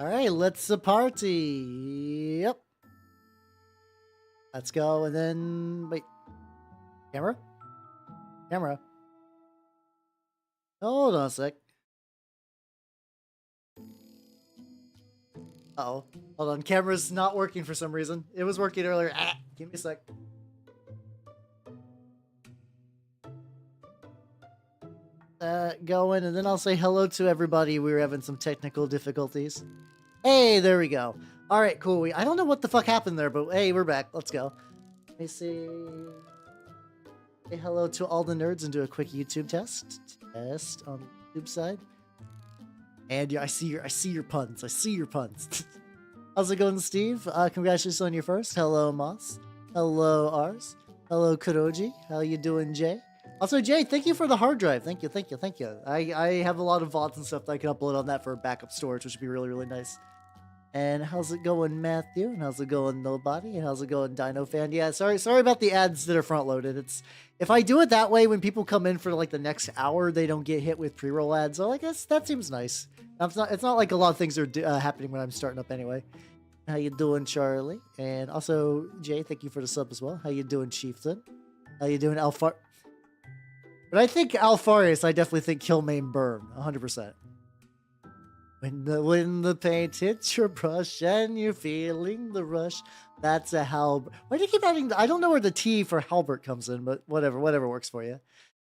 All right, let's party. Yep. Let's go, and then wait. Camera? Camera. Hold on a sec. Uh-oh. Hold on, camera's not working for some reason. It was working earlier. Give me a sec. Going, and then I'll say hello to everybody. We were having some technical difficulties. Hey, there we go. All right, cool. I don't know what the fuck happened there, but hey, we're back. Let's go. Let me see. Say hello to all the nerds and do a quick YouTube test. Test on the YouTube side. And yeah, I see your puns. I see your puns. How's it going, Steve? Congratulations on your first. Hello, Moss. Hello, Ars. Hello, Kuroji. How you doing, Jay? Also, Jay, thank you for the hard drive. Thank you. I have a lot of VODs and stuff that I can upload on that for backup storage, which would be really, really nice. And how's it going, Matthew? And how's it going, Nobody? And how's it going, Dino Fan? Yeah, sorry about the ads that are front loaded. It's if I do it that way, when people come in for like the next hour, they don't get hit with pre-roll ads. So I guess that seems nice. It's not like a lot of things are happening when I'm starting up anyway. How you doing, Charlie? And also, Jay, thank you for the sub as well. How you doing, Chieftain? How you doing, Alfar? But I think Alfarius, I definitely think kill, maim, burn, 100%. When the paint hits your brush and you're feeling the rush, that's a halbert. Why do you keep adding? I don't know where the T for halbert comes in, but whatever works for you.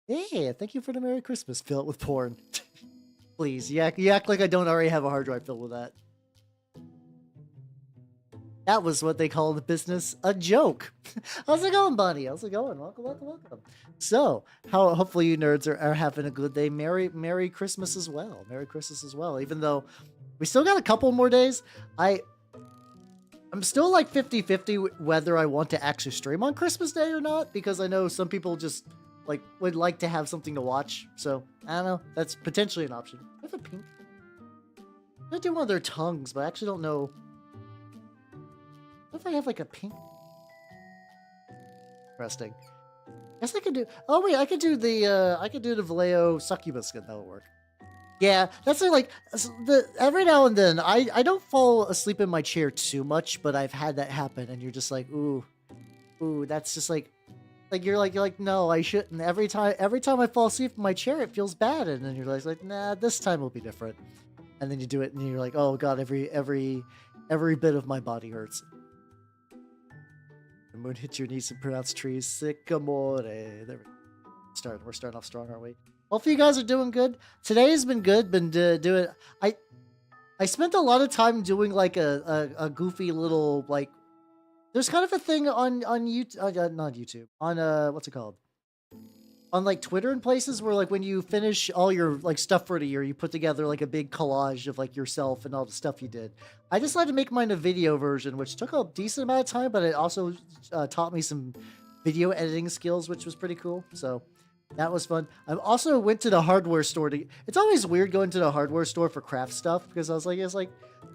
Yeah, thank you for the Merry Christmas. Fill it with porn. Please, you act like I don't already have a hard drive filled with that. That was what they call in the business a joke. How's it going, Bunny? How's it going? Welcome. So, hopefully you nerds are having a good day. Merry Christmas as well. Merry Christmas as well. Even though we still got a couple more days, I'm still like 50-50 whether I want to actually stream on Christmas Day or not, because I know some people just like would like to have something to watch. So, I don't know. That's potentially an option. I have a pink. I'm gonna do one of their tongues, but I actually don't know. What if I have like a pink? Interesting. Guess I could do. Oh wait, I could do the Vallejo succubus skin. That'll work. Yeah, that's like every now and then I don't fall asleep in my chair too much, but I've had that happen, and you're just like, ooh, that's just like you're like no, I shouldn't. Every time I fall asleep in my chair, it feels bad, and then you're like nah, this time will be different. And then you do it, and you're like, oh god, every bit of my body hurts. The moon hits your knees and pronounce trees. Sycamore. There we go. We're starting off strong, aren't we? Hopefully you guys are doing good. Today has been good. Been doing. I spent a lot of time doing like a goofy little like. There's kind of a thing on YouTube, not YouTube, on what's it called? On like Twitter and places where like when you finish all your like stuff for the year, you put together like a big collage of like yourself and all the stuff you did. I decided to make mine a video version, which took a decent amount of time, but it also taught me some video editing skills, which was pretty cool. So that was fun. I also went to the hardware store it's always weird going to the hardware store for craft stuff, because I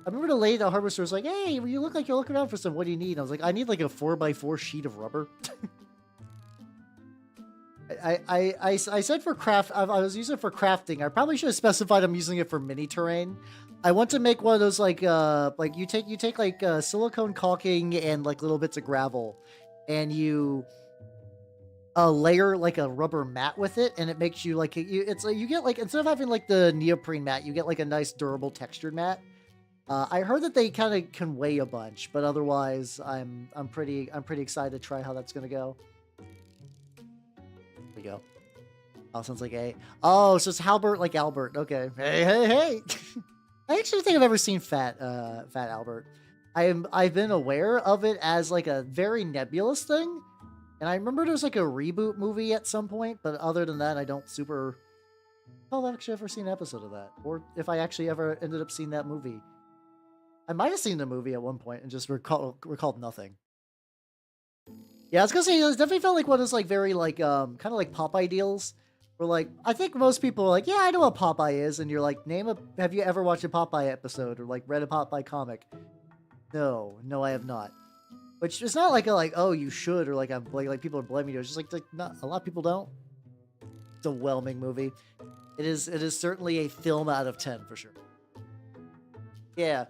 remember the lady at the hardware store was like, hey, you look like you're looking around for some, what do you need? And I was like, I need like a 4x4 sheet of rubber. I said for craft, I was using it for crafting. I probably should have specified I'm using it for mini terrain. I want to make one of those like you take like silicone caulking and like little bits of gravel, and you layer like a rubber mat with it, and it makes you like you get like, instead of having like the neoprene mat, you get like a nice durable textured mat. I heard that they kind of can weigh a bunch, but otherwise I'm pretty excited to try how that's gonna go. We go. Oh, sounds like a. Oh, so it's Halbert like Albert. Okay. Hey. I actually think I've ever seen Fat Albert. I've been aware of it as like a very nebulous thing, and I remember there was like a reboot movie at some point, but other than that, I don't super. I've actually ever seen an episode of that, or if I actually ever ended up seeing that movie. I might have seen the movie at one point and just recalled nothing. Yeah, I was gonna say, it definitely felt like one of those like very like kind of like Popeye deals, where like I think most people are like, yeah, I know what Popeye is, and you're like, have you ever watched a Popeye episode or like read a Popeye comic? No, I have not. Which is not like oh you should, or like I'm like people are blaming you. It's just like not a lot of people don't. It's a whelming movie. It is certainly a film out of 10 for sure. Yeah,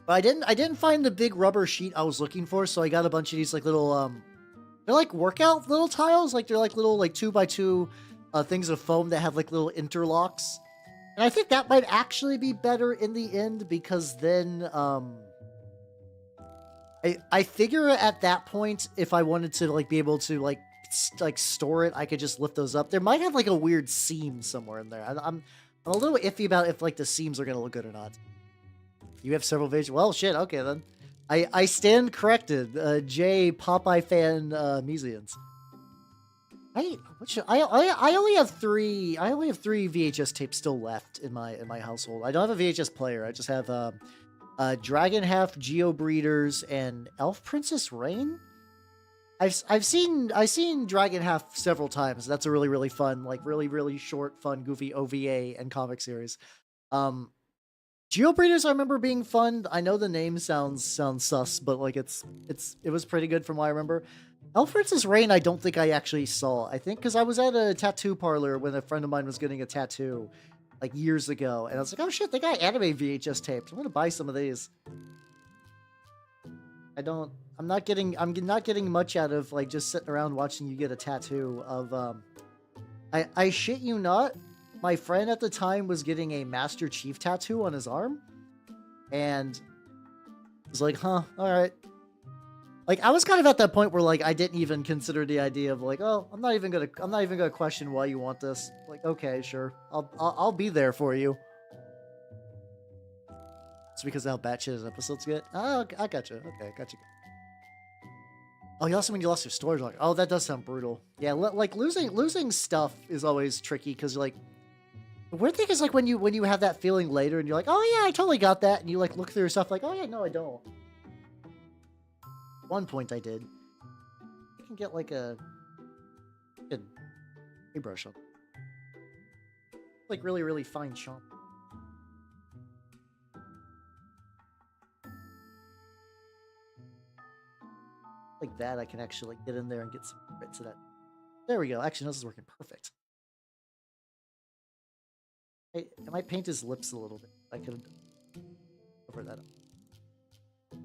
But I didn't find the big rubber sheet I was looking for, so I got a bunch of these like little they're like workout little tiles, like they're like little like 2x2 things of foam that have like little interlocks. And I think that might actually be better in the end, because then I figure at that point, if I wanted to like be able to like store it, I could just lift those up. There might have like a weird seam somewhere in there. I'm a little iffy about if like the seams are gonna look good or not. You have several visions. Well, shit. Okay, then. I stand corrected. J Popeye fan Mesians. I only have three. I only have 3 VHS tapes still left in my household. I don't have a VHS player. I just have Dragon Half, Geo Breeders, and Elf Princess Rain. I've seen Dragon Half several times. That's a really fun, like really short, fun, goofy OVA and comic series. Geo Breeders I remember being fun. I know the name sounds sus, but like it was pretty good from what I remember. Elf Princess Rain I don't think I actually saw. I think because I was at a tattoo parlor when a friend of mine was getting a tattoo like years ago, and I was like, oh shit, they got anime VHS tapes. I'm gonna buy some of these. I'm not getting much out of like just sitting around watching you get a tattoo of I shit you not. My friend at the time was getting a Master Chief tattoo on his arm, and I was like, huh, all right. Like, I was kind of at that point where like I didn't even consider the idea of like, oh, I'm not even gonna question why you want this. Like, okay, sure, I'll be there for you. It's because of how batshit his episodes get. Oh, I got you. Okay, got you. Oh, you also mean you lost your storage lock. Oh, that does sound brutal. Yeah, like losing stuff is always tricky because like. The weird thing is like when you have that feeling later and you're like, oh yeah, I totally got that, and you like look through your stuff like, oh yeah, no, I don't. One point I did. I can get like a airbrush on. Like really fine chomp. Like that, I can actually like, get in there and get some bits of that. There we go. Actually, no, this is working perfect. Hey, I might paint his lips a little bit. I could cover that up. I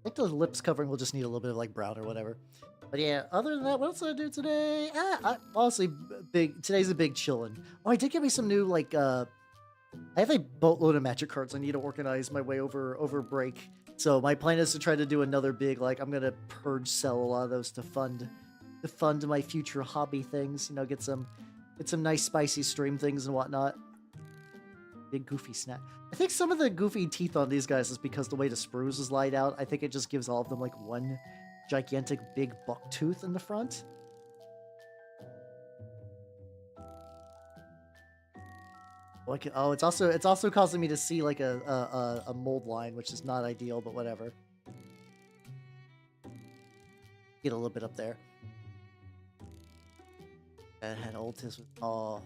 think the lips covering will just need a little bit of like brown or whatever. But yeah, other than that, what else did I do today? Honestly, today's a big chillin'. Oh, I did get me some new like I have a boatload of magic cards I need to organize my way over break. So my plan is to try to do another big like I'm gonna purge sell a lot of those to fund my future hobby things. You know, get some nice spicy stream things and whatnot. Big goofy snack. I think some of the goofy teeth on these guys is because the way the sprues is laid out. I think it just gives all of them like one gigantic big buck tooth in the front. Like, oh, it's also causing me to see like a mold line, which is not ideal, but whatever. Get a little bit up there. I had old tis with oh. I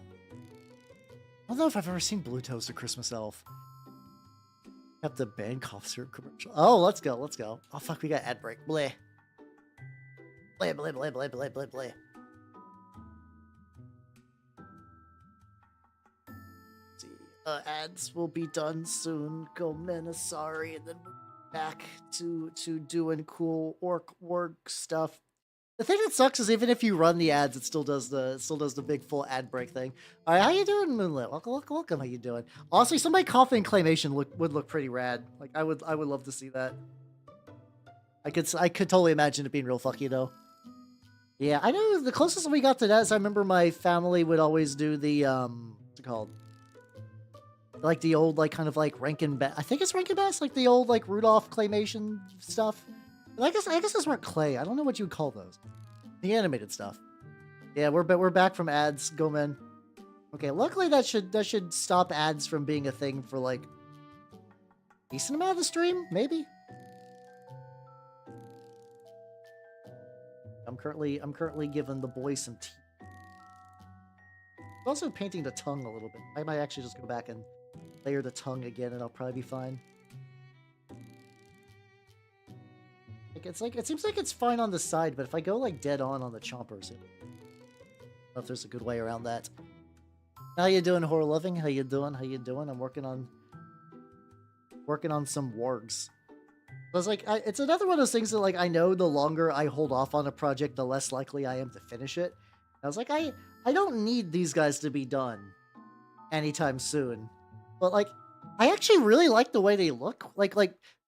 don't know if I've ever seen Blue Toast or Christmas Elf. Kept the band cough syrup commercial. Oh, let's go. Oh fuck, we got ad break. Bleh. Bleh. See, ads will be done soon. Go sorry, and then back to doing cool Warg stuff. The thing that sucks is even if you run the ads, it still does the big full ad break thing. All right, how you doing, Moonlit? Welcome. How you doing? Honestly, somebody coughing claymation would look pretty rad. Like I would love to see that. I could totally imagine it being real fucky though. Yeah, I know the closest we got to that is I remember my family would always do the what's it called? Like the old like kind of like Rankin Bass. I think it's Rankin Bass, like the old like Rudolph claymation stuff. I guess those weren't clay. I don't know what you would call those. The animated stuff. Yeah, we're back from ads. Go men. Okay, luckily that should stop ads from being a thing for like a decent amount of the stream, maybe. I'm currently giving the boy some tea. I'm also painting the tongue a little bit. I might actually just go back and layer the tongue again, and I'll probably be fine. It seems like it's fine on the side, but if I go like dead on the chompers, I don't know if there's a good way around that. How you doing, Horror Loving? How you doing? I'm working on working on some wargs. I was like, it's another one of those things that, like, I know the longer I hold off on a project, the less likely I am to finish it. I was like, I don't need these guys to be done anytime soon. But, like, I actually really like the way they look. Like,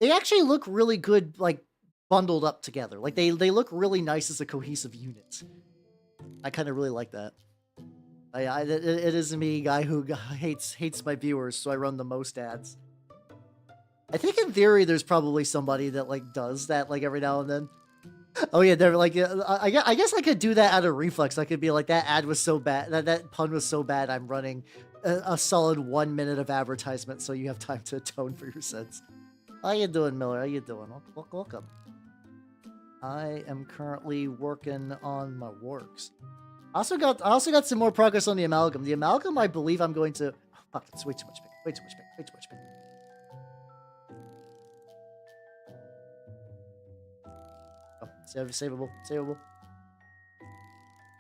they actually look really good, like, bundled up together. Like, they look really nice as a cohesive unit. I kind of really like that. It is me, guy who hates my viewers, so I run the most ads. I think in theory, there's probably somebody that, like, does that, like, every now and then. Oh yeah, they're like, I guess I could do that out of reflex. I could be like, that ad was so bad, that pun was so bad, I'm running a solid 1 minute of advertisement, so you have time to atone for your sins. How you doing, Miller? How you doing? Welcome. I am currently working on my works. I also got some more progress on the amalgam. The amalgam, I believe I'm going to. Oh, fuck, it's way too much paint. Way too much paint. Way too much paint. Oh, savable.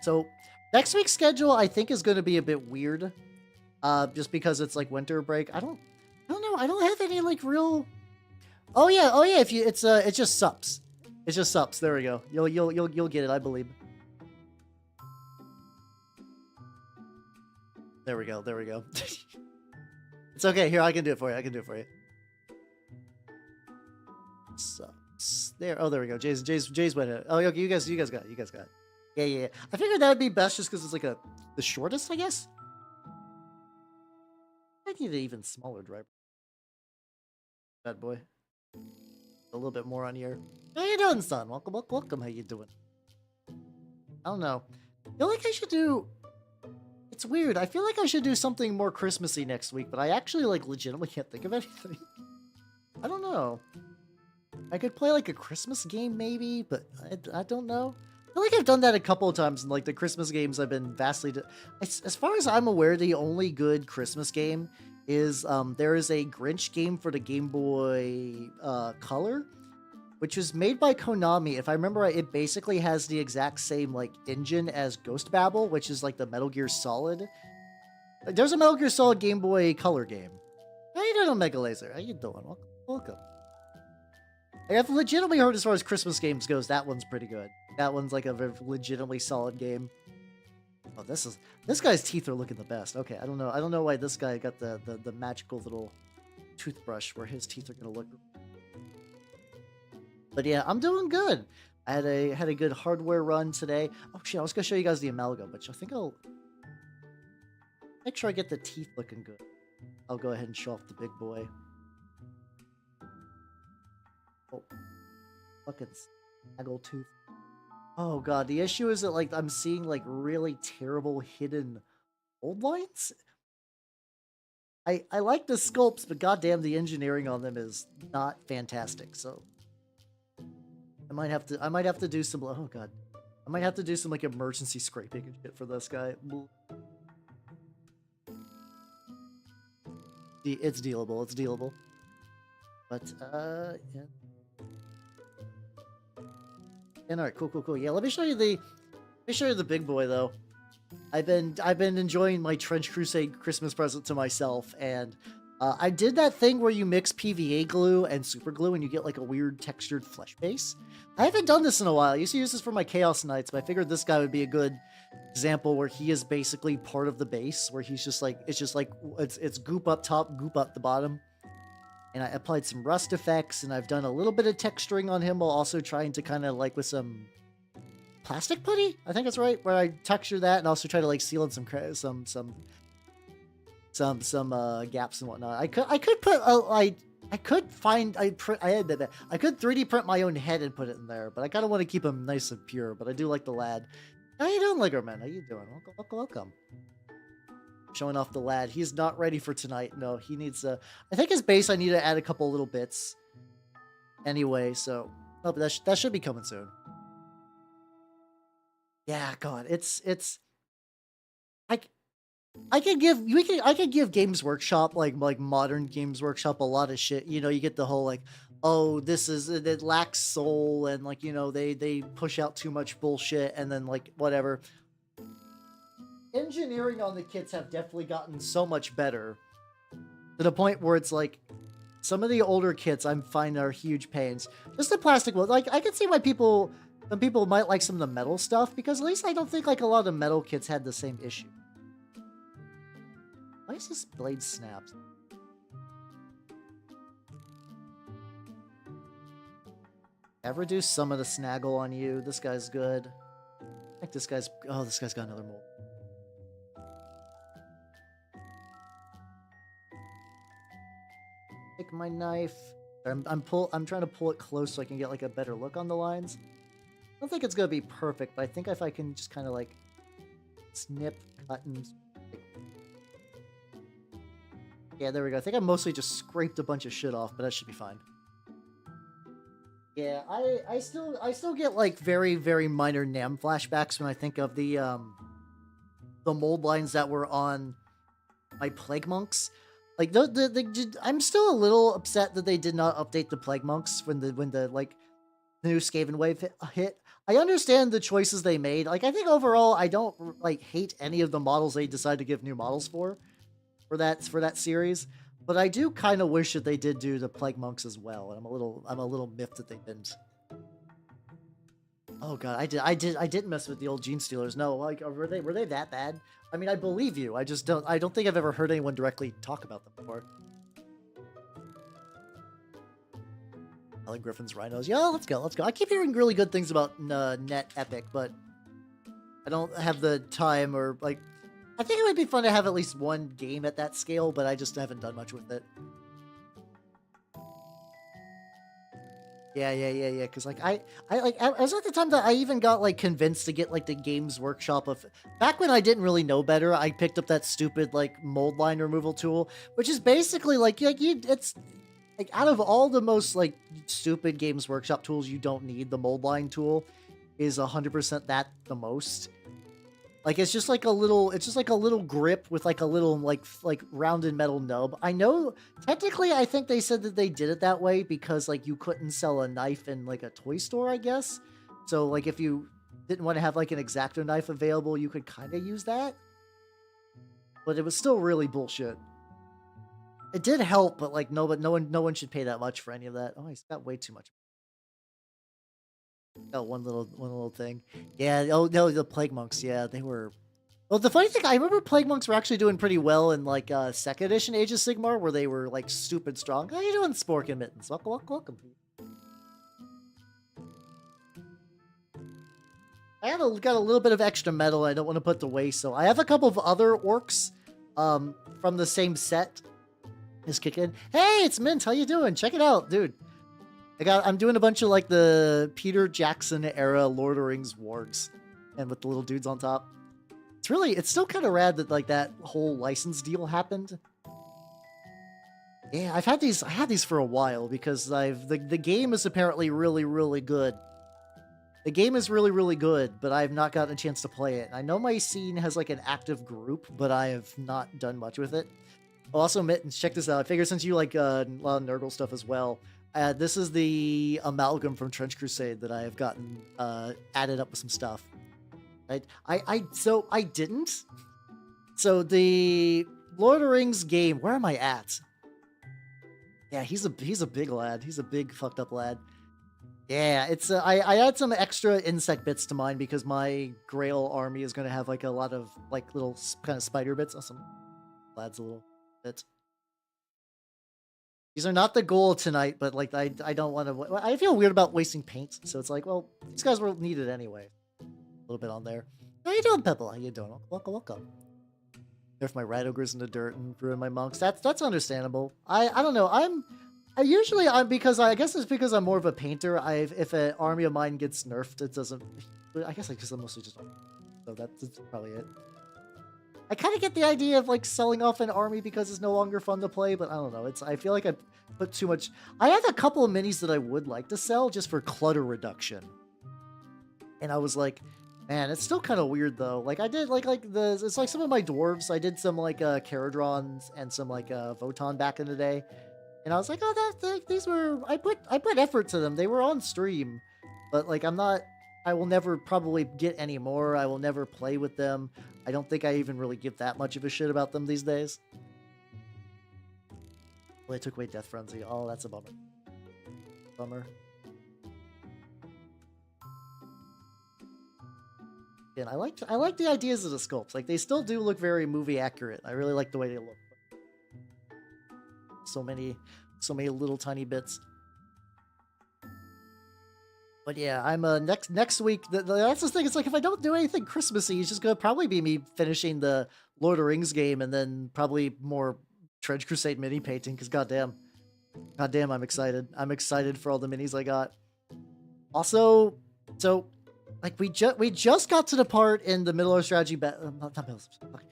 So next week's schedule, I think, is going to be a bit weird, just because it's like winter break. I don't know. I don't have any like real. Oh yeah. If you, it's just sups. It's just sups. There we go. You'll get it, I believe. There we go. It's okay. Here, I can do it for you. Sups. There. Oh, there we go. Jay's went it. Oh, okay. You guys got it. Yeah. I figured that would be best just because it's like the shortest, I guess. I need an even smaller driver. Bad boy. A little bit more on here. How you doing, son? Welcome. How you doing? I don't know. I feel like I should do. It's weird. I feel like I should do something more Christmassy next week, but I actually like legitimately can't think of anything. I don't know. I could play like a Christmas game maybe, but I don't know. I feel like I've done that a couple of times, and like the Christmas games I've been vastly. As far as I'm aware, the only good Christmas game is there is a Grinch game for the Game Boy Color, which was made by Konami. If I remember right, it basically has the exact same like engine as Ghost Babel, which is like the Metal Gear Solid. Like, there's a Metal Gear Solid Game Boy Color game. How you doing, Mega Laser? How you doing? Welcome. I've legitimately heard, as far as Christmas games goes, that one's pretty good. That one's like a legitimately solid game. Oh, this guy's teeth are looking the best. Okay, I don't know why this guy got the magical little toothbrush where his teeth are gonna look. But yeah, I'm doing good. I had a good hardware run today. Oh shit, I was gonna show you guys the amalgam, but I think I'll make sure I get the teeth looking good. I'll go ahead and show off the big boy. Oh, fucking snaggle tooth. Oh god, the issue is that like I'm seeing like really terrible hidden old lines. I like the sculpts, but goddamn, the engineering on them is not fantastic. So I might have to do some. Oh god, I might have to do some like emergency scraping and shit for this guy. It's dealable. But yeah. And all right, cool. Yeah, let me show you the big boy though. I've been enjoying my Trench Crusade Christmas present to myself, and I did that thing where you mix PVA glue and super glue and you get like a weird textured flesh base. I haven't done this in a while. I used to use this for my Chaos Knights, but I figured this guy would be a good example where he is basically part of the base, where he's just like it's goop up top, goop up the bottom. And I applied some rust effects, and I've done a little bit of texturing on him while also trying to kind of like with some plastic putty, I think that's right, where I texture that and also try to like seal in some gaps and whatnot. I could put I could 3D print my own head and put it in there, but I kind of want to keep him nice and pure. But I do like the lad. How you doing, Lego Man? How you doing? Welcome. Showing off the lad. He's not ready for tonight. No, he needs I think his base, I need to add a couple little bits anyway, so no, but that should be coming soon. Yeah, god, I could give Games Workshop like modern Games Workshop a lot of shit. You know, you get the whole like, oh, it lacks soul, and like, you know, they push out too much bullshit, and then like whatever. Engineering on the kits have definitely gotten so much better to the point where it's like some of the older kits I'm finding are huge pains. Just the plastic one. Like, I can see why some people might like some of the metal stuff, because at least I don't think like a lot of the metal kits had the same issue. Why is this blade snapped? I've reduced some of the snaggle on you. This guy's good. I think this guy's... Oh, this guy's got another mold. Take my knife. I'm trying to pull it close so I can get like a better look on the lines. I don't think it's gonna be perfect, but I think if I can just kind of like snip, cut, and... Yeah, there we go. I think I mostly just scraped a bunch of shit off, but that should be fine. Yeah, I still get like very, very minor NAM flashbacks when I think of the mold lines that were on my Plague Monks. Like I'm still a little upset that they did not update the Plague Monks when the like the new Skaven wave hit. I understand the choices they made. Like, I think overall I don't like hate any of the models they decided to give new models for that series. But I do kind of wish that they did do the Plague Monks as well, and I'm a little miffed that they didn't. Oh god, I didn't mess with the old Gene Stealers. No, like were they that bad? I mean, I believe you. I don't think I've ever heard anyone directly talk about them before. Helen Griffin's Rhinos. Yeah, let's go. I keep hearing really good things about Net Epic, but I don't have the time or like. I think it would be fun to have at least one game at that scale, but I just haven't done much with it. Yeah. Because like I was at the time that I even got like convinced to get like the Games Workshop of back when I didn't really know better. I picked up that stupid like mold line removal tool, which is basically like it's like out of all the most like stupid Games Workshop tools you don't need, the mold line tool is 100% that the most. Like it's just like a little grip with like a little like rounded metal nub. I know technically I think they said that they did it that way because like you couldn't sell a knife in like a toy store, I guess. So like if you didn't want to have like an X-Acto knife available, you could kind of use that. But it was still really bullshit. It did help, but like no one should pay that much for any of that. Oh, he's got way too much. Oh, one little thing. Yeah, oh no, the Plague Monks, yeah, they were... Well, the funny thing, I remember Plague Monks were actually doing pretty well in, like, 2nd edition Age of Sigmar, where they were, like, stupid strong. How you doing, Spork and Mittens? Welcome. I have got a little bit of extra metal I don't want to put to waste, so I have a couple of other orcs, from the same set. Just kick in. Hey, it's Mint, how you doing? Check it out, dude. I'm doing a bunch of like the Peter Jackson era Lord of the Rings wargs, and with the little dudes on top. It's still kind of rad that like that whole license deal happened. Yeah, I had these for a while because the game is apparently really, really good. The game is really, really good, but I have not gotten a chance to play it. I know my scene has like an active group, but I have not done much with it. Also, Mittens, check this out. I figure since you like a lot of Nurgle stuff as well, this is the amalgam from Trench Crusade that I have gotten added up with some stuff. I didn't. So the Lord of the Rings game, where am I at? Yeah, he's a big lad. He's a big fucked up lad. Yeah, it's I add some extra insect bits to mine because my Grail army is going to have like a lot of like little kind of spider bits. Awesome. Adds a little bit. These are not the goal tonight, but like I don't want to. I feel weird about wasting paint, so it's like, well, these guys were needed anyway. A little bit on there. How you doing, Pebble? How you doing? Welcome. If my rat ogres in the dirt and ruin my monks, that's understandable. I don't know. Because I guess it's because I'm more of a painter. If an army of mine gets nerfed, it doesn't. I guess because I'm mostly just. So that's probably it. I kind of get the idea of like selling off an army because it's no longer fun to play, but I don't know. I feel like I put too much. I have a couple of minis that I would like to sell just for clutter reduction, and I was like, man, it's still kind of weird though. Like I did it's like some of my dwarves. I did some like Caradrons and some like Votan back in the day, and I was like, oh, these were I put effort to them. They were on stream, but like I will never probably get any more. I will never play with them. I don't think I even really give that much of a shit about them these days. Well, they took away Death Frenzy. Oh, that's a bummer. Bummer. And I like the ideas of the sculpts. Like, they still do look very movie accurate. I really like the way they look. So many little tiny bits. But yeah, I'm next week. That's the thing. It's like if I don't do anything Christmassy, it's just gonna probably be me finishing the Lord of the Rings game and then probably more Trench Crusade mini painting. Because goddamn, I'm excited. I'm excited for all the minis I got. Also, so like we just got to the part in the Middle Earth strategy. Not Middle Earth, okay.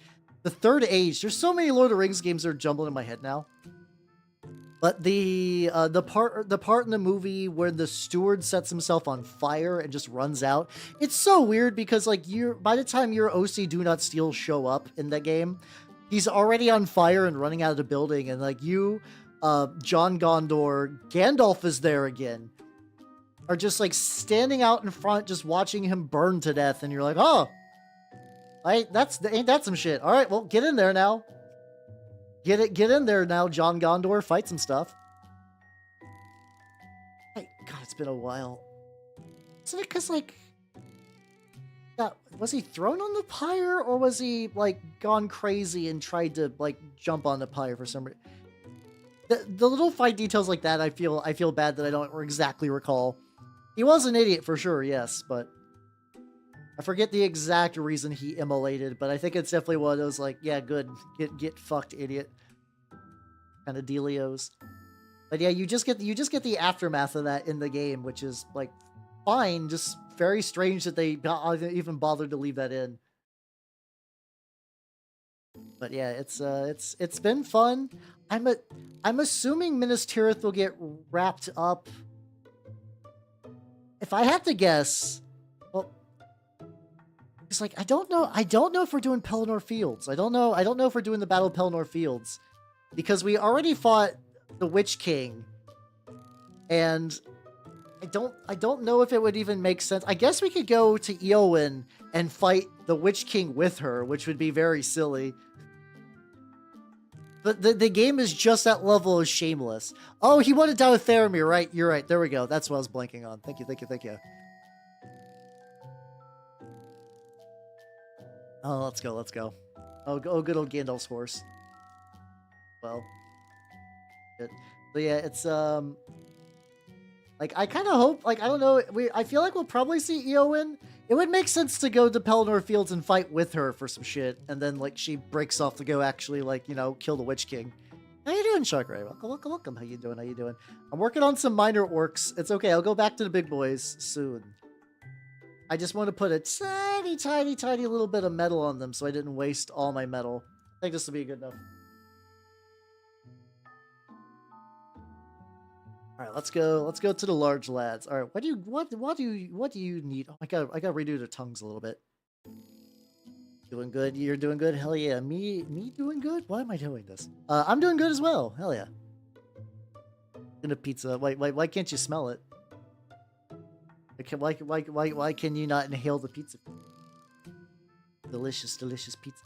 The Third Age. There's so many Lord of the Rings games that are jumbling in my head now. But the part in the movie where the steward sets himself on fire and just runs out, it's so weird because like by the time your OC Do Not Steal show up in that game, he's already on fire and running out of the building, and like John Gondor, Gandalf is there again, are just like standing out in front, just watching him burn to death, and you're like, oh, ain't that some shit? All right, well, get in there now. Get in there now, John Gondor. Fight some stuff. Hey, God, it's been a while. Isn't it because, like... was he thrown on the pyre, or was he, like, gone crazy and tried to, like, jump on the pyre for some reason? The little fight details like that, I feel bad that I don't exactly recall. He was an idiot for sure, yes, but... I forget the exact reason he immolated, but I think it's definitely one of those, like, yeah, good, get fucked, idiot, kind of dealios. But yeah, you just get the aftermath of that in the game, which is like fine, just very strange that they even bothered to leave that in. But yeah, it's been fun. I'm assuming Minas Tirith will get wrapped up. If I had to guess, well. It's like I don't know if we're doing Pelennor Fields. I don't know if we're doing the Battle of Pelennor Fields, because we already fought the Witch King, and I don't know if it would even make sense. I guess we could go to Eowyn and fight the Witch King with her, which would be very silly. But the game is just that level of shameless. Oh, he wanted down with Theramir, right? You're right. There we go. That's what I was blanking on. Thank you. Oh, let's go. Oh, good old Gandalf's horse. Well, good. So yeah, it's like I kind of hope, like I don't know, I feel like we'll probably see Eowyn. It would make sense to go to Pelennor Fields and fight with her for some shit, and then like she breaks off to go actually like kill the Witch King. How you doing, Sharkray? Welcome. How you doing? I'm working on some minor orcs. It's okay. I'll go back to the big boys soon. I just want to put a tiny little bit of metal on them so I didn't waste all my metal. I think this will be good enough. All right, let's go to the large lads. All right, what do you need? Oh, I gotta redo the tongues a little bit. Doing good. You're doing good. Hell yeah. Me doing good. Why am I doing this? I'm doing good as well. Hell yeah. In a pizza. Why can't you smell it? Why can you not inhale the pizza? Delicious pizza.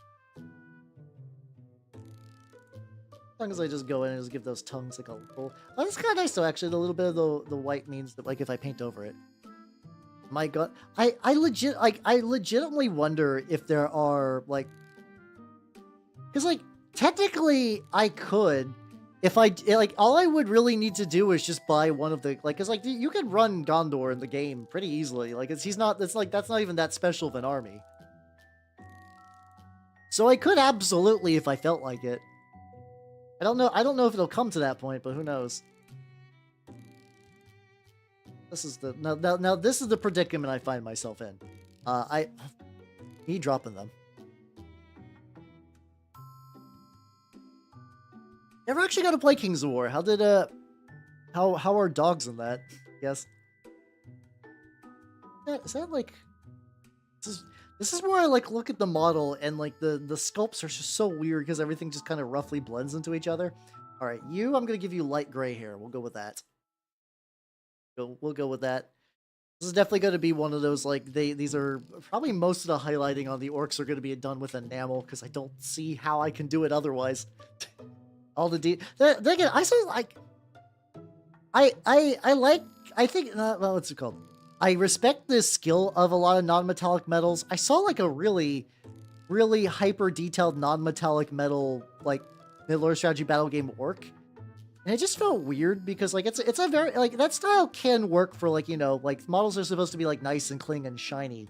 As long as I just go in and just give those tongues like a little... Oh, that's kind of nice though, actually. The little bit of the white means that, like, if I paint over it. My god. I legitimately wonder if there are, like... Because, like, technically I could... If I, like, all I would really need to do is just buy one of the, like, because, like, you can run Gondor in the game pretty easily. Like, that's not even that special of an army. So I could absolutely, if I felt like it. I don't know if it'll come to that point, but who knows. This is the, now this is the predicament I find myself in. Me dropping them. Never actually got to play Kings of War. How did, how are dogs in that? Yes. Is that like... This is where I, like, look at the model and, like, the sculpts are just so weird because everything just kind of roughly blends into each other. Alright, I'm going to give you light gray hair. We'll go with that. We'll go with that. This is definitely going to be one of those, like, these are... Probably most of the highlighting on the orcs are going to be done with enamel because I don't see how I can do it otherwise. All the again, I say like, I like, I think, well, what's it called? I respect the skill of a lot of non-metallic metals. I saw like a really, really hyper detailed non-metallic metal, like Middle-earth strategy battle game Orc. And it just felt weird because like it's a very like that style can work for like, you know, like models are supposed to be like nice and clean and shiny.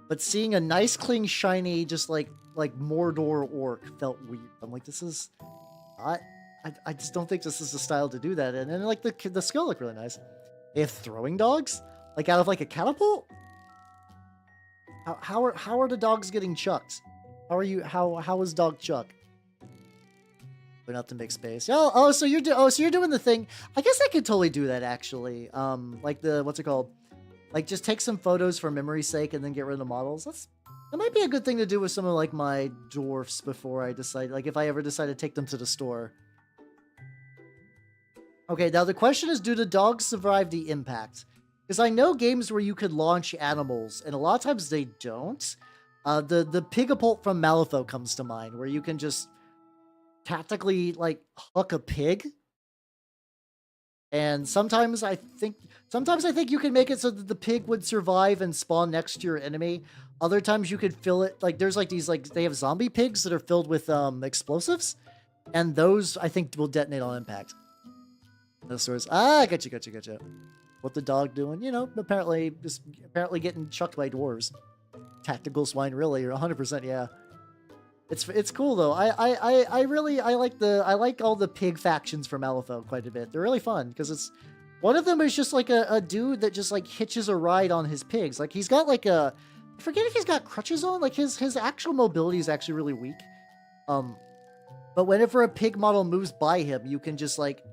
But seeing a nice, clean, shiny, just like Mordor Orc felt weird. I'm like, this is not. I just don't think this is the style to do that. And then like the skill looked really nice. They have throwing dogs, like out of like a catapult. How are the dogs getting chucked? How is dog chuck? But not to make space. So you're doing the thing. I guess I could totally do that actually. Like the what's it called? Like just take some photos for memory's sake and then get rid of the models. That might be a good thing to do with some of like my dwarfs before I decide, like if I ever decide to take them to the store. Okay, now the question is, do the dogs survive the impact? Because I know games where you could launch animals, and a lot of times they don't. The Pigapult from Malifaux comes to mind, where you can just tactically like hook a pig. And sometimes I think you can make it so that the pig would survive and spawn next to your enemy. Other times you could fill it like there's like these like they have zombie pigs that are filled with explosives, and those I think will detonate on impact. Those sorts. Gotcha. What the dog doing? You know, apparently getting chucked by dwarves. Tactical swine, really, or 100%. Yeah. It's cool though. I really like all the pig factions from Malifaux quite a bit. They're really fun because it's one of them is just like a dude that just like hitches a ride on his pigs. Like he's got like I forget if he's got crutches on. Like his actual mobility is actually really weak. But whenever a pig model moves by him, you can just like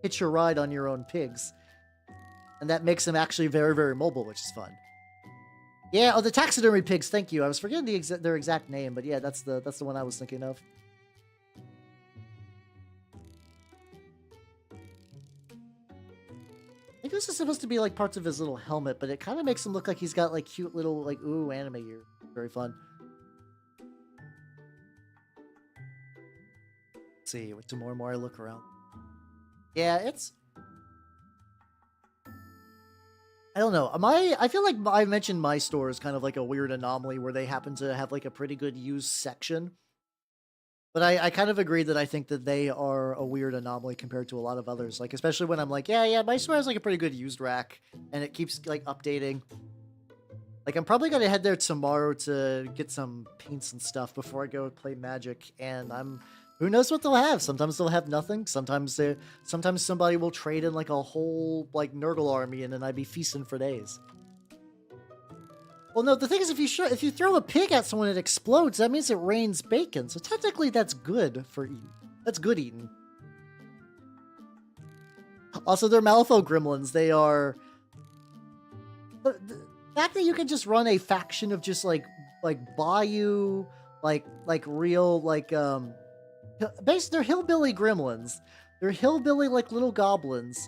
hitch a ride on your own pigs, and that makes him actually very, very mobile, which is fun. Yeah, oh, the taxidermy pigs. Thank you. I was forgetting their exact name, but yeah, that's the one I was thinking of. I think this is supposed to be like parts of his little helmet, but it kind of makes him look like he's got like cute little like ooh anime ear. Very fun. Let's see, the more and more I look around. Yeah, it's. I don't know. I feel like I mentioned my store is kind of like a weird anomaly where they happen to have like a pretty good used section. But I kind of agree that I think that they are a weird anomaly compared to a lot of others. Like, especially when I'm like, yeah, my store has like a pretty good used rack and it keeps like updating. Like, I'm probably going to head there tomorrow to get some paints and stuff before I go play Magic. And who knows what they'll have? Sometimes they'll have nothing. Sometimes somebody will trade in like a whole like Nurgle army, and then I'd be feasting for days. Well, no, the thing is, if you throw a pig at someone, it explodes. That means it rains bacon. So technically, that's good for eating. That's good eating. Also, they're Malifaux gremlins. They are. The fact that you can just run a faction of just like Bayou, like real like they're hillbilly gremlins. They're hillbilly like little goblins,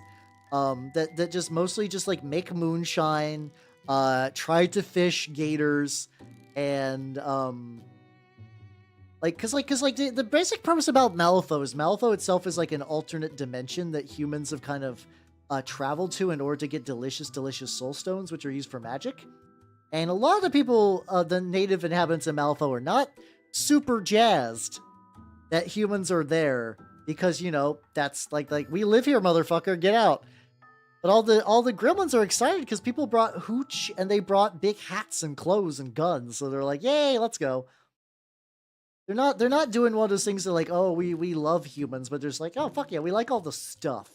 that just mostly just like make moonshine, try to fish gators, and cause the basic premise about Malifaux is Malifaux itself is like an alternate dimension that humans have kind of traveled to in order to get delicious soul stones, which are used for magic. And a lot of the people, the native inhabitants of Malifaux, are not super jazzed that humans are there because, you know, that's like we live here, motherfucker, get out. But all the gremlins are excited because people brought hooch and they brought big hats and clothes and guns, so they're like, yay, let's go. They're not doing one of those things that like, oh, we love humans, but they're just like, oh fuck yeah, we like all the stuff.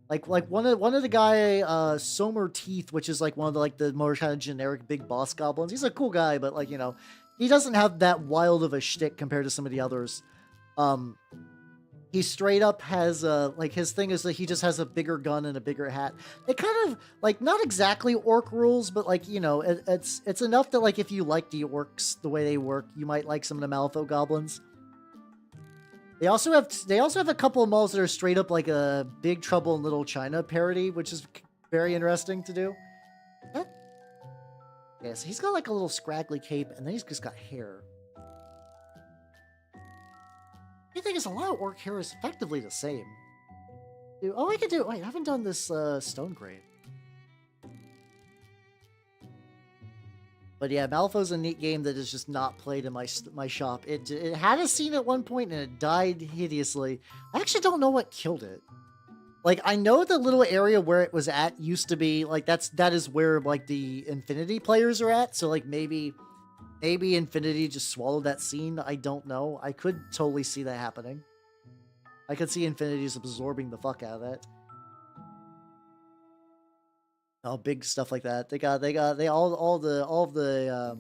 Like one of the guy, Somer Teeth, which is like one of the more kind of generic big boss goblins. He's a cool guy, but like, you know, he doesn't have that wild of a shtick compared to some of the others. He straight up has like his thing is that he just has a bigger gun and a bigger hat. It kind of like not exactly orc rules, but like, you know, it's enough that like if you like the orcs the way they work, you might like some of the Malifaux goblins. They also have a couple of models that are straight up like a Big Trouble in Little China parody, which is very interesting to do. Yeah, so he's got like a little scraggly cape, and then he's just got hair. The thing is, a lot of orc hair is effectively the same. Oh, I can do. Wait, I haven't done this stone grave. But yeah, Malifaux's a neat game that is just not played in my shop. It had a scene at one point and it died hideously. I actually don't know what killed it. Like, I know the little area where it was at used to be like that is where like the Infinity players are at. So like maybe Infinity just swallowed that scene. I don't know. I could totally see that happening. I could see Infinity just absorbing the fuck out of that. Oh, big stuff like that. They all of the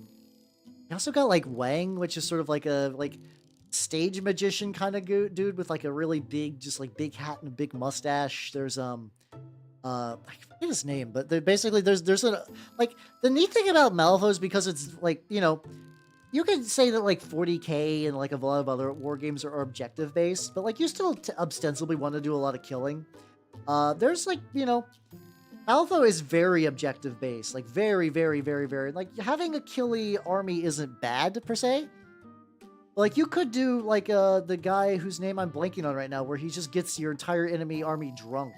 they also got like Wang, which is sort of like a stage magician kind of dude with like a really big, just like big hat and a big mustache. There's I forget his name, but basically there's a like the neat thing about Malifaux is because it's like, you know, you could say that like 40k and like a lot of other war games are objective based, but like you still ostensibly want to do a lot of killing. There's like, you know, Malifaux is very objective based, like very, very, very, very, like having a killy army isn't bad per se. Like you could do like the guy whose name I'm blanking on right now, where he just gets your entire enemy army drunk,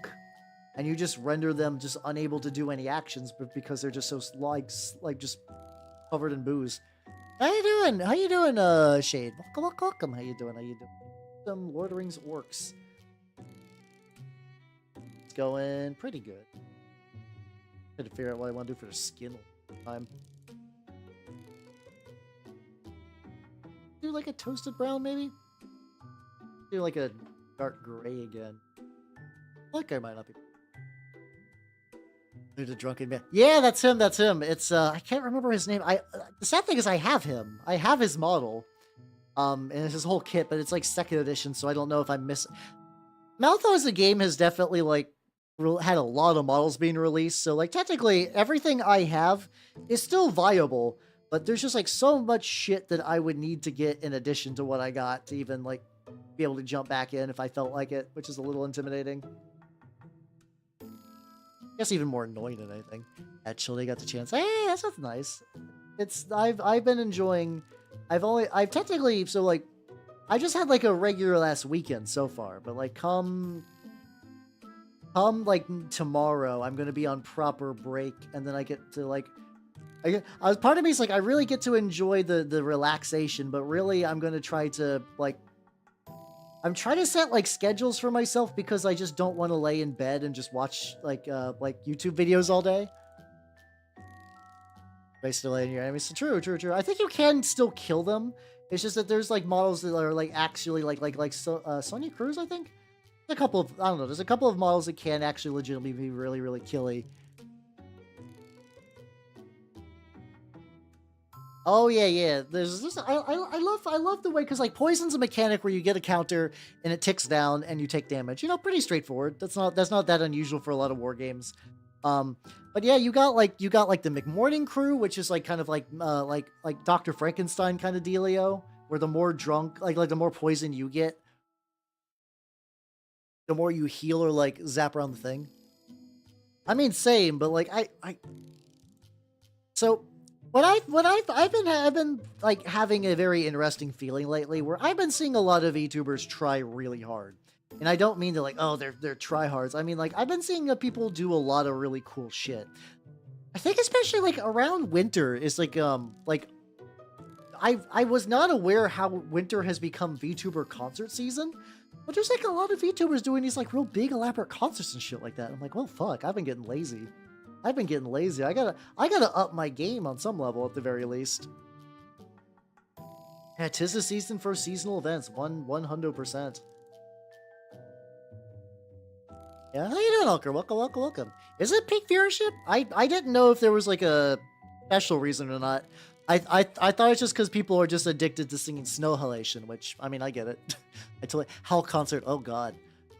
and you just render them just unable to do any actions, but because they're just so like just covered in booze. How you doing? How you doing, Shade? Welcome. How you doing? How you doing? Some Lord of the Rings orcs. It's going pretty good. I had to figure out what I want to do for the skin time. Do like a toasted brown, maybe? Do like a dark gray again. Like I might not be. There's a drunken man. Yeah, that's him. That's him. It's I can't remember his name. The sad thing is I have him. I have his model. And it's his whole kit, but it's like 2nd edition, so I don't know if I'm missing. Malifaux as a game has definitely like had a lot of models being released, so like technically everything I have is still viable, but there's just like so much shit that I would need to get in addition to what I got to even like be able to jump back in if I felt like it, which is a little intimidating. I guess even more annoying than anything. Actually got the chance. Hey, that sounds nice. It's I've been enjoying. I've technically, so like I just had like a regular last weekend so far, but like come like tomorrow I'm gonna be on proper break, and then I get to like part of me is like I really get to enjoy the relaxation, but really I'm gonna try to like I'm trying to set like schedules for myself because I just don't want to lay in bed and just watch like YouTube videos all day. Based on your enemies. So true. I think you can still kill them. It's just that there's like models that are like actually like Sonya Cruz, I think. A couple of, I don't know, there's a couple of models that can actually legitimately be really, really killy. Oh yeah. I love the way, because like poison's a mechanic where you get a counter and it ticks down and you take damage. You know, pretty straightforward. That's not that unusual for a lot of war games. But yeah, you got like the McMorning crew, which is like kind of like Dr. Frankenstein kind of dealio, where the more drunk, like the more poison you get, the more you heal or like zap around the thing. I mean, same, but like so I've been like having a very interesting feeling lately, where I've been seeing a lot of VTubers try really hard. And I don't mean to like, oh, they're tryhards. I mean, like, I've been seeing people do a lot of really cool shit. I think especially like around winter is like I was not aware how winter has become VTuber concert season, but there's like a lot of VTubers doing these like real big elaborate concerts and shit like that. I'm like, well, fuck, I've been getting lazy. I gotta up my game on some level at the very least. Yeah, 'tis the season for seasonal events, 100%. Yeah, how you doing, Ulker? Welcome. Is it peak viewership? I didn't know if there was like a special reason or not. I thought it's just because people are just addicted to singing Snow Halation, which, I mean, I get it. I totally... Hell Concert, oh god.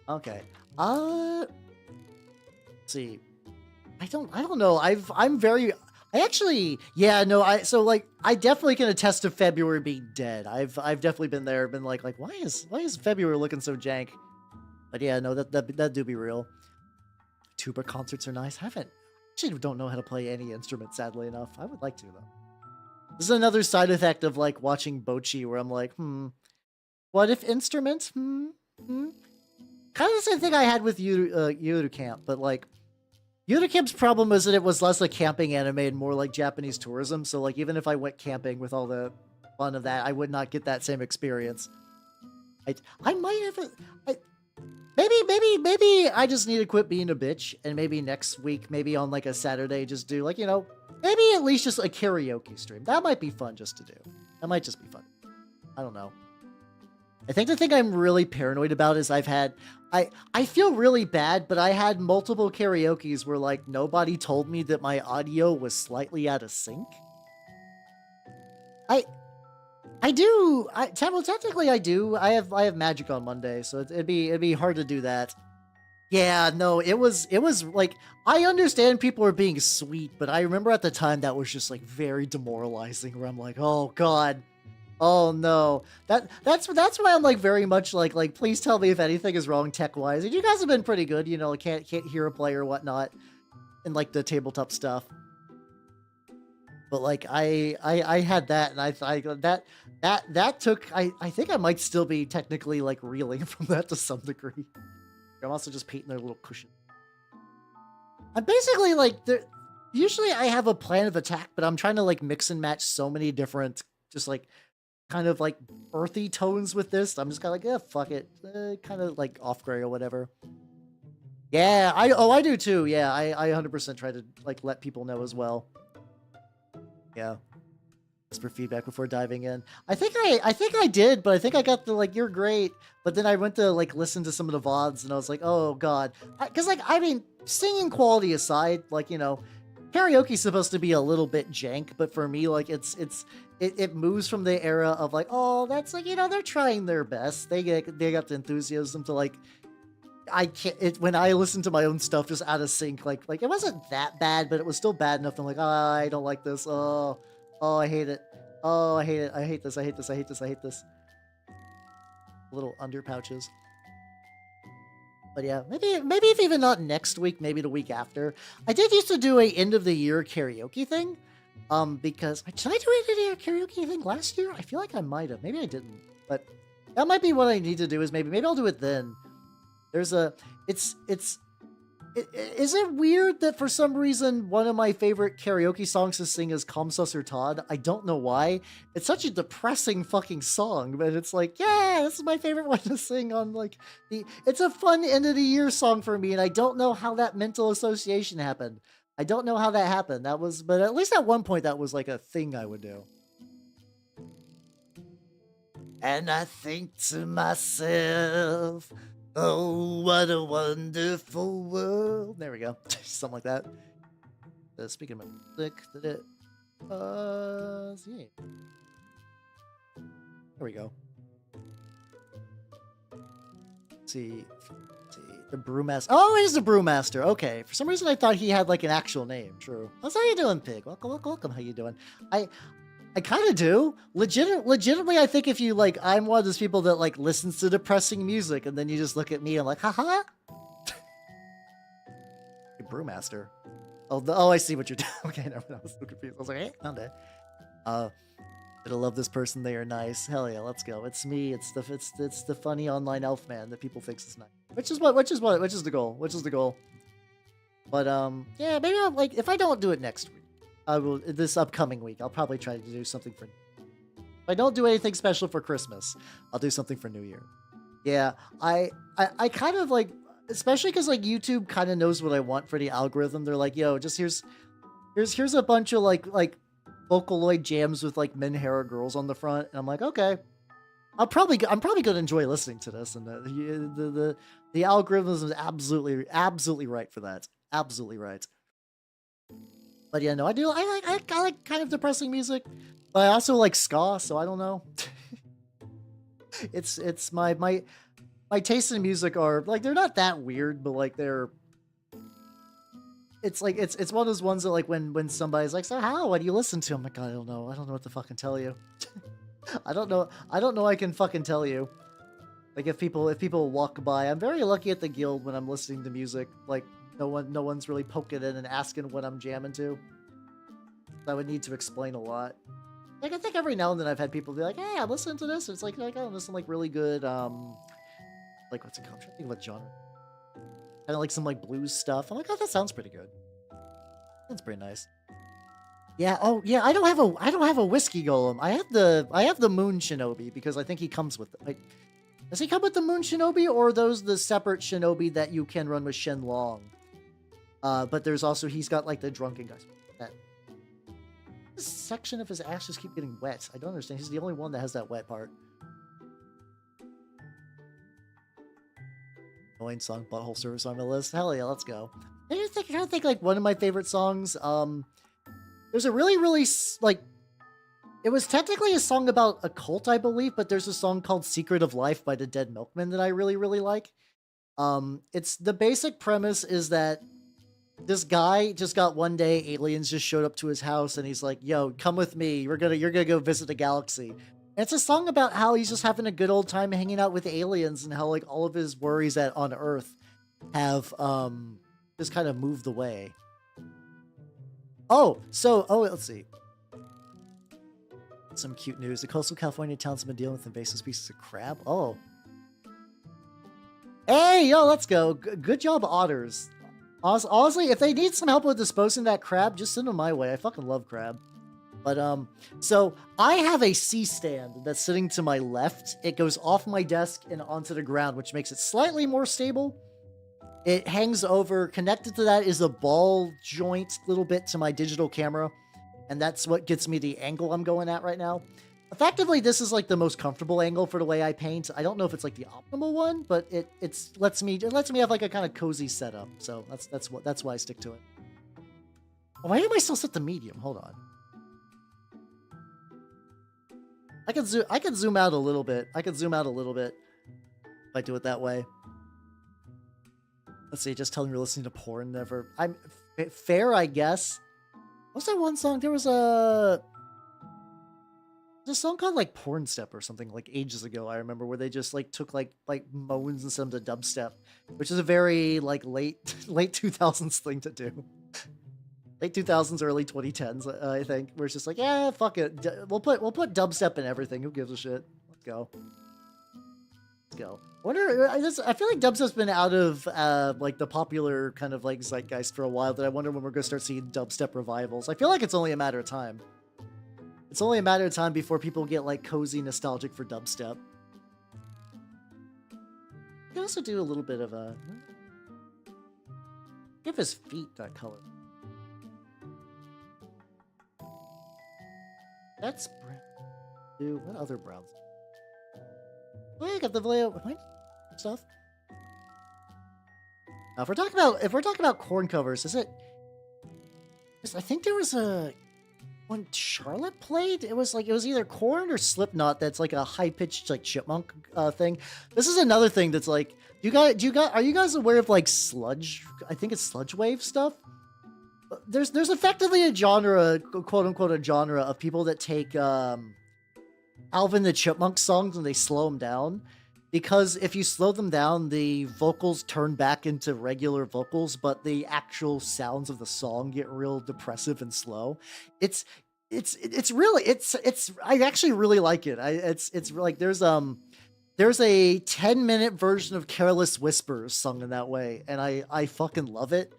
Okay. Let's see. I don't know. I'm very... I actually... Yeah, no, so like, I definitely can attest to February being dead. I've definitely been there, been like, why is February looking so jank? But yeah, no, that do be real. Tuba concerts are nice. I actually don't know how to play any instrument, sadly enough. I would like to, though. This is another side effect of, like, watching Bochi, where I'm like, What if instruments? Kind of the same thing I had with Yudu Camp, but like Yudu Camp's problem was that it was less like camping anime and more like Japanese tourism. So like even if I went camping with all the fun of that, I would not get that same experience. I might have maybe I just need to quit being a bitch and maybe next week, maybe on like a Saturday, just do like, you know, maybe at least just a karaoke stream. That might be fun just to do. That might just be fun. I don't know. I think the thing I'm really paranoid about is I feel really bad, but I had multiple karaokes where like nobody told me that my audio was slightly out of sync. Well, technically I do. I have magic on Monday, so it'd be hard to do that. Yeah, no, it was like, I understand people are being sweet, but I remember at the time that was just like very demoralizing where I'm like, oh God. Oh no. That's why I'm like very much like please tell me if anything is wrong tech-wise. And you guys have been pretty good, you know, can't hear a player or whatnot and like the tabletop stuff. But like I had that, and I that took I think I might still be technically like reeling from that to some degree. I'm also just painting their little cushion. I'm basically like usually I have a plan of attack, but I'm trying to like mix and match so many different just like kind of like earthy tones with this. I'm just kind of like, yeah, fuck it. Kind of like off gray or whatever. Yeah, I do too. Yeah, I 100% try to like let people know as well. Yeah. Just for feedback before diving in. I think I did, but I think I got the like, you're great. But then I went to like listen to some of the VODs and I was like, oh God. Cause like, I mean, singing quality aside, like, you know, karaoke's supposed to be a little bit jank, but for me, like it moves from the era of like, oh, that's like, you know, they're trying their best. They got the enthusiasm to like, I can't, when I listen to my own stuff just out of sync, like it wasn't that bad, but it was still bad enough. I'm like, oh, I don't like this. Oh, I hate it. Oh, I hate it. I hate this. I hate this. I hate this. I hate this. Little under pouches. But yeah, maybe if even not next week, maybe the week after. I did used to do a end of the year karaoke thing. Because did I do a end of the year karaoke thing last year? I feel like I might have. Maybe I didn't. But that might be what I need to do. Is maybe I'll do it then. There's a is it weird that for some reason one of my favorite karaoke songs to sing is Kom Susser Todd? I don't know why. It's such a depressing fucking song, but it's like, yeah, this is my favorite one to sing on like it's a fun end of the year song for me, and I don't know how that mental association happened. I don't know how that happened. But at least at one point that was like a thing I would do. And I think to myself, oh, what a wonderful world. There we go. Something like that. Speaking of music, did it? Yeah. There we go. Let's see. The Brewmaster. Oh, it is the Brewmaster. Okay. For some reason, I thought he had like an actual name. True. How you doing, Pig? Welcome. How you doing? I kind of do. Legitimately, I think if you like, I'm one of those people that like listens to depressing music, and then you just look at me and like, haha. Brewmaster. Oh, I see what you're doing. Okay, no, I was so confused. I was like, hey, not there. I love this person. They are nice. Hell yeah, let's go. It's me. It's the funny online elf man that people think is nice. Which is the goal. But yeah, maybe I'll like if I don't do it next week. I will this upcoming week. I'll probably try to do something for. If I don't do anything special for Christmas, I'll do something for New Year. Yeah, I kind of like, especially because like YouTube kind of knows what I want for the algorithm. They're like, yo, just here's a bunch of like Vocaloid jams with like Minhara girls on the front, and I'm like, okay, I'm probably gonna enjoy listening to this, and the algorithm is absolutely right for that. Absolutely right. But yeah, no, I like kind of depressing music, but I also like ska, so I don't know. It's my tastes in music are like, they're not that weird, but like it's like it's one of those ones that like when somebody's like, so what do you listen to? I'm like, I don't know what to fucking tell you. I don't know I can fucking tell you. Like if people walk by, I'm very lucky at the guild when I'm listening to music. Like no one's really poking in and asking what I'm jamming to. I would need to explain a lot. Like, I think every now and then I've had people be like, hey, I'm listening to this. It's like oh, this is like really good, like, what's it called? I'm trying to think what genre. Kind of like some like blues stuff. I'm like, oh, that sounds pretty good. That's pretty nice. Yeah. Oh, yeah. I don't have a whiskey golem. I have the Moon Shinobi because I think he comes with it. Like, does he come with the Moon Shinobi, or are those the separate Shinobi that you can run with Shen Long? But there's also, he's got like the drunken guys. This section of his ass just keep getting wet. I don't understand. He's the only one that has that wet part. Annoying song, Butthole Service on my list. Hell yeah, let's go. I don't think like one of my favorite songs. There's a really like, it was technically a song about a cult, I believe, but there's a song called Secret of Life by the Dead Milkmen that I really like. It's the basic premise is that this guy just got one day, aliens just showed up to his house and he's like, yo, come with me. You're gonna go visit the galaxy. And it's a song about how he's just having a good old time hanging out with aliens and how like all of his worries on Earth have just kind of moved away. Let's see. Some cute news. The coastal California town's been dealing with invasive species of crab. Oh. Hey, yo, let's go. Good job, otters. Honestly, if they need some help with disposing that crab, just send them my way. I fucking love crab. But, so I have a C-stand that's sitting to my left. It goes off my desk and onto the ground, which makes it slightly more stable. It hangs over. Connected to that is a ball joint little bit to my digital camera. And that's what gets me the angle I'm going at right now. Effectively, this is like the most comfortable angle for the way I paint. I don't know if it's like the optimal one, but it lets me have like a kind of cozy setup. So that's why I stick to it. Why am I still set to medium? Hold on. I can zoom out a little bit. If I do it that way. Let's see, just telling me you're listening to porn never. I'm fair, I guess. What's that one song? There was a song called like Porn Step or something like ages ago. I remember where they just like took like moans and some to dubstep, which is a very like late 2000s thing to do. Late 2000s, early 2010s, I think. Where it's just like, yeah, fuck it. We'll put dubstep in everything. Who gives a shit? Let's go. I feel like dubstep's been out of like the popular kind of like zeitgeist for a while. That I wonder when we're gonna start seeing dubstep revivals. I feel like it's only a matter of time. It's only a matter of time before people get like cozy, nostalgic for dubstep. You can also do a little bit of a give his feet that color. That's brown. Dude, what other browns? Oh, yeah, got the layout stuff. Now, if we're talking about corn covers, is it? I think there was when Charlotte played, it was either Korn or Slipknot. That's like a high pitched like chipmunk thing. This is another thing that's like, are you guys aware of like sludge? I think it's sludge wave stuff. There's effectively a genre, quote unquote, a genre of people that take Alvin the Chipmunk songs and they slow them down. Because if you slow them down, the vocals turn back into regular vocals, but the actual sounds of the song get real depressive and slow. I actually really like it. It's like there's a 10-minute version of Careless Whispers sung in that way, and I fucking love it.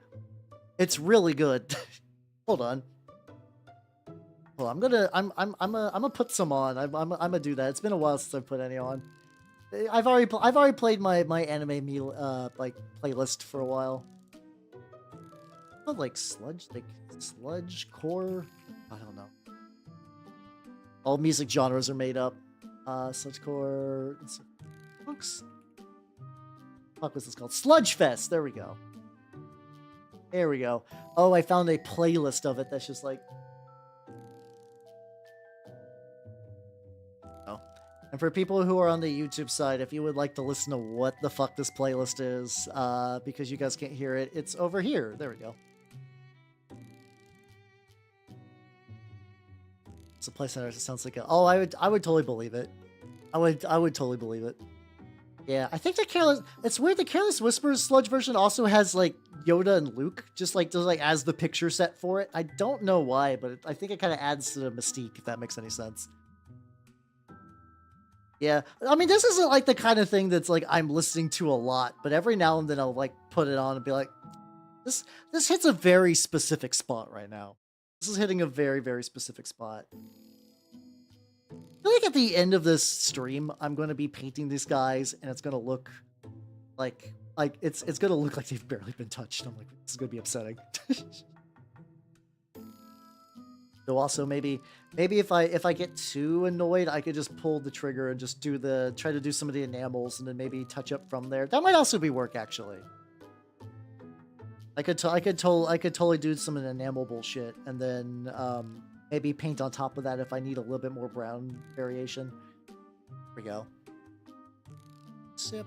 It's really good. Hold on. Well, I'm gonna put some on. I'm gonna do that. It's been a while since I've put any on. I've already played my anime meal like playlist for a while. Oh, like sludge core. I don't know. All music genres are made up. Sludge core. Fuck, what's this called? Sludge Fest. There we go. There we go. Oh, I found a playlist of it that's just like. And for people who are on the YouTube side, if you would like to listen to what the fuck this playlist is, because you guys can't hear it, it's over here. There we go. It's a place center. It sounds like a. Oh, I would totally believe it. I would totally believe it. Yeah, I think the Careless. It's weird. The Careless Whispers sludge version also has like Yoda and Luke, just like as the picture set for it. I don't know why, but I think it kind of adds to the mystique, if that makes any sense. Yeah, I mean, this isn't like the kind of thing that's like I'm listening to a lot, but every now and then I'll like put it on and be like, this hits a very specific spot right now. This is hitting a very, very specific spot. I feel like at the end of this stream, I'm going to be painting these guys, and it's going to look like it's going to look like they've barely been touched. I'm like, this is going to be upsetting. So also maybe if I get too annoyed, I could just pull the trigger and just try to do some of the enamels and then maybe touch up from there. That might also be work, actually. I could totally do some enamel bullshit and then maybe paint on top of that if I need a little bit more brown variation. Here we go. Sip.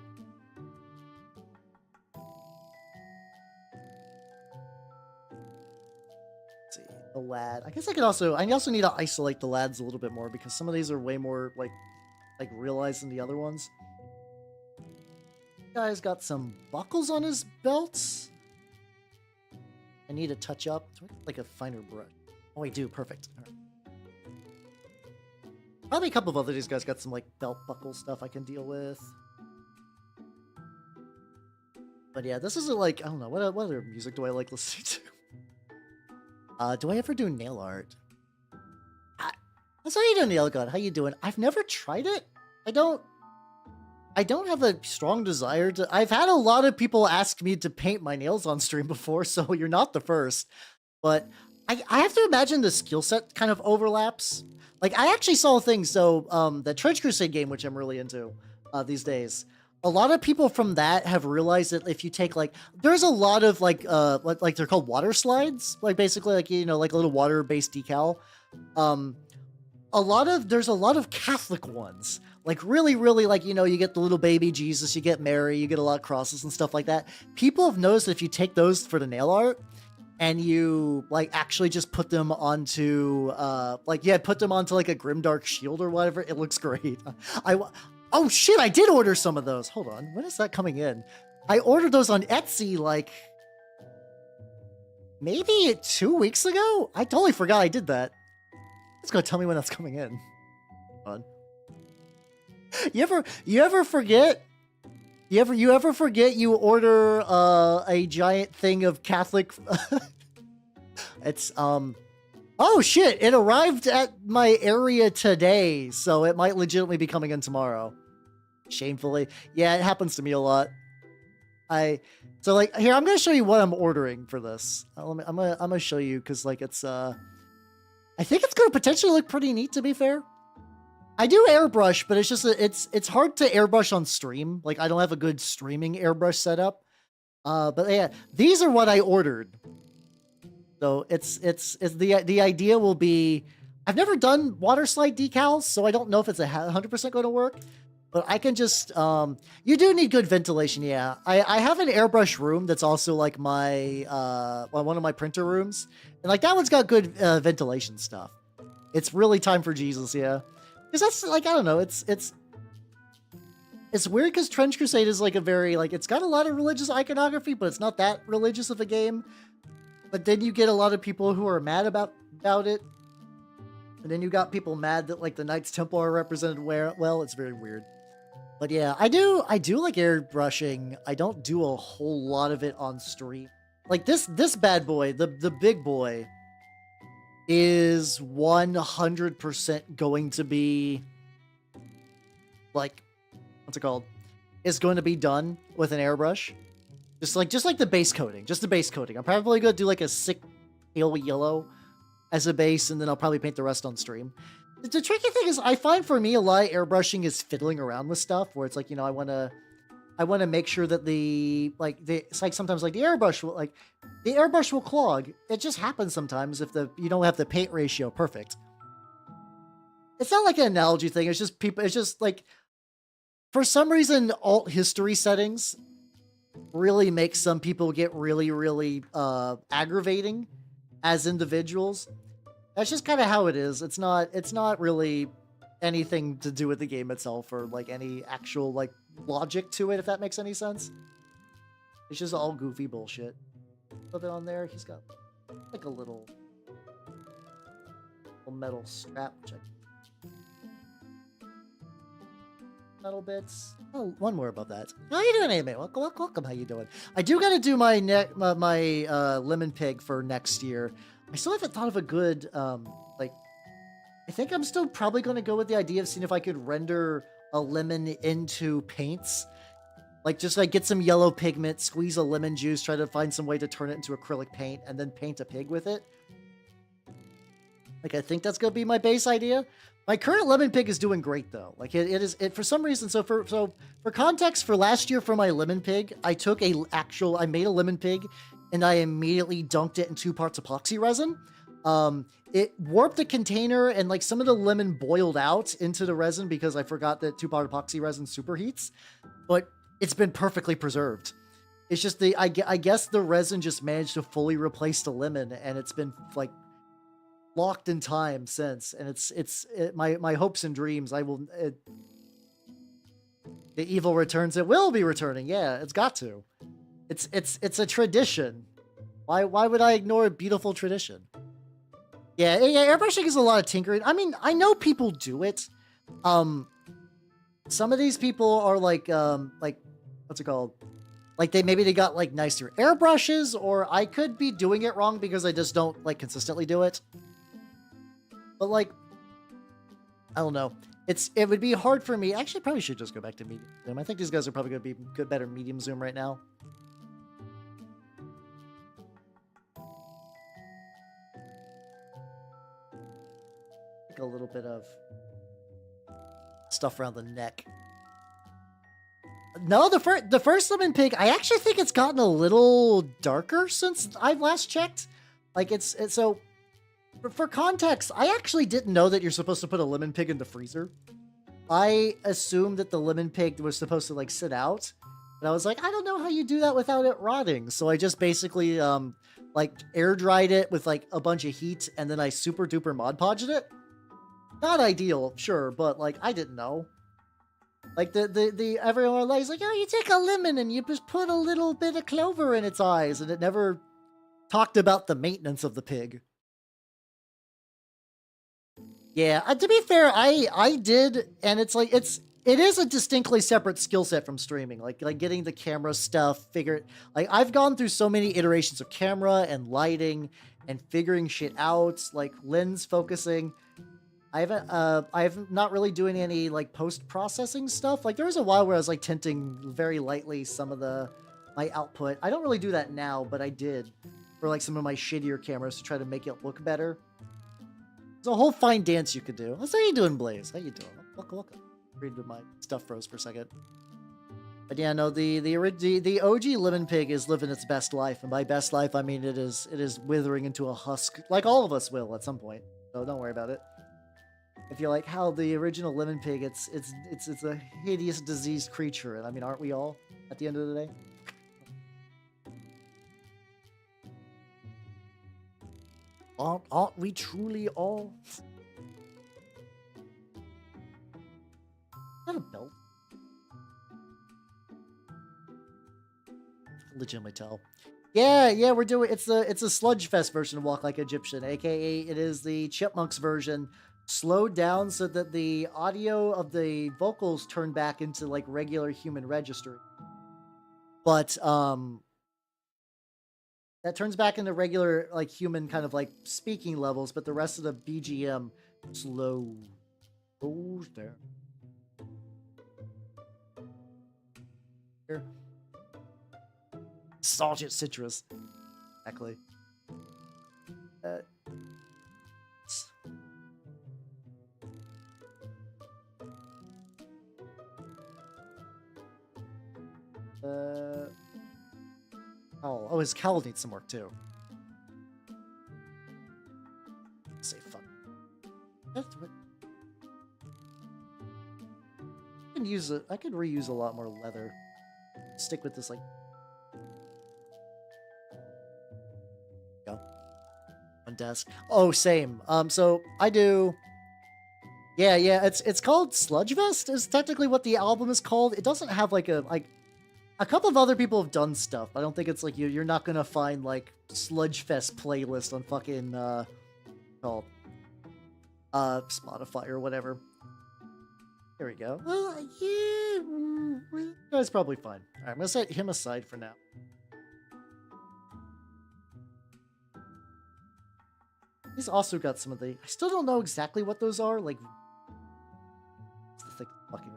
The lad. I guess I also need to isolate the lads a little bit more because some of these are way more like realized than the other ones. Guy's got some buckles on his belts. I need to touch up. Like a finer brush. Oh, I do. Perfect. Right. Probably a couple of other these guys got some like belt buckle stuff I can deal with. But yeah, this isn't like, I don't know, what other music do I like listening to? Do I ever do nail art? That's how you doing, Nail God. How you doing? I've never tried it. I don't have a strong desire to. I've had a lot of people ask me to paint my nails on stream before, so you're not the first. But I have to imagine the skill set kind of overlaps. Like, I actually saw a thing. So the Trench Crusade game, which I'm really into these days. A lot of people from that have realized that if you take there's a lot of like they're called water slides, like basically like, you know, like a little water-based decal. There's a lot of Catholic ones, like really, really like, you know, you get the little baby Jesus, you get Mary, you get a lot of crosses and stuff like that. People have noticed that if you take those for the nail art and you like actually just put them onto put them onto like a grimdark shield or whatever, it looks great. Oh shit, I did order some of those. Hold on, when is that coming in? I ordered those on Etsy like maybe 2 weeks ago? I totally forgot I did that. It's gonna tell me when that's coming in. Hold on. You ever forget? You ever forget you order a giant thing of Catholic it's oh shit, it arrived at my area today, so it might legitimately be coming in tomorrow. Shamefully. Yeah, it happens to me a lot. So like here, I'm gonna show you what I'm ordering for this. I'm gonna show you because like it's I think it's gonna potentially look pretty neat, to be fair. I do airbrush, but it's just it's hard to airbrush on stream. Like I don't have a good streaming airbrush setup. But yeah, these are what I ordered. So it's the idea will be, I've never done water slide decals, so I don't know if it's 100% going to work, but I can just, you do need good ventilation. Yeah. I have an airbrush room that's also like my, one of my printer rooms, and like that one's got good ventilation stuff. It's really time for Jesus. Yeah. Cause that's like, I don't know. It's weird because Trench Crusade is like a very, like, it's got a lot of religious iconography, but it's not that religious of a game. But then you get a lot of people who are mad about it. And then you got people mad that like the Knights Templar are represented well. It's very weird. But yeah, I do like airbrushing. I don't do a whole lot of it on stream. Like this bad boy, the big boy, is 100% going to be like, what's it called? Is going to be done with an airbrush. Just like the base coating. Just the base coating. I'm probably going to do like a sick pale yellow as a base, and then I'll probably paint the rest on stream. The tricky thing is, I find for me, a lot of airbrushing is fiddling around with stuff, where it's like, you know, I want to make sure that it's like sometimes like the airbrush will clog. It just happens sometimes if you don't have the paint ratio perfect. It's not like an analogy thing. It's just like, for some reason, alt history settings really make some people get really, really aggravating as individuals. That's just kind of how it is. It's not really anything to do with the game itself or like any actual like logic to it, if that makes any sense. It's just all goofy bullshit. little bit on there. He's got like a little metal strap, which I metal bits. Oh, one more above that. How you doing, Amy? Welcome. How you doing? I do got to do my lemon pig for next year. I still haven't thought of a good like. I think I'm still probably going to go with the idea of seeing if I could render a lemon into paints. Like, just like get some yellow pigment, squeeze a lemon juice, try to find some way to turn it into acrylic paint, and then paint a pig with it. Like, I think that's going to be my base idea. My current lemon pig is doing great, though. Like, it is for some reason. So for context, for last year for my lemon pig, I took I made a lemon pig, and I immediately dunked it in 2 parts epoxy resin. It warped the container, and like some of the lemon boiled out into the resin because I forgot that 2-part epoxy resin superheats, but it's been perfectly preserved. It's just I guess the resin just managed to fully replace the lemon, and it's been like locked in time since. And my hopes and dreams. The evil returns. It will be returning. Yeah, it's got to. It's a tradition. Why would I ignore a beautiful tradition? Yeah, airbrushing is a lot of tinkering. I mean, I know people do it. Some of these people are like what's it called? Like they got like nicer airbrushes, or I could be doing it wrong because I just don't like consistently do it. But like, I don't know. It would be hard for me. Actually, I probably should just go back to medium zoom. I think these guys are probably going to be better medium zoom right now. A little bit of stuff around the neck. No, the first lemon pig, I actually think it's gotten a little darker since I've last checked. Like it's so for context, I actually didn't know that you're supposed to put a lemon pig in the freezer. I assumed that the lemon pig was supposed to like sit out, but I was like, I don't know how you do that without it rotting. So I just basically like air dried it with like a bunch of heat, and then I super duper Mod Podged it. Not ideal, sure, but like I didn't know. Like the everyone was like, oh, you take a lemon and you just put a little bit of clover in its eyes, and it never talked about the maintenance of the pig. Yeah, to be fair, I did, and it's like it is a distinctly separate skill set from streaming. Like getting the camera stuff figured. Like I've gone through so many iterations of camera and lighting and figuring shit out, like lens focusing. I've not really doing any like post-processing stuff. Like there was a while where I was like tinting very lightly some of my output. I don't really do that now, but I did for like some of my shittier cameras to try to make it look better. There's a whole fine dance you could do. How you doing, Blaze? How you doing? Welcome. Read my stuff froze for a second. But yeah, no, the OG lemon pig is living its best life, and by best life I mean it is withering into a husk, like all of us will at some point. So don't worry about it. If you're like how the original lemon pig, it's a hideous diseased creature, and I mean, aren't we all at the end of the day? Aren't we truly all? Is that a belt? Legitimately tell. Yeah, we're doing it's a sludge fest version of Walk Like Egyptian, aka it is the Chipmunks version slowed down so that the audio of the vocals turn back into like regular human registry. But that turns back into regular like human kind of like speaking levels, but the rest of the BGM slow goes there. Here. Nostalgic citrus. Exactly. Oh, his cowl needs some work too. Say fuck. What? I could reuse a lot more leather. Stick with this like. Go. On desk. Oh, same. So I do. Yeah. It's called Sludge Vest. Is technically what the album is called. It doesn't have like a A couple of other people have done stuff. I don't think it's like you're not gonna find like Sludgefest playlist on fucking called Spotify or whatever. Here we go. Yeah, that's probably fine. All right, I'm gonna set him aside for now. He's also got some of the. I still don't know exactly what those are. Like, what's the thing fucking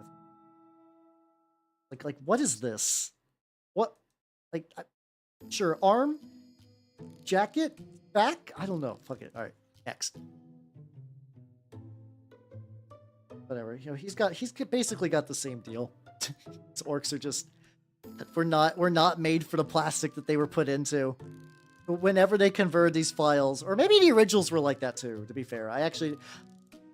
with? Like, what is this? What? Like, sure, arm, jacket, back. I don't know. Fuck it. All right, next. Whatever. You know, he's basically got the same deal. These orcs are just. We're not made for the plastic that they were put into. Whenever they convert these files, or maybe the originals were like that too, to be fair.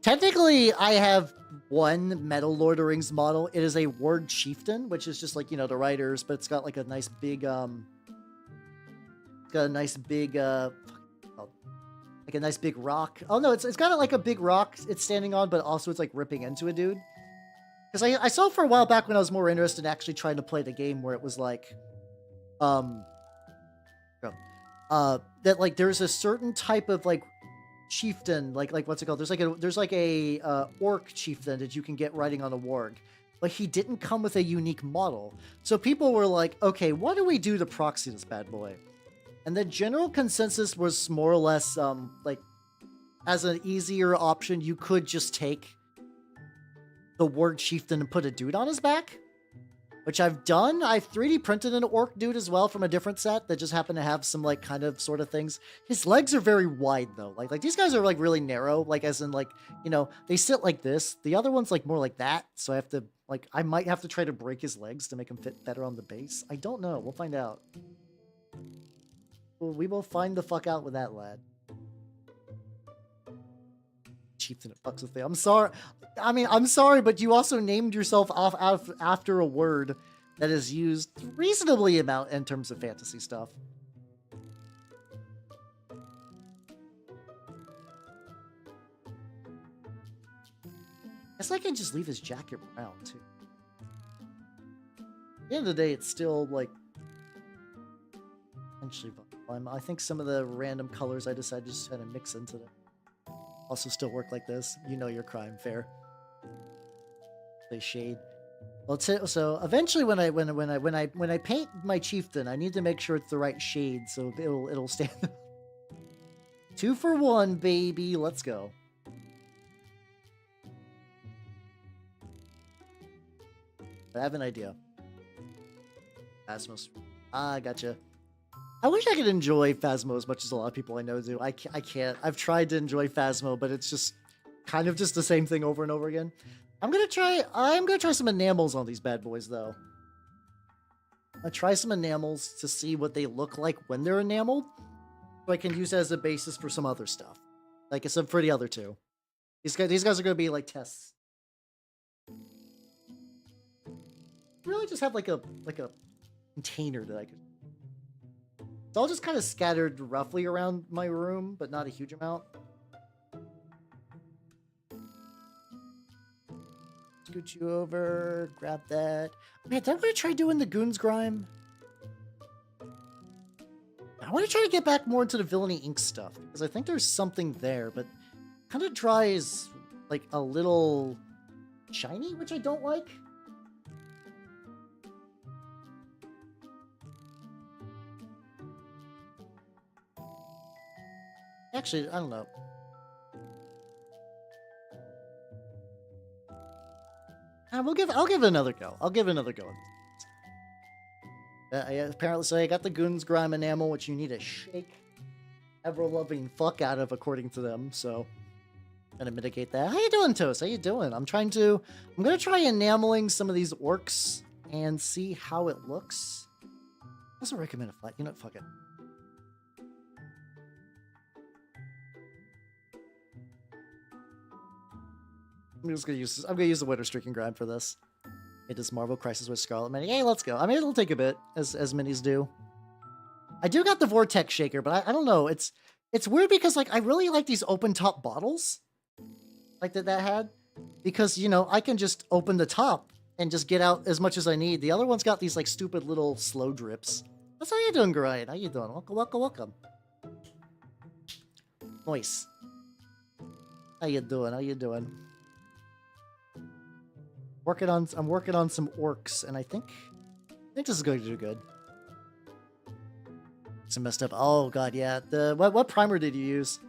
Technically, I have one Metal Lord of the Rings model. It is a Warg chieftain, which is just like, you know, the riders, but it's got like a nice big, like a nice big rock. Oh no, it's got like a big rock it's standing on, but also it's like ripping into a dude. Because I saw for a while back when I was more interested in actually trying to play the game where it was like, that like there's a certain type of like chieftain, like what's it called? There's like a orc chieftain that you can get riding on a warg, but he didn't come with a unique model. So people were like, okay, what do we do to proxy this bad boy? And the general consensus was more or less like as an easier option, you could just take the warg chieftain and put a dude on his back. Which I've done. I've 3D printed an orc dude as well from a different set that just happened to have some like kind of sort of things. His legs are very wide though. Like these guys are like really narrow, like as in like, you know, they sit like this. The other one's like more like that. So I have to like, I might have to try to break his legs to make him fit better on the base. I don't know. We'll find out. Well, we will find the fuck out with that lad. Chieftain it fucks with me. I'm sorry. I mean, I'm sorry, but you also named yourself off after a word that is used reasonably amount in terms of fantasy stuff. Guess I can just leave his jacket brown too. At the end of the day, it's still like potentially. I think some of the random colors I decided to just kind of mix into them also still work like this. You know your crime, fair. They shade. Well, so eventually when I paint my chieftain, I need to make sure it's the right shade so it'll stand. 2 for 1, baby. Let's go. I have an idea. Phasmos. Ah, gotcha. I wish I could enjoy Phasmo as much as a lot of people I know do. I can't. I've tried to enjoy Phasmo, but it's just kind of just the same thing over and over again. I'm gonna try some enamels on these bad boys though. I'll try some enamels to see what they look like when they're enameled, so I can use it as a basis for some other stuff. Like I said for the other two. These guys are gonna be like tests. Really just have like a container that I could. It's all just kind of scattered roughly around my room, but not a huge amount. Scoot you over, grab that. Man, did I want to try doing the Goons Grime? I want to try to get back more into the Villainy Inc. stuff, because I think there's something there, but kind of dries like a little shiny, which I don't like. Actually, I don't know. I'll give it another go. I'll give it another go. Apparently, so I got the Goons Grime enamel, which you need to shake ever-loving fuck out of, according to them. So, I'm gonna mitigate that. How you doing, Toast? How you doing? I'm gonna try enameling some of these orcs and see how it looks. I also recommend a flat. You know what? Fuck it. I'm gonna use the Winter Streaking Grind for this. It is Marvel Crisis with Scarlet Mini. Hey, let's go. I mean, it'll take a bit, as minis do. I do got the Vortex Shaker, but I don't know. It's weird because like I really like these open top bottles, like that had, because you know I can just open the top and just get out as much as I need. The other one's got these like stupid little slow drips. That's how you doing, Grind? How you doing? Welcome, welcome, welcome. Nice. How you doing? How you doing? I'm working on some orcs, and I think this is going to do good. Some messed up. Oh god, yeah. What primer did you use?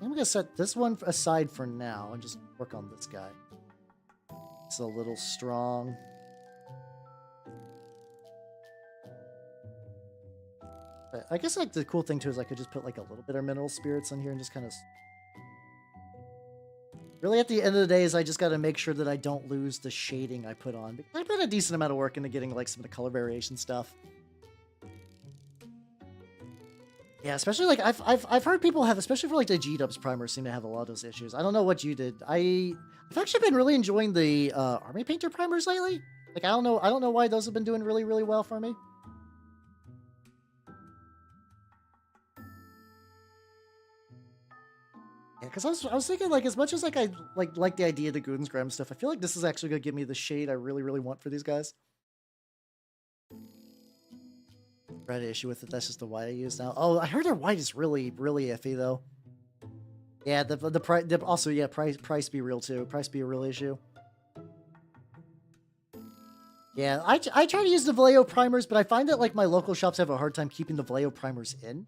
I'm gonna set this one aside for now and just work on this guy. It's a little strong. But I guess like the cool thing too is I could just put like a little bit of mineral spirits on here and just kind of. Really, at the end of the day, is I just got to make sure that I don't lose the shading I put on. Because I put a decent amount of work into getting like some of the color variation stuff. Yeah, especially like I've heard people have, especially for like the G-dubs primers, seem to have a lot of those issues. I don't know what you did. I've actually been really enjoying the Army Painter primers lately. Like I don't know why those have been doing really well for me. Yeah, because I was thinking like as much as like I like the idea of the Goonsgram stuff, I feel like this is actually gonna give me the shade I really want for these guys. Red issue with it. That's just the white I use now. Oh, I heard their white is really iffy though. Yeah, the price also yeah price be real too. Price be a real issue. Yeah, I try to use the Vallejo primers, but I find that like my local shops have a hard time keeping the Vallejo primers in.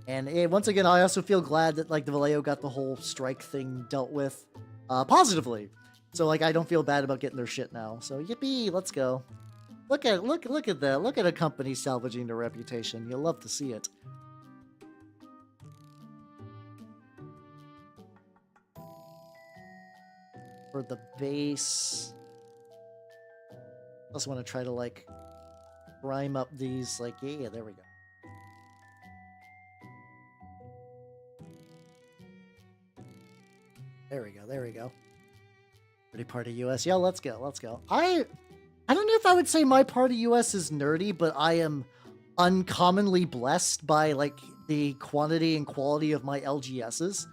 And once again, I also feel glad that like the Vallejo got the whole strike thing dealt with positively. So like I don't feel bad about getting their shit now. So yippee, let's go. Look at that. Look at a company salvaging their reputation. You'll love to see it. For the base, I also want to try to like prime up these like yeah, there we go. There we go. Pretty part of US. Yeah, let's go. I don't know if I would say my part of US is nerdy, but I am uncommonly blessed by like the quantity and quality of my LGSs.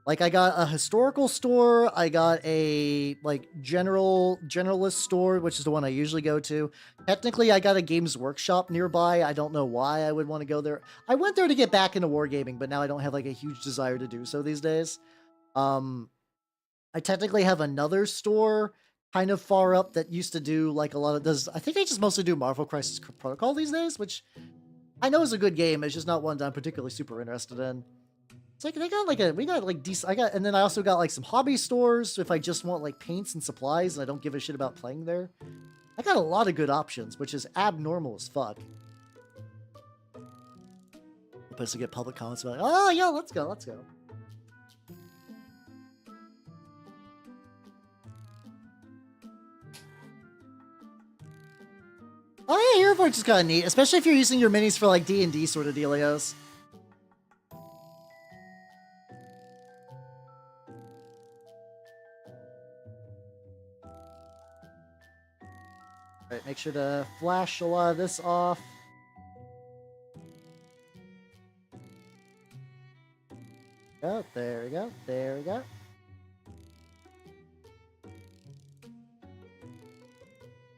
Like I got a historical store, I got a like generalist store, which is the one I usually go to. Technically, I got a Games Workshop nearby. I don't know why I would want to go there. I went there to get back into wargaming, but now I don't have like a huge desire to do so these days. I technically have another store kind of far up that used to do like a lot of does. I think they just mostly do Marvel Crisis Protocol these days, which I know is a good game. It's just not one that I'm particularly super interested in. It's like they got like we got like decent. And then I also got like some hobby stores if I just want like paints and supplies and I don't give a shit about playing there. I got a lot of good options, which is abnormal as fuck. I'm supposed to get public comments about, oh yeah, let's go. Oh yeah, Hero Forge is kind of neat, especially if you're using your minis for like D&D sort of dealios. Alright, make sure to flash a lot of this off. Oh, there we go.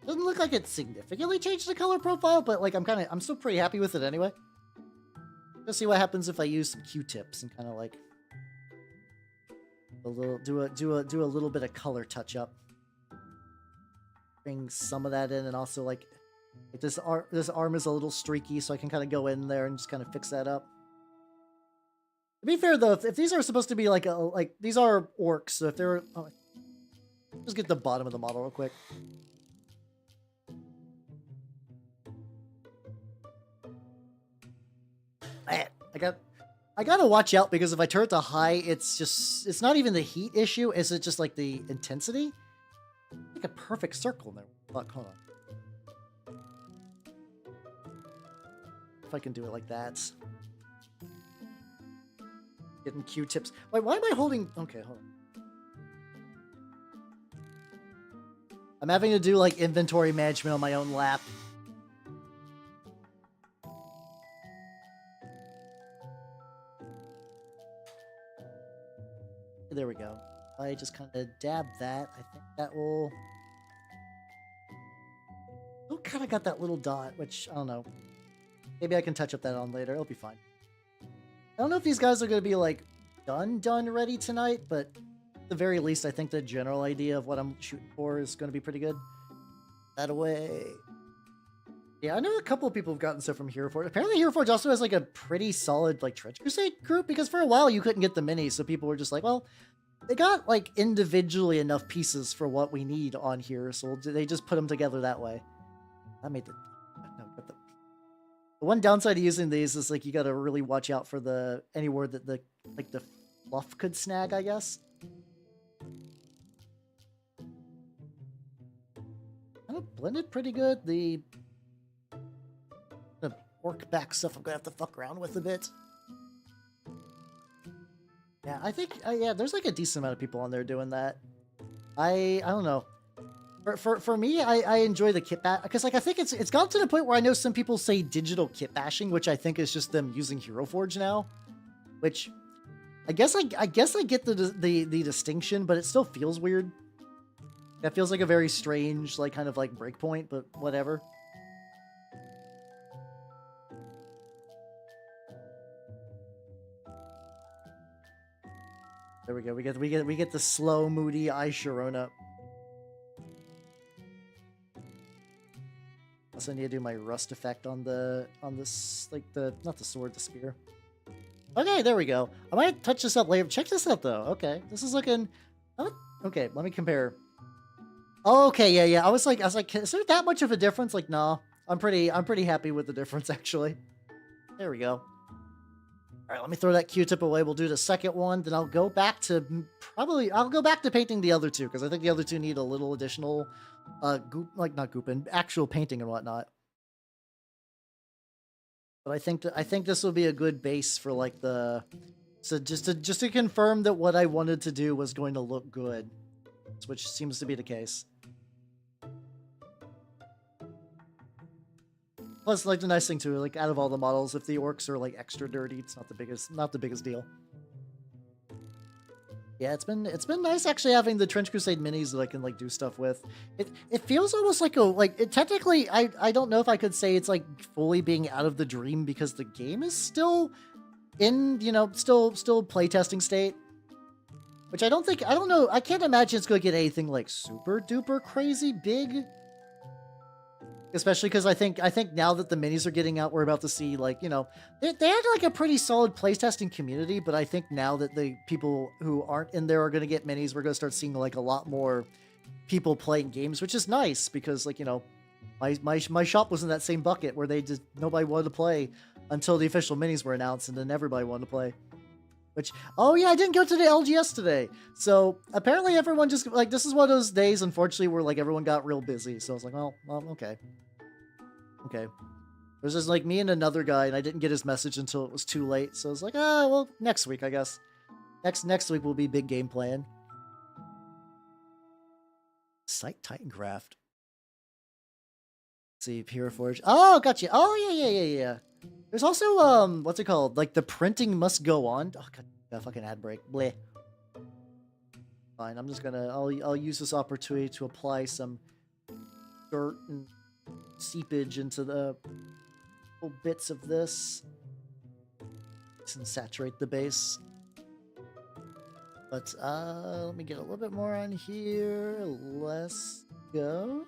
Doesn't look like it significantly changed the color profile, but like I'm still pretty happy with it anyway. Let's see what happens if I use some Q-tips and kind of like do a little bit of color touch up. Bring some of that in, and also like this arm is a little streaky, so I can kind of go in there and just kind of fix that up. To be fair though, if these are supposed to be like these are orcs, so if they're just get the bottom of the model real quick. I gotta watch out because if I turn it to high, it's not even the heat issue, it's just like the intensity. Like a perfect circle in there. Fuck, hold on. If I can do it like that. Getting Q-tips. Wait, why am I holding? Okay, hold on. I'm having to do like inventory management on my own lap. There we go. I just kind of dab that. I think that will... Oh, kind of got that little dot, which, I don't know. Maybe I can touch up that on later. It'll be fine. I don't know if these guys are going to be, like, done ready tonight, but at the very least, I think the general idea of what I'm shooting for is going to be pretty good. That away. Yeah, I know a couple of people have gotten stuff from Hero Forge. Apparently Hero Forge also has, like, a pretty solid, like, Trench Crusade group, because for a while you couldn't get the minis, so people were just like, well, they got, like, individually enough pieces for what we need on here, so they just put them together that way. That made the... No, but the one downside of using these is, like, you gotta really watch out for the... anywhere that the, like, the fluff could snag, I guess. Kind of blended pretty good. The orc back stuff I'm gonna have to fuck around with a bit. Yeah, I think, yeah, there's like a decent amount of people on there doing that. I don't know. For me, I enjoy the kit bash, because like I think it's gotten to the point where I know some people say digital kit bashing, which I think is just them using Hero Forge now. Which I guess I get the distinction, but it still feels weird. That feels like a very strange, like kind of like breakpoint, but whatever. There we go. We get the slow, moody Eye Sharona. Also need to do my rust effect on this, like not the sword, the spear. Okay, there we go. I might touch this up later. Check this out though. Okay, this is looking. Oh, okay, let me compare. Oh, okay, yeah. I was like, is there that much of a difference? Like, nah. I'm pretty happy with the difference actually. There we go. All right, let me throw that Q-tip away. We'll do the second one, then I'll go back to painting the other two, because I think the other two need a little additional, goop, like not goop, and actual painting and whatnot. But I think this will be a good base for like the, so just to confirm that what I wanted to do was going to look good, which seems to be the case. Plus, like the nice thing too, like out of all the models, if the orcs are like extra dirty, it's not the biggest deal. Yeah, it's been nice actually having the Trench Crusade minis that I can like do stuff with. It feels almost like technically I don't know if I could say it's like fully being out of the dream, because the game is still in, you know, still playtesting state. Which I don't know, I can't imagine it's gonna get anything like super duper crazy big. Especially because I think now that the minis are getting out, we're about to see, like, you know, they had like a pretty solid playtesting community, but I think now that the people who aren't in there are going to get minis, we're going to start seeing like a lot more people playing games, which is nice because, like, you know, my shop was in that same bucket where nobody wanted to play until the official minis were announced, and then everybody wanted to play. Which, oh yeah, I didn't go to the LGS today. So apparently everyone just, like, this is one of those days, unfortunately, where like everyone got real busy. So I was like, well, okay. Okay. There's just like me and another guy, and I didn't get his message until it was too late. So I was like, ah, well, next week, I guess. Next week will be big game plan. Site Titancraft. Let's see, Hero Forge. Oh, gotcha. Oh, yeah. There's also, what's it called? Like, the printing must go on. Oh, God, fucking ad break. Bleh. Fine, I'm just gonna, I'll use this opportunity to apply some dirt and seepage into the little bits of this. And saturate the base. But, let me get a little bit more on here. Let's go.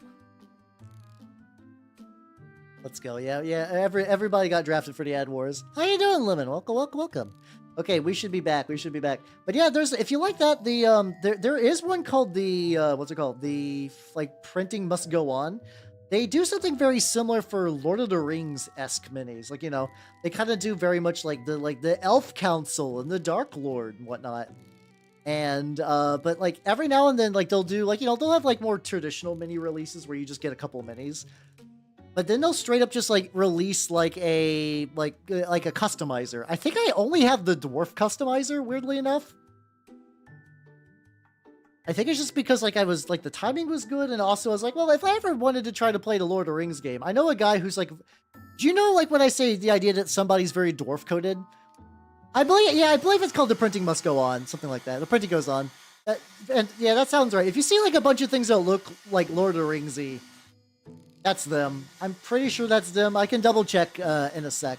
Let's go. Yeah. Everybody got drafted for the Ad Wars. How you doing, Lemon? Welcome. Okay, we should be back. But yeah, if you like that, there is one called the what's it called? The like printing must go on. They do something very similar for Lord of the Rings-esque minis. Like, you know, they kind of do very much like the Elf Council and the Dark Lord and whatnot. And but like every now and then, like they'll do like, you know, they'll have like more traditional mini releases where you just get a couple minis. But then they'll straight up just like release like a customizer. I think I only have the dwarf customizer, weirdly enough. I think it's just because like I was like the timing was good, and also I was like, well, if I ever wanted to try to play the Lord of the Rings game, I know a guy who's like, do you know like when I say the idea that somebody's very dwarf coded? I believe it's called The Printing Must Go On, something like that. The printing goes on. And yeah, that sounds right. If you see like a bunch of things that look like Lord of the Ringsy, that's them. I'm pretty sure that's them. I can double check in a sec.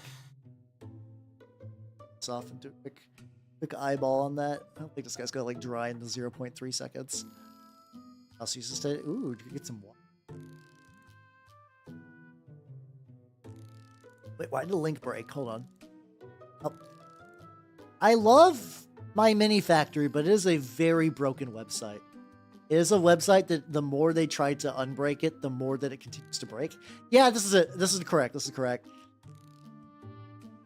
It's off and do a quick eyeball on that. I don't think this guy's gonna like dry in the 0.3 seconds. Also uses to ooh, get some water. Wait, why did the link break? Hold on. Oh. I love my mini factory, but it is a very broken website. It is a website that the more they try to unbreak it, the more that it continues to break. Yeah, this is it. This is correct. This is correct.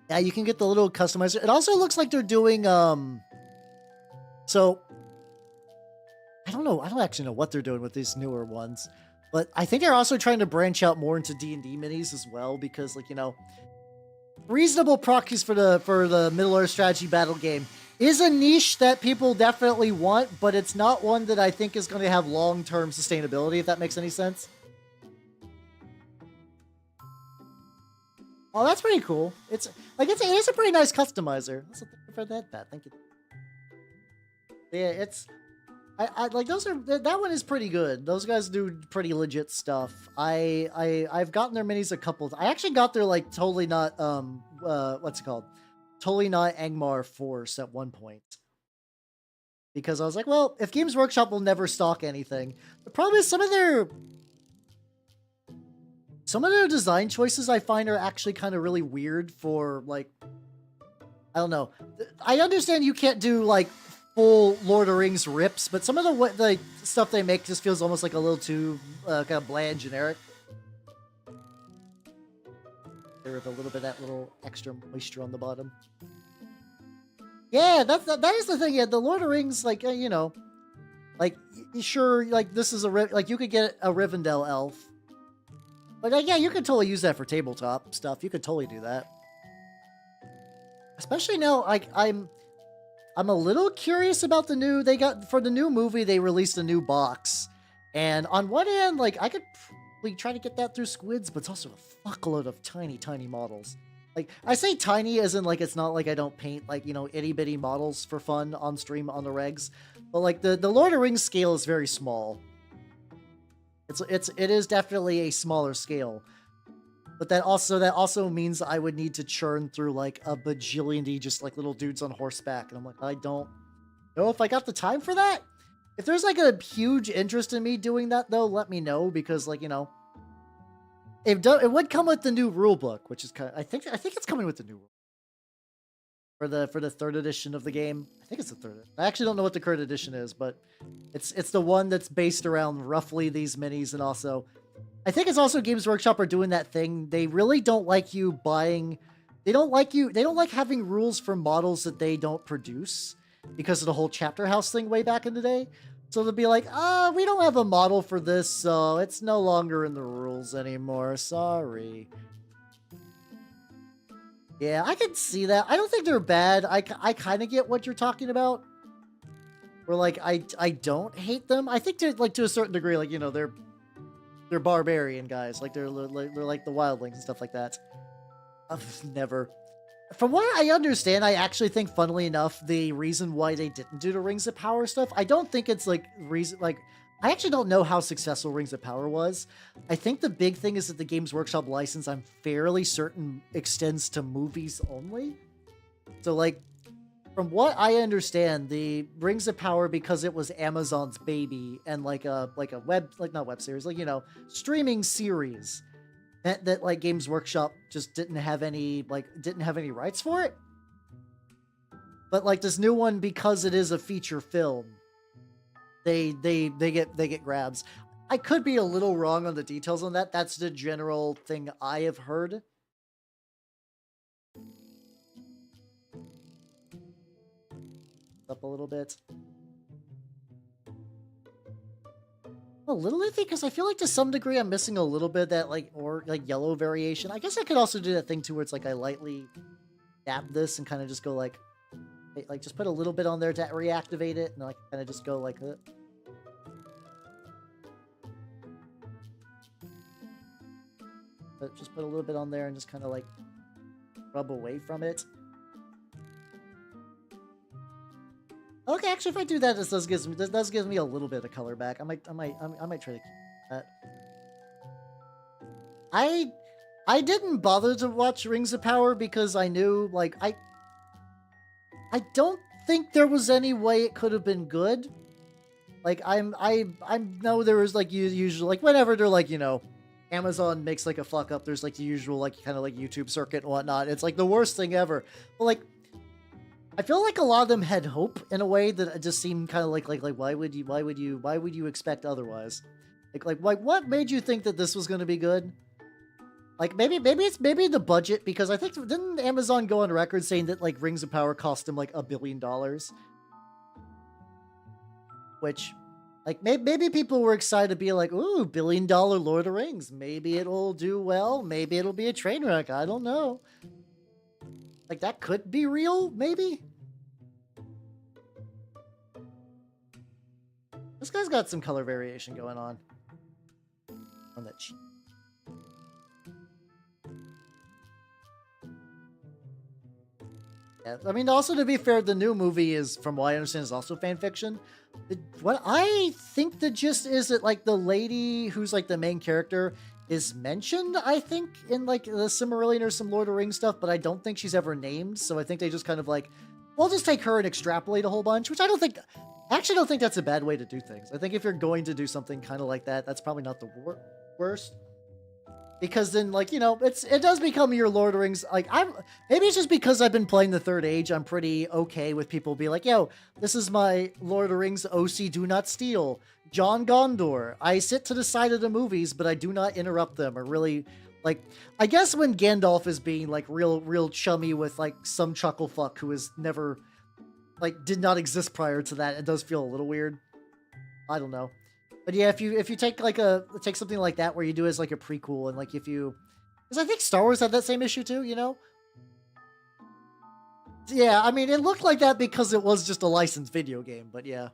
Yeah, you can get the little customizer. It also looks like they're doing, so, I don't know. I don't actually know what they're doing with these newer ones. But I think they're also trying to branch out more into D&D minis as well, because, like, you know, reasonable proxies for the Middle-earth strategy battle game is a niche that people definitely want, but it's not one that I think is going to have long-term sustainability, if that makes any sense. Oh, that's pretty cool. It is a pretty nice customizer. That's for that bad. Thank you. Yeah, I like those are that one is pretty good. Those guys do pretty legit stuff. I've gotten their minis a couple. I actually got their like totally not what's it called? Totally not Angmar Force at one point. Because I was like, well, if Games Workshop will never stock anything, the problem is some of their design choices I find are actually kind of really weird for like I don't know. I understand you can't do like full Lord of the Rings rips, but some of the stuff they make just feels almost like a little too kind of bland, generic. There with a little bit of that little extra moisture on the bottom. Yeah, that is the thing. Yeah, the Lord of the Rings, like you know, like sure, like this is like you could get a Rivendell elf, but yeah, you could totally use that for tabletop stuff. You could totally do that. Especially now, like I'm a little curious about the new for the new movie. They released a new box, and on one hand, like I could probably try to get that through Squids, but it's also a fuckload of tiny models. Like I say tiny as in like it's not like I don't paint like you know itty bitty models for fun on stream on the regs, but like the Lord of the Rings scale is very small. It is definitely a smaller scale. But that also means I would need to churn through like a bajillion just like little dudes on horseback. And I'm like, I don't know if I got the time for that. If there's like a huge interest in me doing that though, let me know because like, you know, it would come with the new rule book, which is kind of, I think it's coming with the new rule for the third edition of the game. I think it's the third. I actually don't know what the current edition is, but it's the one that's based around roughly these minis and also I think it's also Games Workshop are doing that thing. They really don't like you buying. They don't like having rules for models that they don't produce because of the whole chapter house thing way back in the day. So they'll be like, we don't have a model for this, so it's no longer in the rules anymore. Sorry. Yeah, I can see that. I don't think they're bad. I kind of get what you're talking about. Where like I don't hate them. I think to a certain degree, like you know they're barbarian guys, like they're like the wildlings and stuff like that. Never. From what I understand, I actually think, funnily enough, the reason why they didn't do the Rings of Power stuff, I don't think it's like I actually don't know how successful Rings of Power was. I think the big thing is that the Games Workshop license, I'm fairly certain, extends to movies only. So like, from what I understand, the Rings of Power, because it was Amazon's baby and like a not web series, like you know, streaming series that like Games Workshop just didn't have any rights for it. But like this new one, because it is a feature film, they get grabs. I could be a little wrong on the details on that. That's the general thing I have heard. Up a little bit. A little iffy because I feel like to some degree I'm missing a little bit of that like yellow variation. I guess I could also do that thing too where it's like I lightly dab this and kind of just go like just put a little bit on there to reactivate it and like kind of just go like that. But just put a little bit on there and just kind of like rub away from it. Okay, actually, if I do that, this does give me a little bit of color back. I might try to keep that. I didn't bother to watch Rings of Power because I knew, like, I don't think there was any way it could have been good. Like, I know there was, like, usually, like, whenever they're, like, you know, Amazon makes, like, a fuck up, there's, like, the usual, like, kind of, like, YouTube circuit and whatnot. It's, like, the worst thing ever. But, like, I feel like a lot of them had hope in a way that it just seemed kind of like, why would you expect otherwise? Like, what made you think that this was going to be good? Like, maybe maybe the budget, because I think, didn't Amazon go on record saying that, like, Rings of Power cost them, like, $1 billion? Which, like, maybe people were excited to be like, ooh, $1 billion Lord of the Rings. Maybe it'll do well. Maybe it'll be a train wreck. I don't know. Like, that could be real, maybe? This guy's got some color variation going on that cheek. Yeah, I mean, also, to be fair, the new movie is, from what I understand, is also fan fiction. What I think the gist is that, like, the lady who's, like, the main character is mentioned, I think, in, like, the Silmarillion or some Lord of the Rings stuff, but I don't think she's ever named, so I think they just kind of, like, we'll just take her and extrapolate a whole bunch, which I actually don't think that's a bad way to do things. I think if you're going to do something kind of like that, that's probably not the worst. Because then, like, you know, it does become your Lord of the Rings. Like, maybe it's just because I've been playing the Third Age, I'm pretty okay with people being like, yo, this is my Lord of the Rings OC Do Not Steal. John Gondor. I sit to the side of the movies, but I do not interrupt them, or really, like, I guess when Gandalf is being, like, real chummy with, like, some chuckle fuck who is never, like, did not exist prior to that, it does feel a little weird. I don't know. But yeah, if you take, like, take something like that where you do it as, like, a prequel, and, like, because I think Star Wars had that same issue too, you know? Yeah, I mean, it looked like that because it was just a licensed video game, but yeah.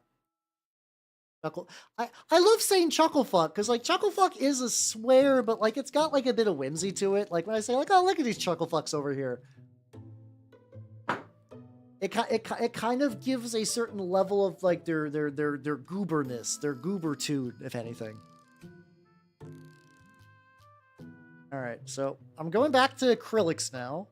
I love saying chuckle fuck, because, like, chuckle fuck is a swear, but, like, it's got, like, a bit of whimsy to it. Like, when I say, like, oh, look at these chuckle fucks over here. It kind of gives a certain level of, like, their gooberness, their goobertude, if anything. All right, so I'm going back to acrylics now.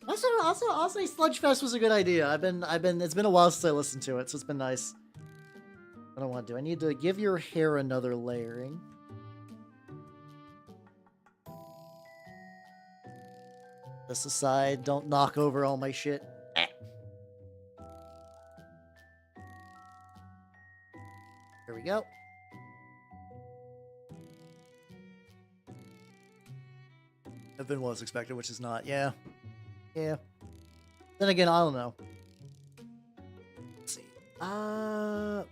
Also, Sludgefest was a good idea. It's been a while since I listened to it, so it's been nice. What do I want to do? I need to give your hair another layering. This aside, don't knock over all my shit. Here we go. Have been what was expected, which is not. Yeah. Yeah. Then again, I don't know. Let's see. Gotta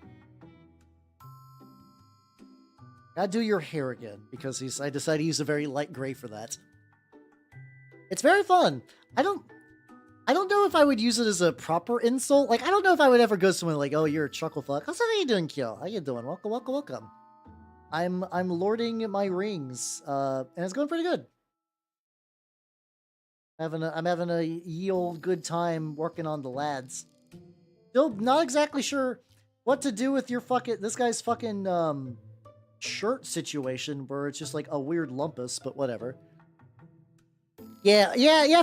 do your hair again, because I decided to use a very light gray for that. It's very fun. I don't know if I would use it as a proper insult. Like, I don't know if I would ever go to someone like, oh, you're a chuckle fuck. How you doing, Kyo? How you doing? Welcome, welcome, welcome. I'm lording my rings, and it's going pretty good. I'm having a ye old good time working on the lads. Still not exactly sure what to do with your this guy's fucking shirt situation, where it's just like a weird lumpus, but whatever. Yeah.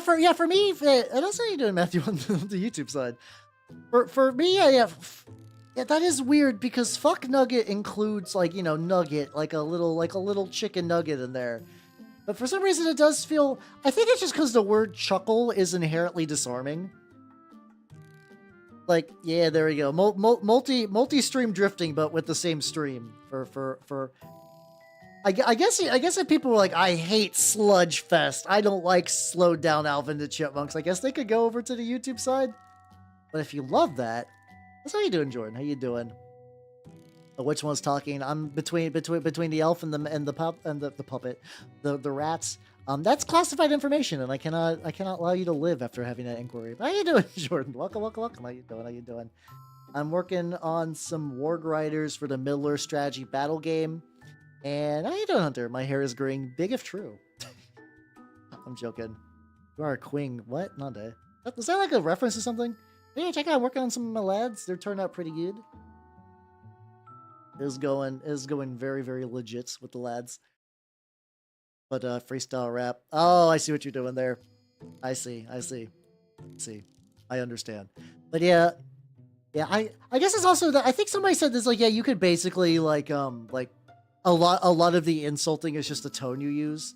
For me, that's how you doing, Matthew, on the YouTube side. For me, yeah, that is weird, because fuck nugget includes, like, you know, nugget, like a little chicken nugget in there. But for some reason, it does feel. I think it's just because the word chuckle is inherently disarming. Like, yeah, there we go. Multi-stream drifting, but with the same stream. I guess if people were like, I hate Sludge Fest, I don't like slowed down Alvin the Chipmunks, I guess they could go over to the YouTube side. But if you love that, that's how you doing, Jordan? How you doing? Which one's talking? I'm between the elf and the puppet, the rats. That's classified information, and I cannot allow you to live after having that inquiry. How you doing, Jordan? Welcome. How you doing? I'm working on some Warg Riders for the Middle-earth strategy battle game. And how you doing, Hunter? My hair is growing big if true. I'm joking. You are a queen. What? Not a. Is that like a reference to something? Yeah, check out. I'm working on some of my lads. They're turning out pretty good. Is going very, very legit with the lads. But freestyle rap. Oh, I see what you're doing there. I see. I understand. But yeah, I guess it's also that I think somebody said this, like, yeah, you could basically like a lot of the insulting is just the tone you use.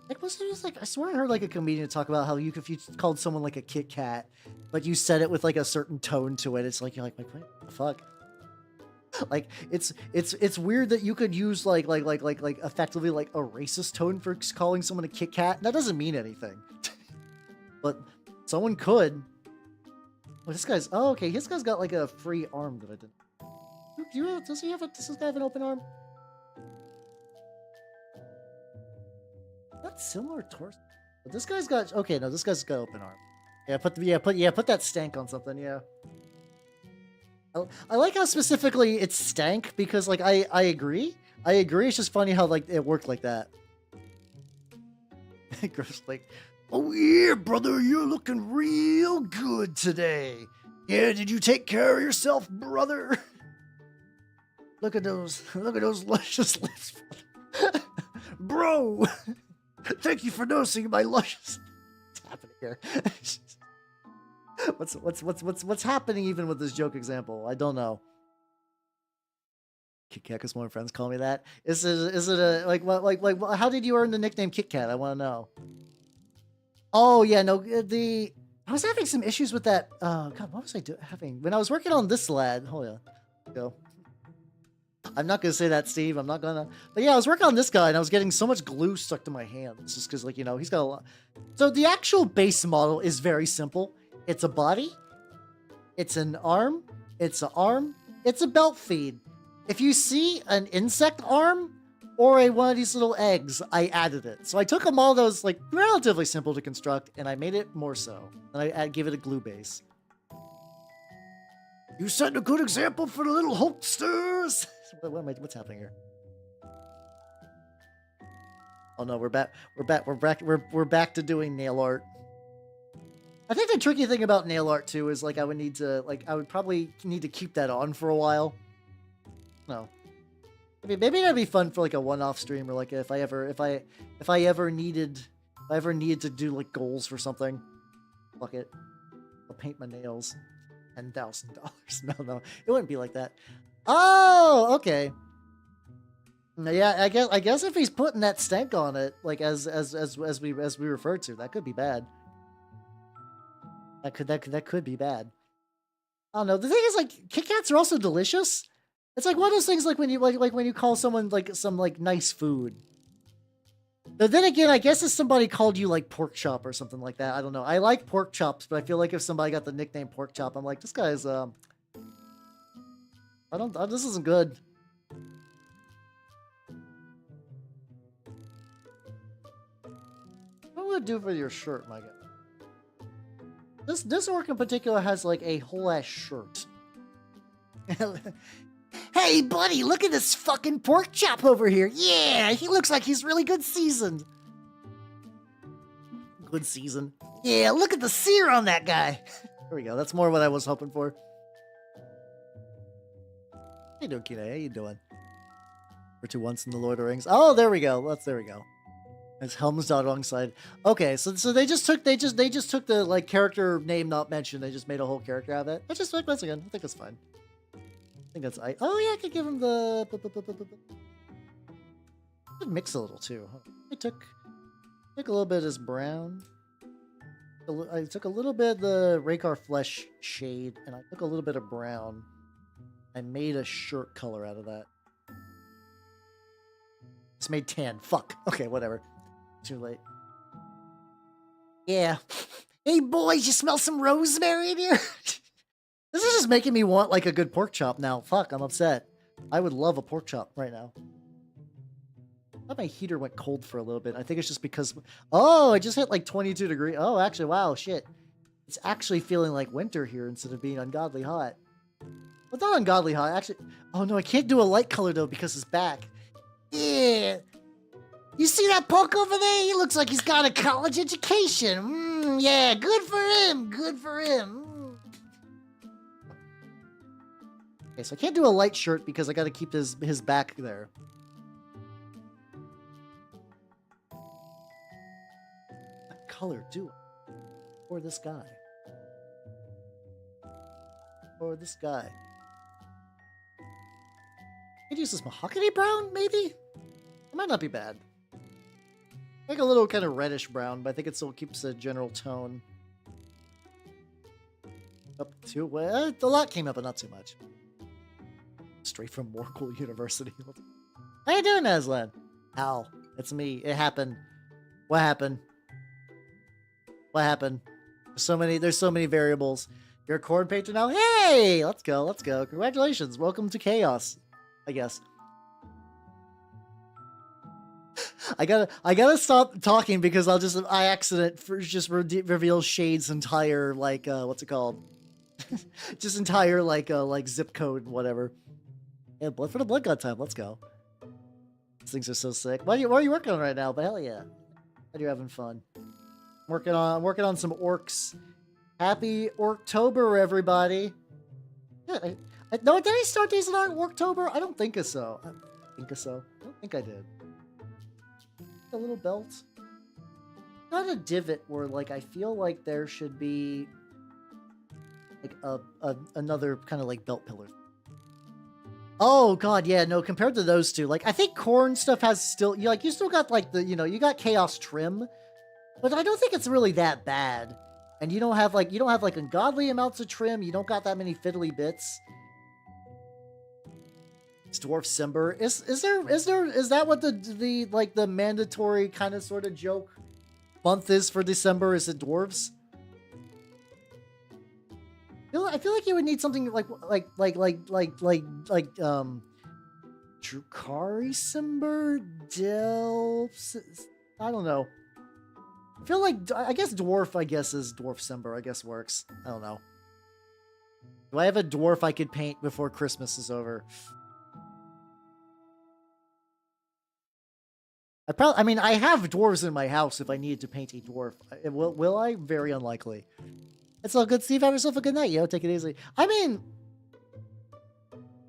Like, was it just like, I swear I heard like a comedian talk about how if you called someone like a Kit Kat, but you said it with like a certain tone to it, it's like you're like what the fuck? Like it's weird that you could use like effectively like a racist tone for calling someone a Kit Kat. That doesn't mean anything. But someone could. Oh, this guy's, oh, okay, this guy's got like a free arm that I didn't. Does this guy have an open arm? That's similar torso. But this guy's got, okay, no, this guy's got open arm. Yeah, put that stank on something, yeah. I like how specifically it's stank because like I agree. It's just funny how like it worked like that. Gross, like, oh yeah, brother, you're looking real good today. Yeah, did you take care of yourself, brother? Look at those luscious lips, bro. Thank you for noticing my luscious. What's happening here? What's happening even with this joke example? I don't know. Kit Kat, because more friends call me that. Is it a like how did you earn the nickname Kit Kat? I want to know. Oh yeah, no, I was having some issues with that. God, what was I having when I was working on this lad? Hold on, go. I'm not gonna say that, Steve. I'm not gonna. But yeah, I was working on this guy, and I was getting so much glue stuck to my hands, just because, like, you know, he's got a lot. So the actual base model is very simple. It's a body, it's an arm, it's a belt feed. If you see an insect arm or one of these little eggs, I added it. So I took them all those, like, relatively simple to construct, and I made it more so. And I give it a glue base. You set a good example for the little Hulksters. What's happening here? Oh no, we're back to doing nail art. I think the tricky thing about nail art too is like I would probably need to keep that on for a while. No. Maybe that'd be fun for like a one-off stream, or like if I ever needed to do like goals for something. Fuck it. I'll paint my nails. $10,000. No, it wouldn't be like that. Oh, okay. Yeah, I guess if he's putting that stank on it, like as we referred to, that could be bad. That could be bad. I don't know. The thing is, like, Kit Kats are also delicious. It's like one of those things, like when you when you call someone like some like nice food. But then again, I guess if somebody called you like pork chop or something like that, I don't know. I like pork chops, but I feel like if somebody got the nickname pork chop, I'm like, this guy's this isn't good. What would it do for your shirt, my guy? This orc in particular has like a whole ass shirt. Hey, buddy, look at this fucking pork chop over here. Yeah, he looks like he's really good seasoned. Good season. Yeah, look at the sear on that guy. There we go. That's more what I was hoping for. How you doing, Kina? How you doing? For two once in the Lord of the Rings. Oh, there we go. There we go. It's Helm's dot alongside. Okay, so they just took the like character name not mentioned. They just made a whole character out of it. Which is like, once again, I think that's fine. I think that's oh yeah, I could give him the I could mix a little too. I took a little bit of this brown. I took a little bit of the Rakar flesh shade, and I took a little bit of brown. I made a shirt color out of that. It's made tan. Fuck. Okay, whatever. Too late. Yeah. Hey boys, you smell some rosemary in here? This is just making me want like a good pork chop now. Fuck, I'm upset. I would love a pork chop right now. I thought my heater went cold for a little bit. I think it's just because... Oh, I just hit like 22 degrees. Oh, actually, wow, shit. It's actually feeling like winter here instead of being ungodly hot. Well, not ungodly hot, actually. Oh no, I can't do a light color though because it's back. Yeah. You see that punk over there? He looks like he's got a college education. Yeah, good for him. Good for him. Okay, so I can't do a light shirt because I got to keep his back there. What color do I? Or this guy? Or this guy? I could use this mahogany brown, maybe? It might not be bad. Like a little kind of reddish brown, but I think it still keeps a general tone. Up to, well, a lot came up, but not too much. Straight from Warg University. How you doing, Aslan? Al, it's me. It happened. What happened? What happened? There's so many variables. You're a Corn patron now? Hey! Let's go, let's go. Congratulations. Welcome to Chaos, I guess. I gotta stop talking because I accident just reveal Shade's entire, like, what's it called? Just entire, like zip code, whatever. Yeah, blood for the blood god time. Let's go. These things are so sick. What are you working on right now? But hell yeah, glad you're having fun. Working on some orcs. Happy Orktober, everybody. Yeah, no, did I start these in Orktober? I don't think so. I don't think I did. A little belt. Not a divot where, like, I feel like there should be like another kind of like belt pillar. Oh god, yeah, no, compared to those two, like, I think Corn stuff has still, you still got like the, you got Chaos trim, but I don't think it's really that bad. And you don't have like ungodly amounts of trim. You don't got that many fiddly bits. It's Dwarf Simber. Is that what the mandatory kind of sort of joke month is for December? Is it dwarves? I feel like you would need something like Drukari Simber, I don't know. I feel like, I guess dwarf, is Dwarf Simber, I guess works. I don't know. Do I have a dwarf I could paint before Christmas is over? I have dwarves in my house if I needed to paint a dwarf. Will I? Very unlikely. It's all good, Steve. Have yourself a good night, take it easy. I mean,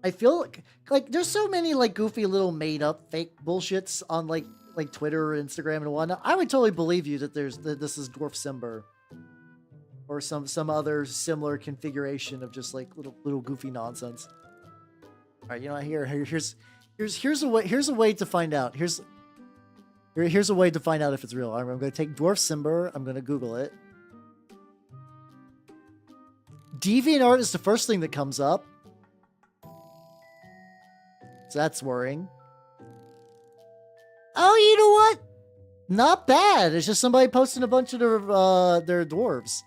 I feel like there's so many like goofy little made up fake bullshits on like Twitter or Instagram and whatnot. I would totally believe you that this is Dwarf Simber or some other similar configuration of just like little goofy nonsense. All right, here's a way to find out. Here's a way to find out if it's real. I'm going to take Dwarf Simber. I'm going to Google it. DeviantArt is the first thing that comes up. So that's worrying. Oh, you know what? Not bad. It's just somebody posting a bunch of their dwarves.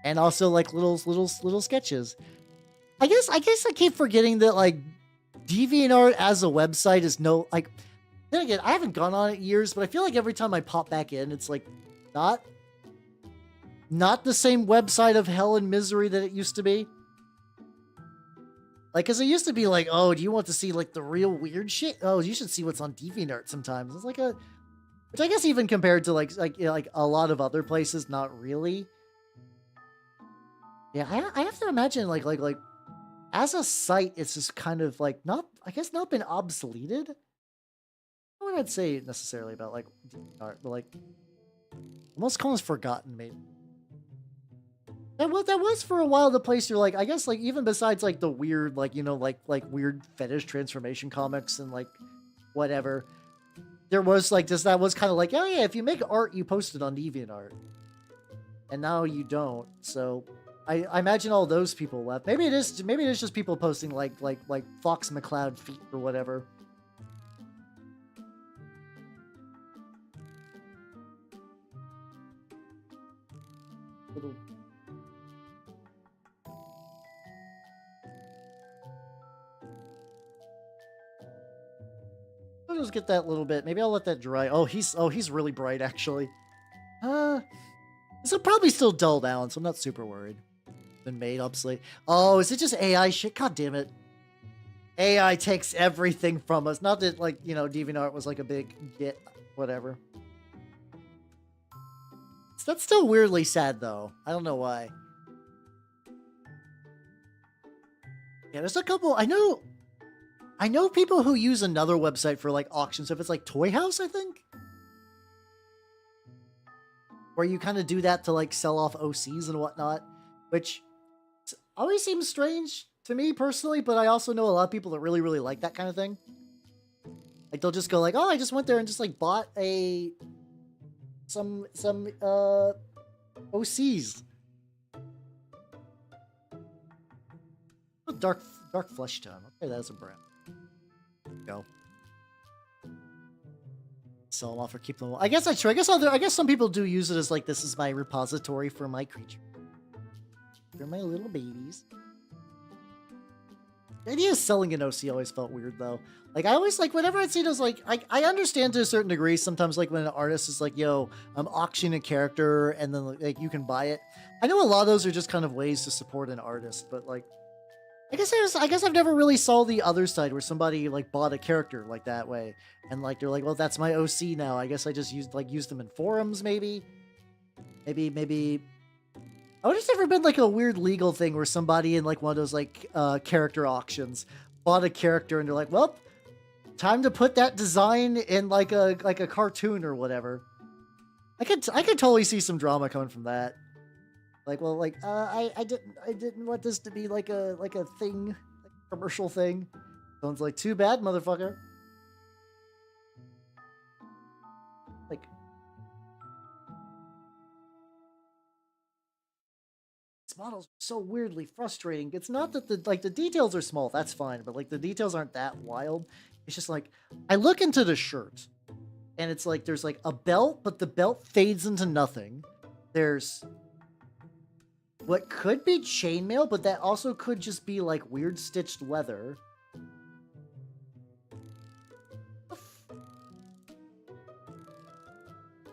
And also like little sketches. I guess I keep forgetting that like DeviantArt as a website is no, like, then again, I haven't gone on it in years, but I feel like every time I pop back in, it's like not the same website of hell and misery that it used to be. Like, cause it used to be like, oh, do you want to see like the real weird shit? Oh, you should see what's on DeviantArt sometimes. It's like which I guess even compared to like a lot of other places, not really. Yeah, I have to imagine like as a site, it's just kind of like not been obsoleted. I wouldn't say necessarily about like DeviantArt, but like almost almost forgotten maybe. That was for a while the place you're like, I guess like even besides like the weird like weird fetish transformation comics and like whatever, there was like this that was kind of like, oh yeah, if you make art you post it on DeviantArt, and now you don't. So I imagine all those people left. Maybe it is just people posting like Fox McCloud feet or whatever. Little. I'll just get that little bit. Maybe I'll let that dry. Oh, he's really bright actually. This will probably still dull down, so I'm not super worried. Been made obsolete. Oh, is it just AI shit? God damn it. AI takes everything from us. Not that like, DeviantArt was like a big get. Whatever. That's still weirdly sad, though. I don't know why. Yeah, there's a couple. I know people who use another website for like auctions. If it's like Toy House, I think, where you kind of do that to like sell off OCs and whatnot, which always seems strange to me personally. But I also know a lot of people that really, really like that kind of thing. Like they'll just go like, "Oh, I just went there and just like bought some OCs." Oh, dark flesh tone. Okay, that's a brand. Go. Sell them off or keep them. I guess that's true. I guess some people do use it as like, this is my repository for my creature. They're my little babies. The idea of selling an OC always felt weird though. Like I always like whenever I'd see those, like I understand to a certain degree sometimes, like when an artist is like, yo, I'm auctioning a character and then like you can buy it. I know a lot of those are just kind of ways to support an artist, but like I guess I've never really saw the other side where somebody like bought a character like that way and like they're like, well, that's my OC now. I guess I just used them in forums maybe. Maybe I would have never been like a weird legal thing where somebody in like one of those like character auctions bought a character and they're like, well, time to put that design in like a cartoon or whatever. I could totally see some drama coming from that. Like, well, like I didn't want this to be like a thing, like a commercial thing. Someone's like, too bad, motherfucker. Like, these models are so weirdly frustrating. It's not that the details are small, that's fine, but like the details aren't that wild. It's just like I look into the shirt, and it's like there's like a belt, but the belt fades into nothing. There's what could be chainmail, but that also could just be like weird stitched leather.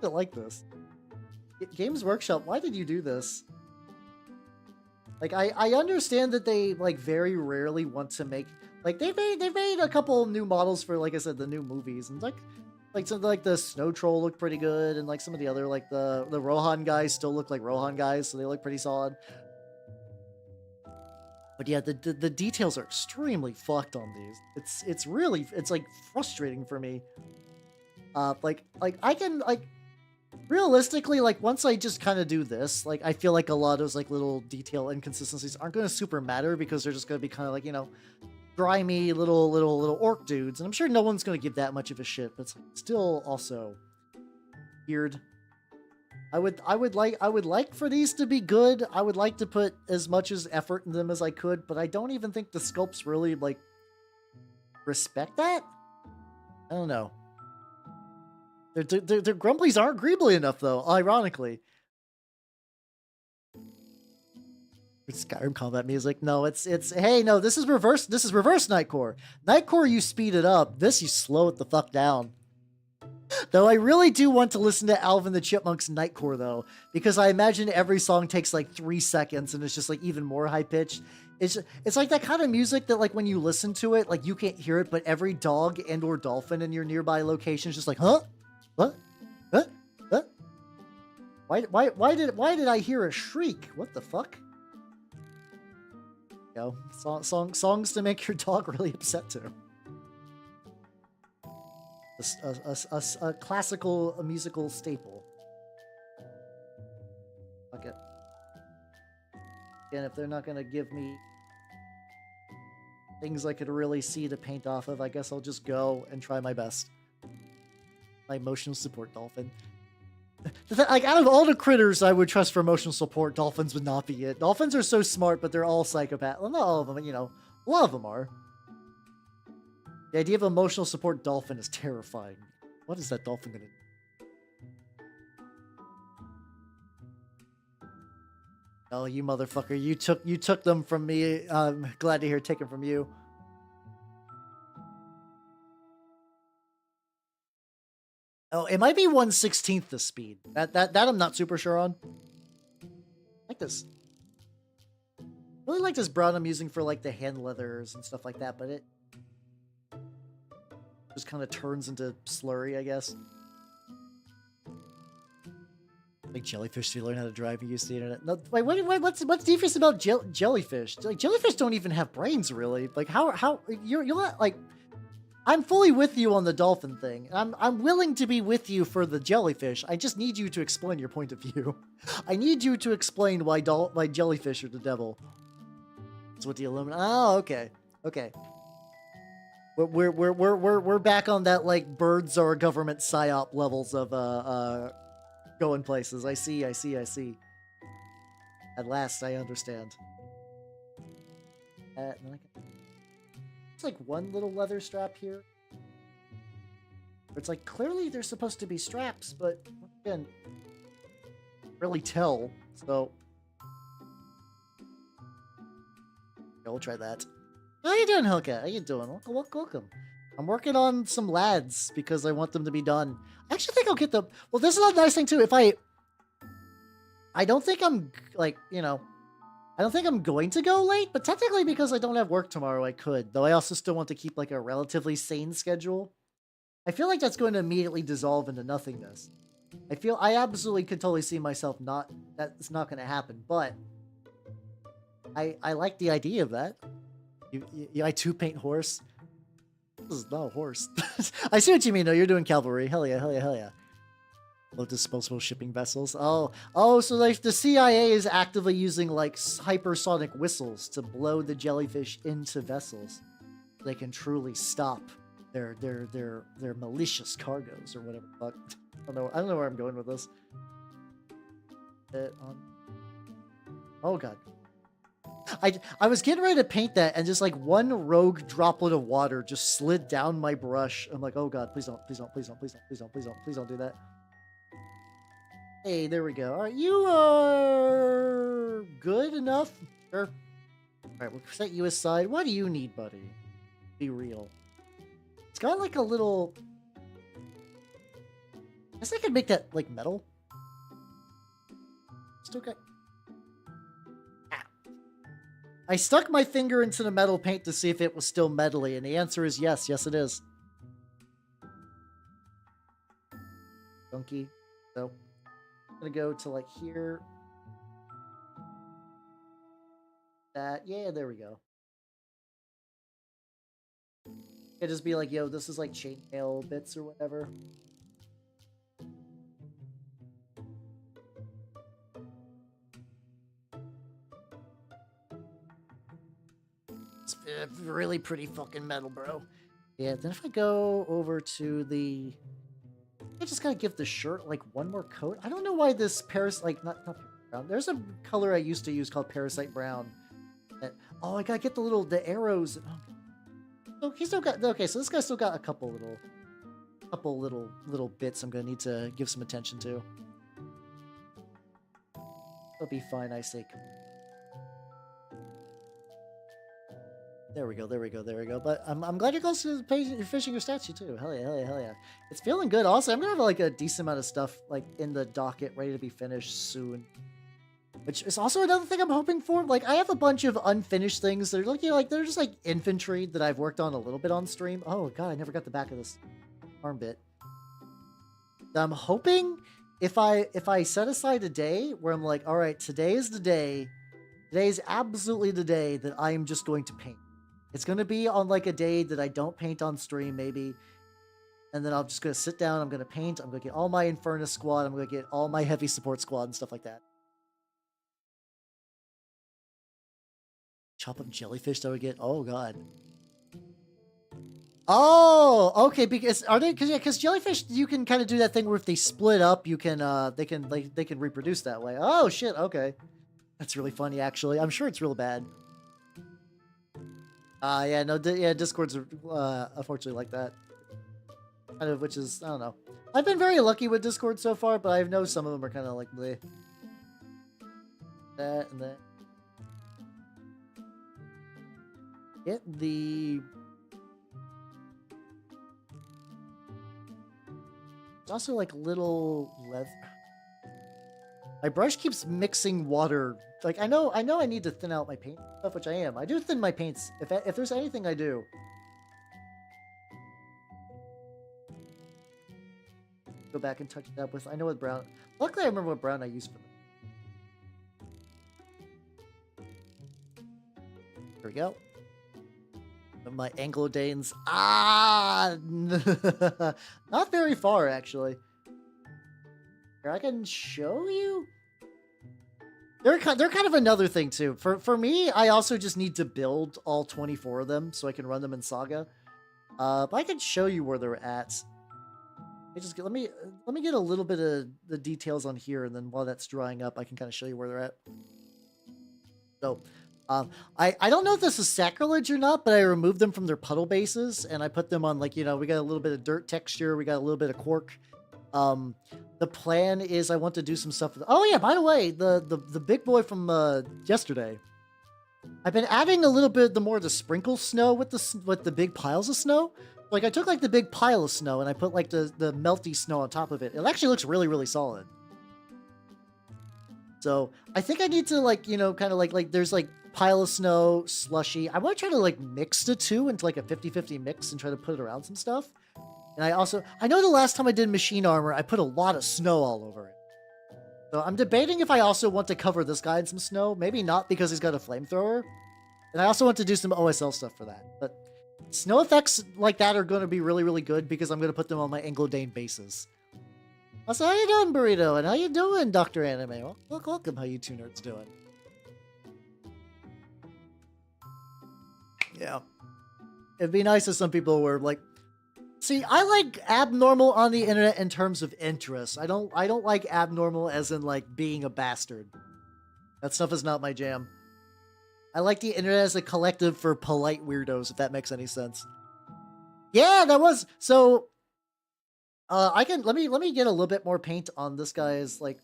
I like this. Games Workshop, why did you do this? Like I understand that they like very rarely want to make like they've made a couple new models for, like I said, the new movies, and like some like the Snow Troll looked pretty good, and like some of the other like the Rohan guys still look like Rohan guys, so they look pretty solid. But yeah, the details are extremely fucked on these. It's really like frustrating for me. Like I can like realistically, like once I just kind of do this, like I feel like a lot of those like little detail inconsistencies aren't going to super matter because they're just going to be kind of like, you know, grimy little orc dudes, and I'm sure no one's going to give that much of a shit, but it's still also weird. I would like for these to be good. I would like to put as much as effort in them as I could, but I don't even think the sculpts really like respect that. I don't know. Their grumblies aren't greebly enough though, ironically. Skyrim combat music. No, it's hey, no, this is reverse Nightcore. Nightcore, you speed it up. This, you slow it the fuck down. Though I really do want to listen to Alvin the Chipmunk's Nightcore though, because I imagine every song takes like 3 seconds and it's just like even more high pitched. It's like that kind of music that like when you listen to it, like you can't hear it, but every dog and or dolphin in your nearby location is just like, huh? What? Huh? Huh? Why did I hear a shriek? What the fuck? You know, songs to make your dog really upset to. A classical musical staple. Fuck it. And if they're not gonna give me things I could really see to paint off of, I guess I'll just go and try my best. My emotional support dolphin. Like, out of all the critters I would trust for emotional support, dolphins would not be it. Dolphins are so smart, but they're all psychopaths. Well, not all of them, you know. A lot of them are. The idea of emotional support dolphin is terrifying. What is that dolphin gonna do? Oh, you motherfucker. You took them from me. I'm glad to hear it taken from you. Oh, it might be 1/16 the speed. That I'm not super sure on. I like this. Really like this brown I'm using for like the hand leathers and stuff like that, but it just kind of turns into slurry, I guess. Like jellyfish, you learn how to drive. You use the internet. No, wait, what's different about jellyfish? Like jellyfish don't even have brains, really. Like how you're not like. I'm fully with you on the dolphin thing. I'm willing to be with you for the jellyfish. I just need you to explain your point of view. I need you to explain why jellyfish are the devil. That's what the aluminum. Oh, okay, okay. We're back on that like birds are government psyop levels of going places. I see. At last, I understand. It's like one little leather strap here. It's like clearly they're supposed to be straps, but again, really tell. So yeah, we'll try that. How you doing, Hilka? How you doing? Welcome. I'm working on some lads because I want them to be done. I actually think I'll get them. Well, this is a nice thing too. If I don't think I'm like, you know, I don't think I'm going to go late, but technically because I don't have work tomorrow, I could. Though I also still want to keep like a relatively sane schedule. I feel like that's going to immediately dissolve into nothingness. I absolutely could totally see myself that's not going to happen, but I like the idea of that. I too paint horse. This is not a horse. I see what you mean though, you're doing cavalry. Hell yeah. Oh, disposable shipping vessels. Oh, so like the CIA is actively using like hypersonic whistles to blow the jellyfish into vessels. They can truly stop their malicious cargoes or whatever. Fuck. I don't know where I'm going with this. Oh god. I was getting ready to paint that and just like one rogue droplet of water just slid down my brush. I'm like, oh god, please don't do that. Hey, there we go. All right, you are good enough. Sure. All right, we'll set you aside. What do you need, buddy? Be real. It's got like a little. I guess I could make that like metal. Still got. Ah. I stuck my finger into the metal paint to see if it was still metally, and the answer is yes. Yes, it is. Donkey. So. Gonna go to like here. Yeah, there we go. It'd just be like, yo, this is like chainmail bits or whatever. It's really pretty fucking metal, bro. Yeah, then if I go over to the... I just gotta give the shirt like one more coat. I don't know why this not brown. There's a color I used to use called Parasite Brown. Oh, I gotta get the arrows. Oh, he still got. Okay, so this guy still got a couple little bits I'm gonna need to give some attention to. It'll be fine, I say. There we go. But I'm glad you're close to finishing your statue too. Hell yeah. It's feeling good. Also, I'm gonna have like a decent amount of stuff like in the docket ready to be finished soon. Which is also another thing I'm hoping for. Like, I have a bunch of unfinished things that are looking like they're just like infantry that I've worked on a little bit on stream. Oh god, I never got the back of this arm bit. I'm hoping if I set aside a day where I'm like, all right, today is the day. Today is absolutely the day that I am just going to paint. It's going to be on like a day that I don't paint on stream, maybe. And then I'm just going to sit down. I'm going to paint. I'm going to get all my Infernus squad. I'm going to get all my heavy support squad and stuff like that. Chop up jellyfish that we get. Oh, God. Oh, okay. Because because jellyfish, you can kind of do that thing where if they split up, you can they can reproduce that way. Oh shit. Okay. That's really funny, actually. I'm sure it's real bad. Yeah, no, Discords are unfortunately like that. Kind of, which is, I don't know. I've been very lucky with Discord so far, but I know some of them are kind of like bleh. That and that. Get the... It's also like little leather. My brush keeps mixing water. Like, I know I need to thin out my paint stuff, which I am. I do thin my paints. If there's anything I do. back and touch it up with. I know what brown. Luckily, I remember what brown I used for them. There we go. My Anglo-Danes. Ah! Not very far, actually. Here, I can show you. They're kind of another thing, too. For me, I also just need to build all 24 of them so I can run them in Saga. But I can show you where they're at. Let me get a little bit of the details on here, and then while that's drying up, I can kind of show you where they're at. So, I don't know if this is sacrilege or not, but I removed them from their puddle bases, and I put them on, like, you know, we got a little bit of dirt texture, we got a little bit of quark. The plan is I want to do some stuff with, oh yeah, by the way, the big boy from yesterday, I've been adding a little bit more of the sprinkle snow with the big piles of snow. Like, I took like the big pile of snow and I put like the melty snow on top of it. It actually looks really, really solid. So I think I need to, like, you know, kind of like there's like pile of snow, slushy. I want to try to like mix the two into like a 50-50 mix and try to put it around some stuff. And I know the last time I did machine armor, I put a lot of snow all over it. So I'm debating if I also want to cover this guy in some snow. Maybe not, because he's got a flamethrower. And I also want to do some OSL stuff for that. But snow effects like that are going to be really, really good because I'm going to put them on my Anglo-Dane bases. So how you doing, Burrito? And how you doing, Dr. Anime? Welcome, how you two nerds doing? Yeah. It'd be nice if some people were like, see, I like abnormal on the internet in terms of interest. I don't like abnormal as in like being a bastard. That stuff is not my jam. I like the internet as a collective for polite weirdos, if that makes any sense. Yeah, that was so. Let me get a little bit more paint on this guy's like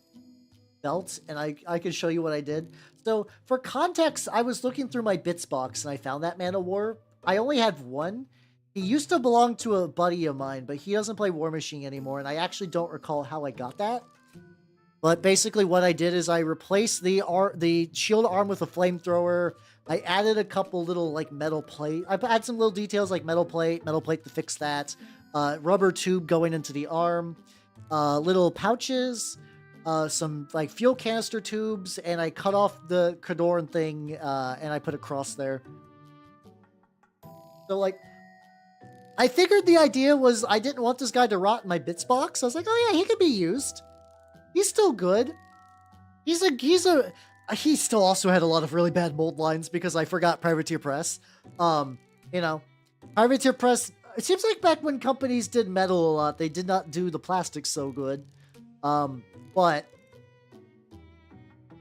belt, and I can show you what I did. So for context, I was looking through my bits box and I found that Man of War. I only had one. He used to belong to a buddy of mine, but he doesn't play War Machine anymore, and I actually don't recall how I got that. But basically what I did is I replaced the shield arm with a flamethrower. I added a couple little like metal plate. I add some little details like metal plate to fix that. Rubber tube going into the arm. Little pouches. Some like fuel canister tubes, and I cut off the Cadorn thing, and I put a cross there. So like, I figured the idea was I didn't want this guy to rot in my bits box. I was like, oh yeah, he could be used. He's still good. He still also had a lot of really bad mold lines because I forgot Privateer Press. You know, Privateer Press, it seems like back when companies did metal a lot, they did not do the plastics so good. But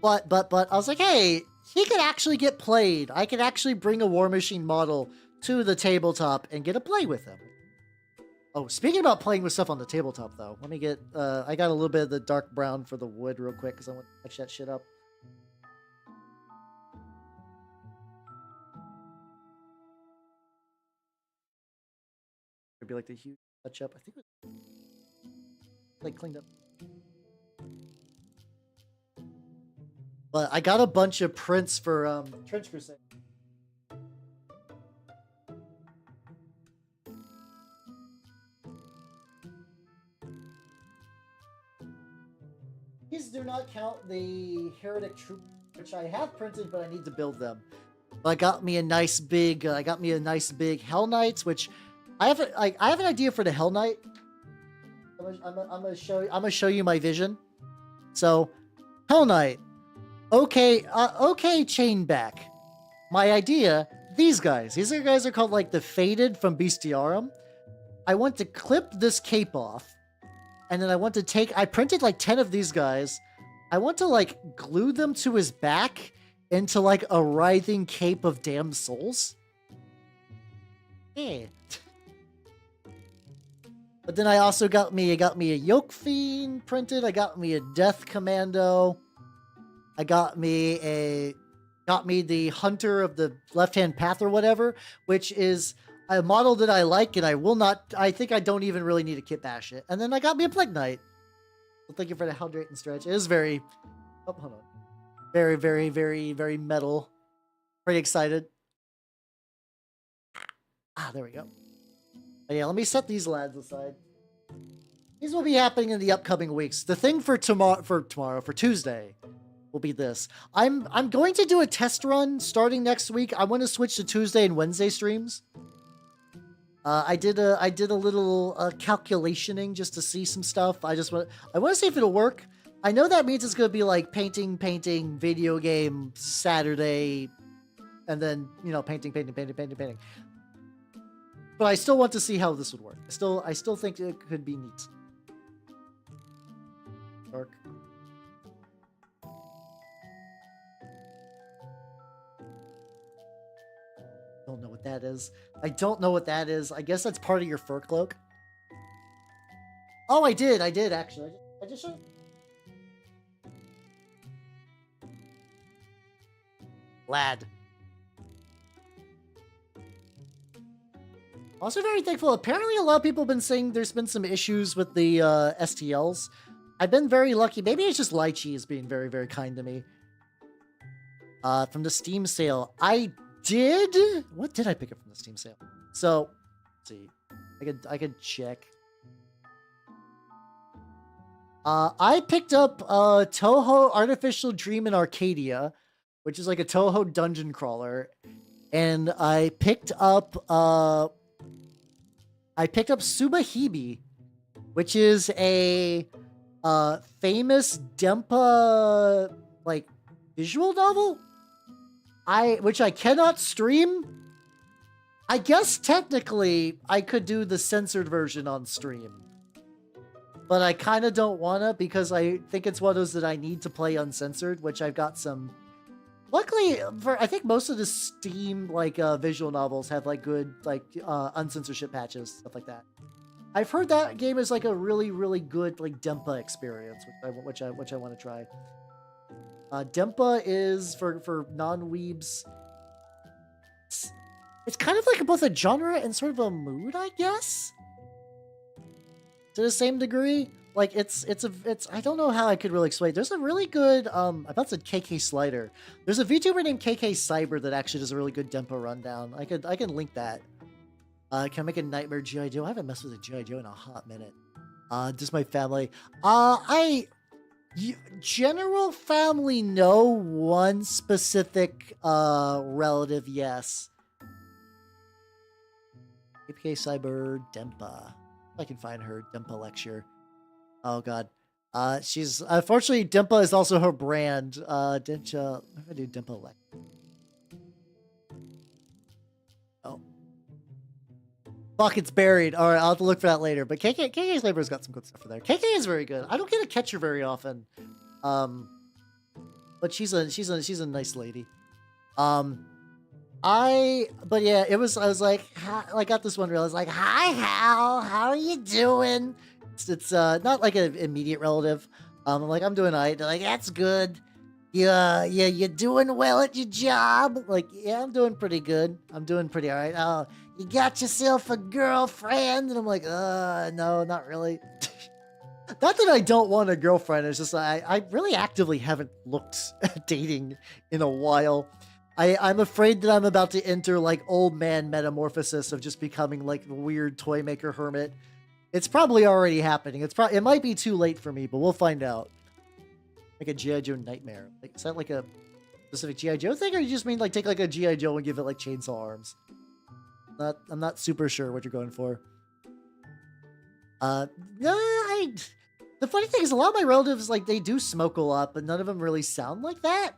I was like, hey, he could actually get played. I could actually bring a War Machine model to the tabletop and get a play with him. Oh, speaking about playing with stuff on the tabletop, though, let me get, I got a little bit of the dark brown for the wood real quick because I want to touch that shit up. It'd be like the huge touch up. I think it was like cleaned up. But I got a bunch of prints for Trench Crusade. These do not count the Heretic Troop, which I have printed, but I need to build them. But I got me a nice big, Hell Knights, which I have an idea for the Hell Knight. I'm gonna show you my vision. So, Hell Knight. Okay, Chainback. My idea, these guys are called like the Faded from Bestiarum. I want to clip this cape off, and then I printed like 10 of these guys. I want to like glue them to his back into like a writhing cape of damned souls. Yeah. But then I also got me a Yoke Fiend printed. I got me a Death Commando. I got me the Hunter of the Left-Hand Path or whatever, which is a model that I like, and I think I don't even really need to kit bash it. And then I got me a Plague Knight. Well, thank you for the Hydrate and Stretch. It is very, oh, hold on. Very, very, very, very metal. Pretty excited. Ah, there we go. But yeah, let me set these lads aside. These will be happening in the upcoming weeks. The thing for Tuesday, will be this. I'm going to do a test run starting next week. I want to switch to Tuesday and Wednesday streams. I did a little calculationing just to see some stuff. I want to see if it'll work. I know that means it's going to be like painting, video game Saturday, and then, you know, painting. But I still want to see how this would work. I still think it could be neat. Dark. Don't know what that is. I don't know what that is. I guess that's part of your fur cloak. Oh, I did actually. I just showed. Lad. Also very thankful. Apparently a lot of people have been saying there's been some issues with the STLs. I've been very lucky. Maybe it's just Lychee is being very, very kind to me. From the Steam sale. What did I pick up from the Steam sale? So, let's see. I could check. I picked up Toho Artificial Dream in Arcadia, which is like a Toho dungeon crawler. And I picked up Subahibi, which is a famous Dempa like visual novel. Which I cannot stream. I guess technically I could do the censored version on stream. But I kind of don't wanna because I think it's one of those that I need to play uncensored, which I've got some. Luckily, I think most of the Steam like visual novels have like good like uncensorship patches, stuff like that. I've heard that game is like a really, really good like Dempa experience, which I want to try. Dempa is for non-weebs. It's kind of like both a genre and sort of a mood, I guess. To the same degree, like it's I don't know how I could really explain. There's a really good I about to KK Slider. There's a VTuber named KK Cyber that actually does a really good Dempa rundown. I can link that. Can I make a Nightmare G.I. Joe? I haven't messed with a G.I. Joe in a hot minute. Just my family. General family, no. One specific relative, yes. APK Cyber Dempa. I can find her Dempa lecture. Oh god. She's unfortunately Dempa is also her brand. Dencha. What if I do Dempa lecture? Oh. Fuck, it's buried. All right, I'll have to look for that later. But KK's Labor's got some good stuff for there. KK is very good. I don't get to catch her very often, but she's a nice lady. But yeah, I was like, I got this one reel. I was like, hi Hal, how are you doing? It's not like an immediate relative. I'm like, I'm doing alright. They're like, that's good. Yeah, you're doing well at your job. Like, yeah, I'm doing pretty good. I'm doing pretty alright. Oh, you got yourself a girlfriend? And I'm like, no, not really. Not that I don't want a girlfriend. It's just I really actively haven't looked at dating in a while. I'm afraid that I'm about to enter like old man metamorphosis of just becoming like the weird toy maker hermit. It's probably already happening. It might be too late for me, but we'll find out. Like a G.I. Joe nightmare. Like, is that like a specific G.I. Joe thing, or you just mean like take like a G.I. Joe and give it like chainsaw arms? I'm not super sure what you're going for. No, the funny thing is a lot of my relatives, like, they do smoke a lot, but none of them really sound like that.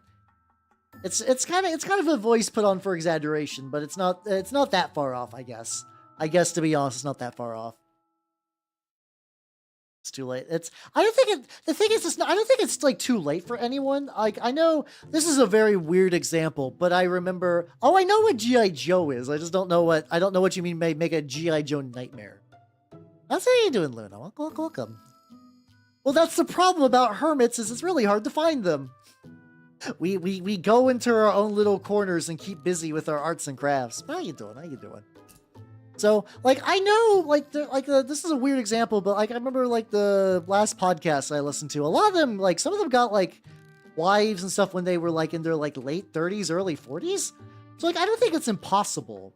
It's kind of a voice put on for exaggeration, but it's not that far off, I guess. I guess, to be honest, it's not that far off. It's too late. I don't think it's like too late for anyone. Like, I know this is a very weird example, but I remember, I know what G.I. Joe is. I don't know what you mean by make a G.I. Joe nightmare. That's how you doing, Luna. Welcome. Well, that's the problem about hermits, is it's really hard to find them. We go into our own little corners and keep busy with our arts and crafts. How you doing? So, like, I know, this is a weird example, but, like, I remember, like, the last podcast I listened to, a lot of them, like, some of them got, like, wives and stuff when they were, like, in their, like, late 30s, early 40s. So, like, I don't think it's impossible.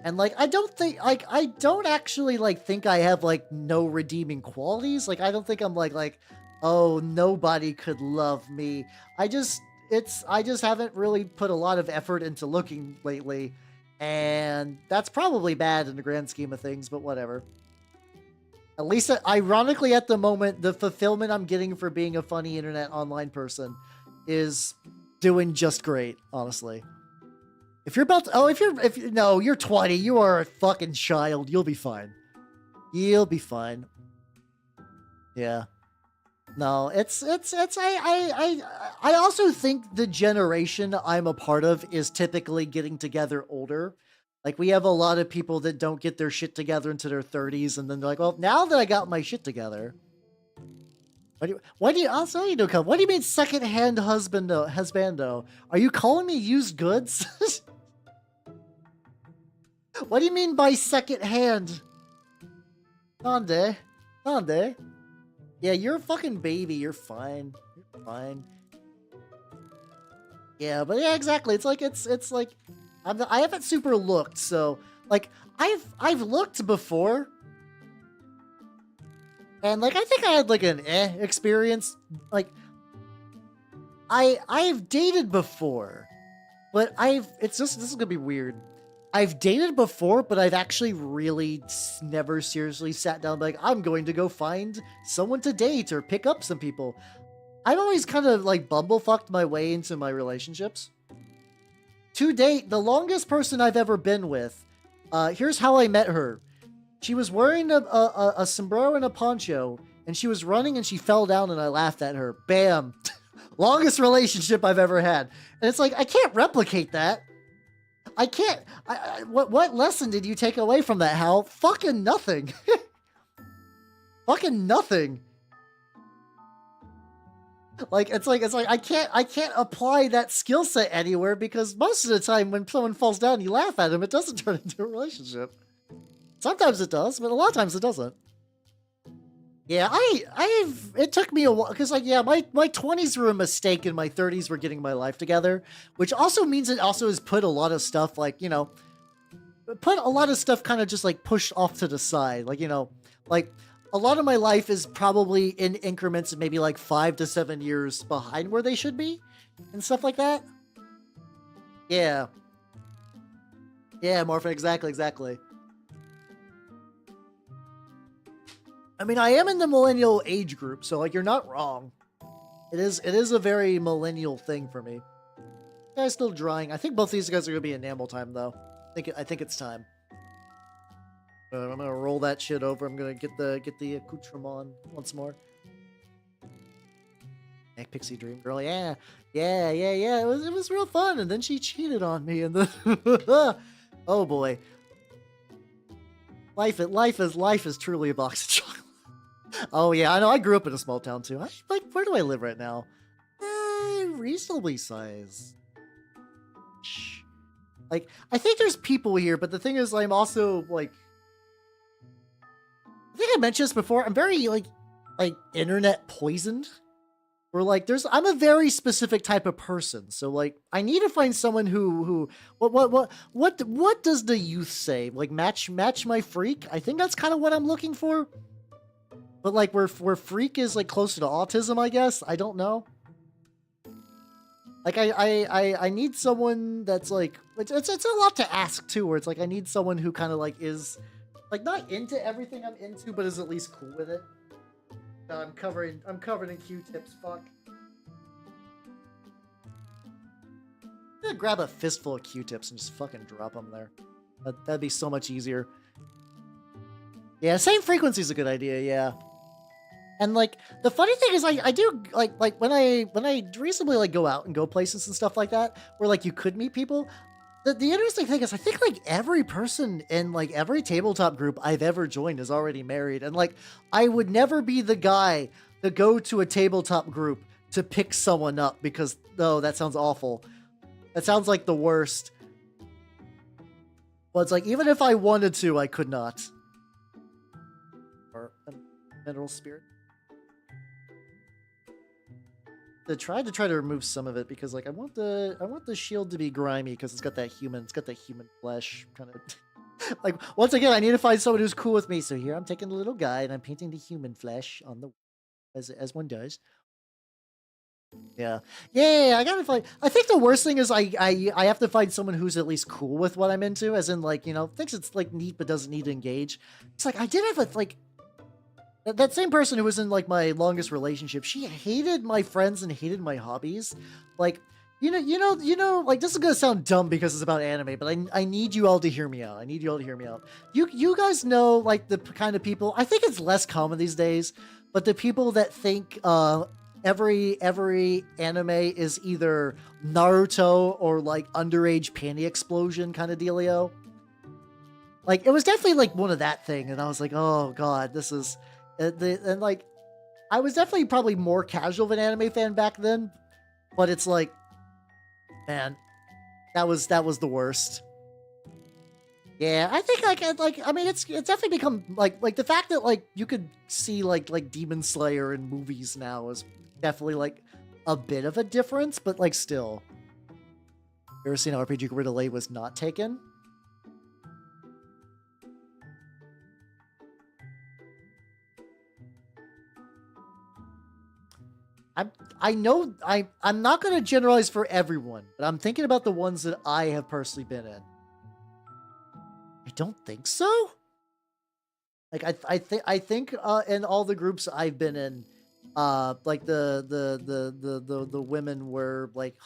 And like, I don't think, like, I don't actually like think I have like no redeeming qualities. Like, I don't think I'm like, oh, nobody could love me. I just haven't really put a lot of effort into looking lately. And that's probably bad in the grand scheme of things, but whatever. At least, ironically, at the moment, the fulfillment I'm getting for being a funny internet online person is doing just great, honestly. If you're about to, no, you're 20, you are a fucking child, you'll be fine. You'll be fine. Yeah. No, I also think the generation I'm a part of is typically getting together older. Like, we have a lot of people that don't get their shit together into their 30s, and then they're like, well, now that I got my shit together. What do you mean secondhand husbando? Are you calling me used goods? What do you mean by secondhand? Nande? Yeah, you're a fucking baby. You're fine. You're fine. Yeah, but yeah, exactly. It's like I haven't super looked, so like I've looked before, and like I think I had like an experience. Like I've dated before, but this is gonna be weird. I've dated before, but I've actually really never seriously sat down like, I'm going to go find someone to date or pick up some people. I've always kind of like bumblefucked my way into my relationships. To date, the longest person I've ever been with, here's how I met her. She was wearing a sombrero and a poncho, and she was running and she fell down and I laughed at her. Bam. Longest relationship I've ever had. And it's like, I can't replicate that. I can't. What lesson did you take away from that, Hal? Fucking nothing. Fucking nothing. It's like I can't apply that skill set anywhere because most of the time when someone falls down, you laugh at them. It doesn't turn into a relationship. Sometimes it does, but a lot of times it doesn't. Yeah, it took me a while, because like, yeah, my 20s were a mistake and my 30s were getting my life together, which also means it also has put a lot of stuff, like, you know, put a lot of stuff kind of just like pushed off to the side. Like, you know, like a lot of my life is probably in increments of maybe like 5 to 7 years behind where they should be and stuff like that. Yeah. Yeah, Morphin, exactly. I mean, I am in the millennial age group, so like, you're not wrong. It is a very millennial thing for me. Guy's still drying. I think both these guys are gonna be enamel time though. I think it's time. I'm gonna roll that shit over. I'm gonna get the accoutrement once more. Hey, Pixie Dream Girl, yeah. It was real fun, and then she cheated on me, and then oh boy. Life is truly a box of chocolate. Oh yeah, I know. I grew up in a small town too. Where do I live right now? Reasonably sized. Like, I think there's people here, but the thing is, I'm also like, I think I mentioned this before. I'm very like internet poisoned. Or like, I'm a very specific type of person. So like, I need to find someone who what does the youth say? Like, match my freak? I think that's kind of what I'm looking for. But like, where freak is like closer to autism, I guess. I don't know. Like, I need someone that's like, it's a lot to ask too, where it's like, I need someone who kind of like is like not into everything I'm into, but is at least cool with it. No, I'm covered in Q-tips, fuck. I'm gonna grab a fistful of Q-tips and just fucking drop them there. That'd be so much easier. Yeah, same frequency is a good idea, yeah. And like, the funny thing is, I do like when I reasonably like go out and go places and stuff like that, where like you could meet people. The interesting thing is, I think like every person in like every tabletop group I've ever joined is already married, and like, I would never be the guy to go to a tabletop group to pick someone up because, no, that sounds awful. That sounds like the worst. Well, it's like, even if I wanted to, I could not. Or mineral spirit. I tried to remove some of it because like I want the shield to be grimy because it's got that human flesh kind of. Like, once again, I need to find someone who's cool with me. So here I'm taking the little guy and I'm painting the human flesh on the, as one does. Yeah. Yeah, I gotta find. I think the worst thing is I have to find someone who's at least cool with what I'm into, as in like, you know, thinks it's like neat but doesn't need to engage. It's like I did have a like that same person who was in like my longest relationship. She hated my friends and hated my hobbies. Like, like this is gonna sound dumb because it's about anime, but I need you all to hear me out. I need you all to hear me out. You guys know like the kind of people. I think it's less common these days, but the people that think every anime is either Naruto or like underage panty explosion kind of dealio. Like it was definitely like one of that thing, and I was like, oh god, this is and like I was definitely probably more casual of an anime fan back then, but it's like, man, that was the worst. Yeah, I think I mean it's definitely become like the fact that like you could see like Demon Slayer in movies now is definitely like a bit of a difference, but like still. You ever seen an RPG where delay was not taken? I'm not gonna generalize for everyone, but I'm thinking about the ones that I have personally been in. I don't think so. Like I think in all the groups I've been in, like the women were like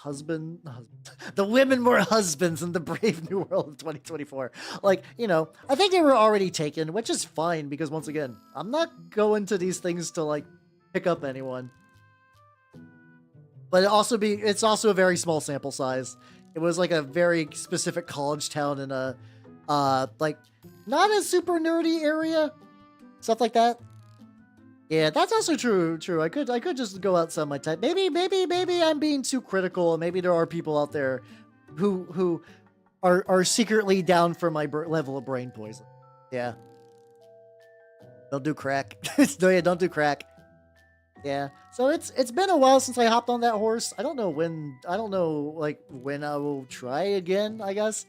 the women were husbands in the brave new world of 2024. Like, you know, I think they were already taken, which is fine because once again, I'm not going to these things to like pick up anyone. But it's also a very small sample size. It was like a very specific college town in a like not a super nerdy area. Stuff like that. Yeah, that's also true. I could just go outside my type. Maybe I'm being too critical, and maybe there are people out there who are secretly down for my level of brain poison. Yeah. Don't do crack. No, yeah, don't do crack. Yeah. So it's been a while since I hopped on that horse. I don't know when I will try again, I guess.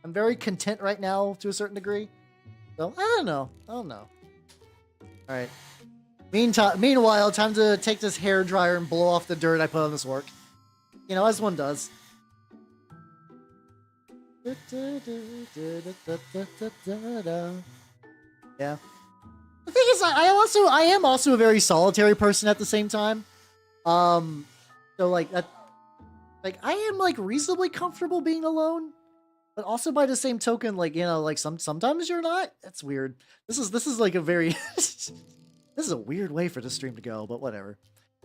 I'm very content right now to a certain degree. So I don't know. Alright. Meanwhile, time to take this hair dryer and blow off the dirt I put on this work. You know, as one does. Yeah. The thing is, I am also a very solitary person at the same time. So like that, like I am like reasonably comfortable being alone, but also by the same token, like, you know, like sometimes you're not. That's weird. This is like a very this is a weird way for the stream to go, but whatever.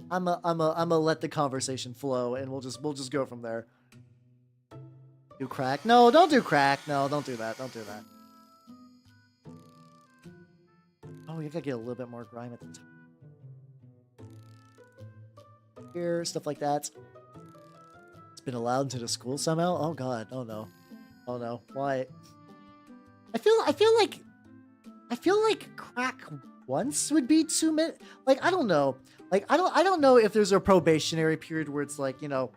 I'm a let the conversation flow, and we'll just go from there. Do crack? No, don't do crack. No, don't do that. Don't do that. Oh, you gotta get a little bit more grime at the top. Here, stuff like that. It's been allowed into the school somehow? Oh god, oh no. Oh no, why? I feel like crack once would be too many. Like, I don't know. Like, I don't know if there's a probationary period where it's like, you know,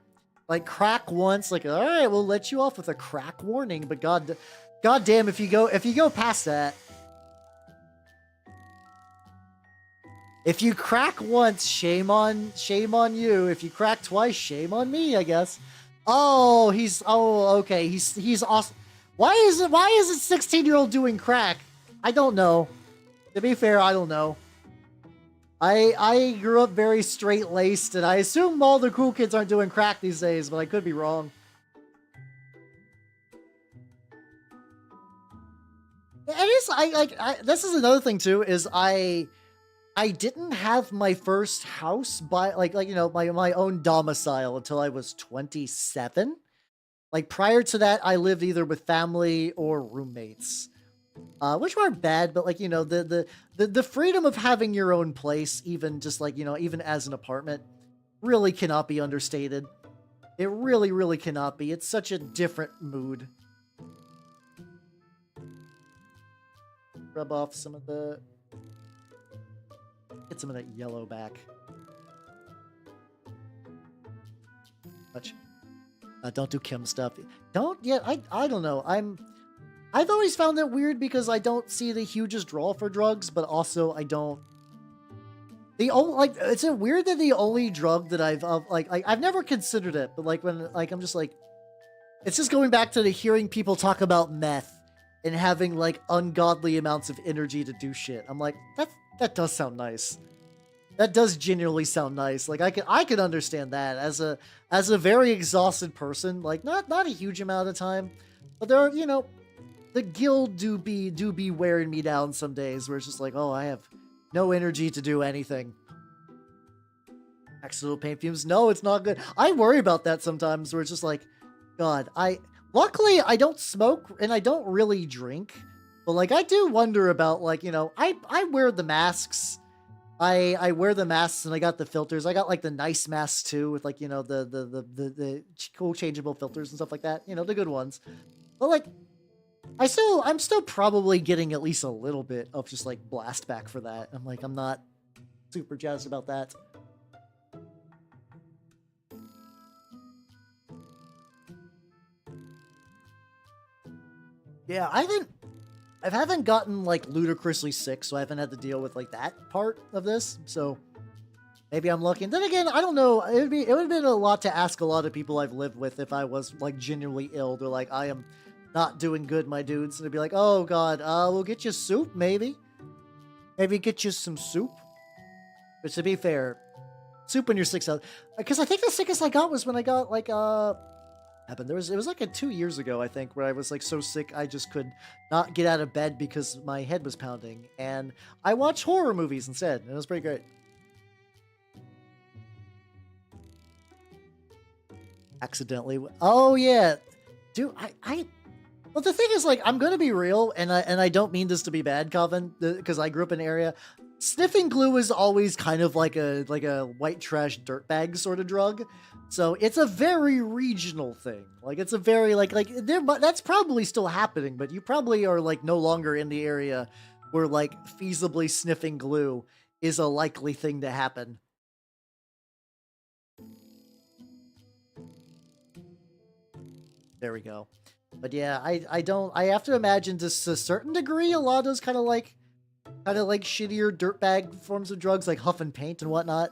like crack once, like, all right, we'll let you off with a crack warning, but god damn, if you go past that. If you crack once, shame on you. If you crack twice, shame on me, I guess. Oh, okay. He's awesome. Why is it 16-year-old doing crack? I don't know. To be fair, I don't know. I grew up very straight-laced, and I assume all the cool kids aren't doing crack these days, but I could be wrong. It is, this is another thing too, is I didn't have my first house by you know, my own domicile until I was 27. Like prior to that, I lived either with family or roommates, which weren't bad, but like, you know, the freedom of having your own place, even just like, you know, even as an apartment, really cannot be understated. It really cannot be. It's such a different mood. Rub off some of the... Get some of that yellow back. Much. Don't do Kim stuff. Don't yet. I don't know. I've always found it weird because I don't see the hugest draw for drugs, but also I don't. The only, like, it's a weird that the only drug that I've never considered it, but like when like I'm just like, it's just going back to the hearing people talk about meth and having like ungodly amounts of energy to do shit. I'm like, that does sound nice. That does genuinely sound nice. Like I could understand that as a very exhausted person, like not a huge amount of time, but there are, you know, the guild do be wearing me down some days where it's just like, oh, I have no energy to do anything. Accidental paint fumes. No, it's not good. I worry about that sometimes where it's just like, God, luckily I don't smoke and I don't really drink, but like I do wonder about, like, you know, I wear the masks. I wear the masks and I got the filters. I got like the nice masks too with, like, you know, the cool changeable filters and stuff like that. You know, the good ones. But like I'm still probably getting at least a little bit of just like blast back for that. I'm like, I'm not super jazzed about that. Yeah, I haven't gotten like ludicrously sick, so I haven't had to deal with like that part of this. So maybe I'm lucky. And then again, I don't know. It would have been a lot to ask a lot of people I've lived with if I was like genuinely ill. They're like, I am not doing good, my dudes. And they'd be like, oh God, we'll get you soup, maybe. Maybe get you some soup. But to be fair, soup when you're sick. Because I think the sickest I got was when I got like happened. It was like 2 years ago, I think, where I was like so sick I just could not get out of bed because my head was pounding, and I watched horror movies instead, and it was pretty great. Accidentally, oh yeah, dude, well, the thing is, like, I'm gonna be real, and I don't mean this to be bad, Coven, because I grew up in an area. Sniffing glue is always kind of like a white trash dirtbag sort of drug. So it's a very regional thing. Like, it's a very that's probably still happening, but you probably are like no longer in the area where like feasibly sniffing glue is a likely thing to happen. There we go. But yeah, I have to imagine to a certain degree a lot of those kind of like shittier dirtbag forms of drugs like huff and paint and whatnot.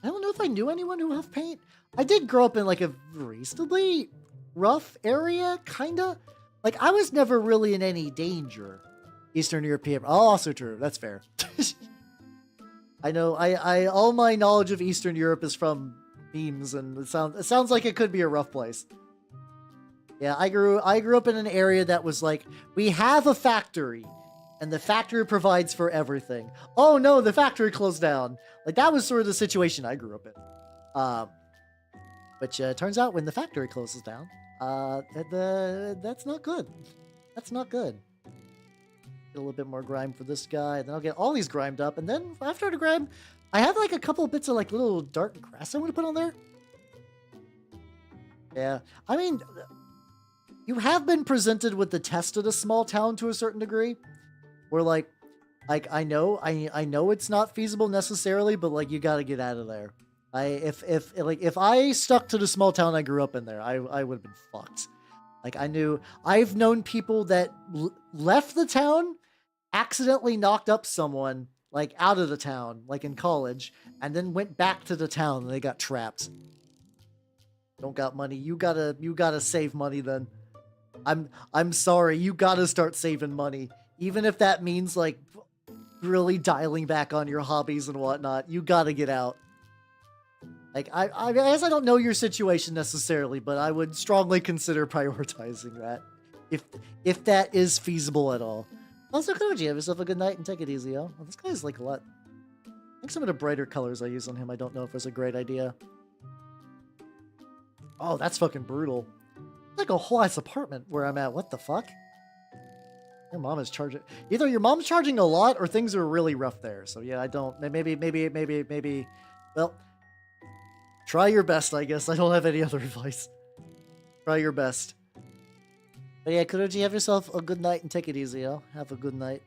I don't know if I knew anyone who huffed paint. I did grow up in like a reasonably rough area, kinda. Like, I was never really in any danger. Eastern European. Oh, also true. That's fair. I know. I all my knowledge of Eastern Europe is from memes, and it sounds like it could be a rough place. Yeah, I grew up in an area that was like, we have a factory, and the factory provides for everything. Oh no, the factory closed down. Like, that was sort of the situation I grew up in. Which turns out when the factory closes down, that's not good. That's not good. Get a little bit more grime for this guy, and then I'll get all these grimed up, and then after the grime, I have like a couple of bits of like little dark grass I want to put on there. Yeah, I mean, you have been presented with the test of a small town to a certain degree, where like I know it's not feasible necessarily, but like you got to get out of there. If I stuck to the small town I grew up in there, I would have been fucked. Like, I've known people that left the town, accidentally knocked up someone like out of the town, like in college, and then went back to the town and they got trapped. Don't got money. You gotta save money then. I'm sorry, you gotta start saving money. Even if that means like really dialing back on your hobbies and whatnot, you gotta get out. Like, I guess I don't know your situation necessarily, but I would strongly consider prioritizing that, if that is feasible at all. Also, Koji, have yourself a good night and take it easy, yo. Well, this guy's like a lot. I think some of the brighter colors I use on him, I don't know if it's a great idea. Oh, that's fucking brutal. It's like a whole ass apartment where I'm at. What the fuck? Your mom is charging. Either your mom's charging a lot or things are really rough there. So yeah, I don't. Maybe. Well, try your best, I guess. I don't have any other advice. Try your best. But yeah, Kuroji, have yourself a good night and take it easy, yo. Have a good night.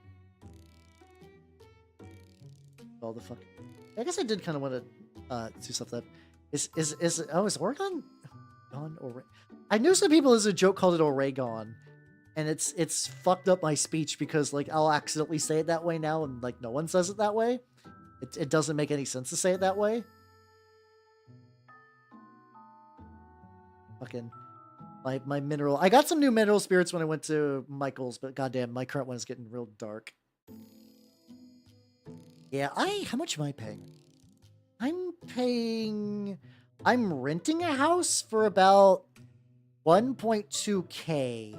All the fuck. I guess I did kind of want to do stuff that is Oregon? I knew some people as a joke called it Oregon. and it's fucked up my speech because like I'll accidentally say it that way now, and like no one says it that way. It doesn't make any sense to say it that way. Fucking my mineral. I got some new mineral spirits when I went to Michael's, but goddamn, my current one is getting real dark. Yeah, how much am I paying? I'm renting a house for about 1.2K.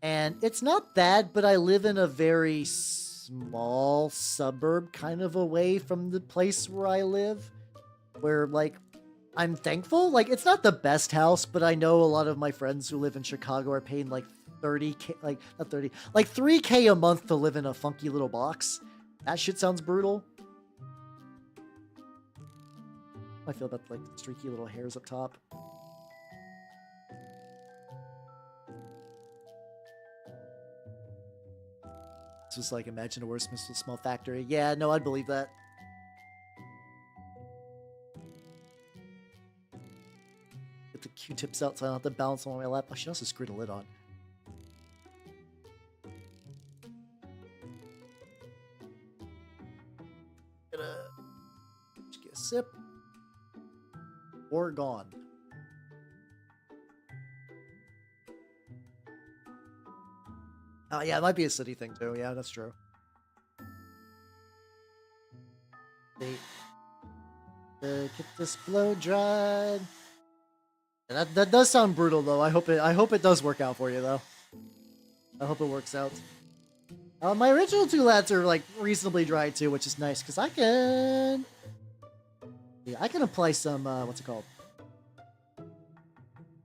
And it's not bad, but I live in a very small suburb, kind of away from the place where I live, where, like, I'm thankful. Like, it's not the best house, but I know a lot of my friends who live in Chicago are paying, like, 30K, like, not 30, like, 3K a month to live in a funky little box. That shit sounds brutal. I feel about, like, the streaky little hairs up top. This was like, imagine a worse missile small factory. Yeah, no, I'd believe that. Get the Q-tips out so I don't have to balance them on my lap. I should also screw the lid on. Just get a sip. Or gone. Oh, yeah, it might be a city thing, too. Yeah, that's true. Get this blow dried. And that does sound brutal, though. I hope it does work out for you, though. I hope it works out. My original two lads are, like, reasonably dry, too, which is nice, because I can... Yeah, I can apply some, what's it called?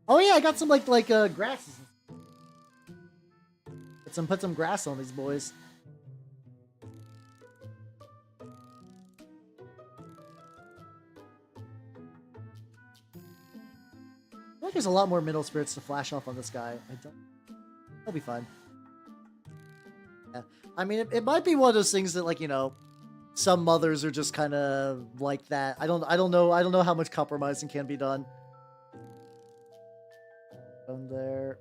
Oh, yeah, I got some, like grasses. Put some grass on these boys. I feel like there's a lot more middle spirits to flash off on this guy. I'll be fine. Yeah. I mean, it might be one of those things that, like, you know, some mothers are just kind of like that. I don't know how much compromising can be done. From there.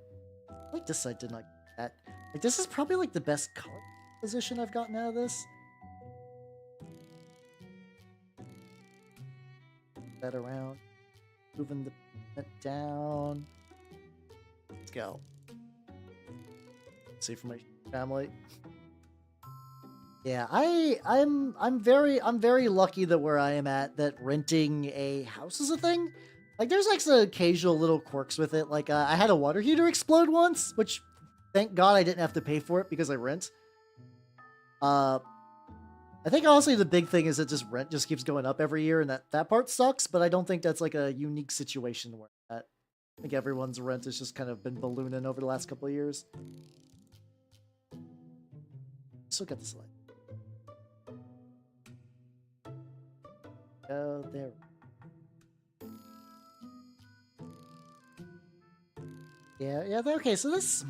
I like this side did not get that. Like, this is probably, like, the best color position I've gotten out of this. That around. Moving the plant down. Let's go. See for my family. Yeah, I'm very lucky that where I am at, that renting a house is a thing. Like, there's, like, some occasional little quirks with it. Like, I had a water heater explode once, which... Thank God I didn't have to pay for it because I rent. I think honestly the big thing is that just rent just keeps going up every year, and that part sucks, but I don't think that's like a unique situation where I think everyone's rent has just kind of been ballooning over the last couple of years. Still got this light. Oh, there. Yeah, okay, so this...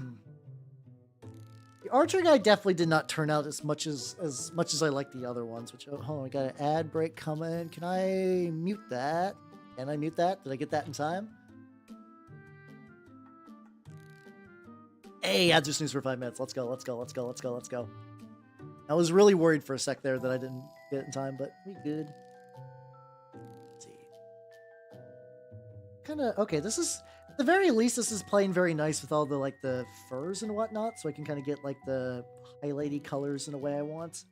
The archer guy definitely did not turn out as much as I like the other ones, which, oh, hold on, I got an ad break coming. Can I mute that? Can I mute that? Did I get that in time? Hey, ads are snooze for 5 minutes. Let's go. I was really worried for a sec there that I didn't get it in time, but we good. Let's see. Okay, this is... At the very least, this is playing very nice with all the, like, the furs and whatnot, so I can kind of get, like, the highlighty colors in a way I want.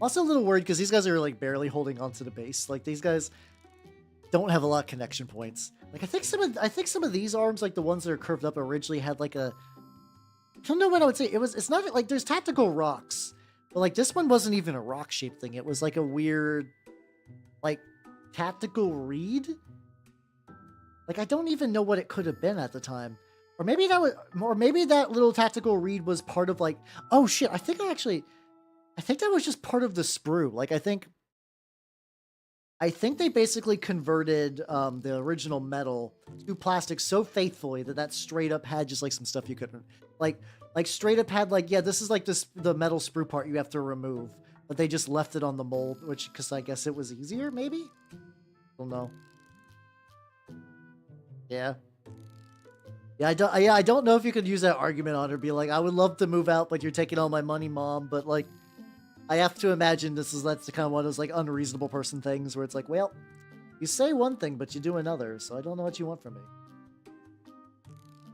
Also a little worried, because these guys are, like, barely holding onto the base. Like, these guys don't have a lot of connection points. Like, I think some of these arms, like, the ones that are curved up originally had, like, a... I don't know what I would say. It's not, like, there's tactical rocks. But, like, this one wasn't even a rock-shaped thing. It was, like, a weird, like, tactical reed? Like, I don't even know what it could have been at the time. Or maybe that little tactical reed was part of, like... Oh, shit, I think that was just part of the sprue. Like, I think they basically converted the original metal to plastic so faithfully that straight up had just, like, some stuff you couldn't... Like straight up had, like, yeah, this is, like, the metal sprue part you have to remove. But they just left it on the mold, because I guess it was easier, maybe? I don't know. Yeah. I don't know if you could use that argument on her. Be like, I would love to move out, but you're taking all my money, mom. But like, I have to imagine that's the kind of one of those like unreasonable person things where it's like, well, you say one thing, but you do another, so I don't know what you want from me.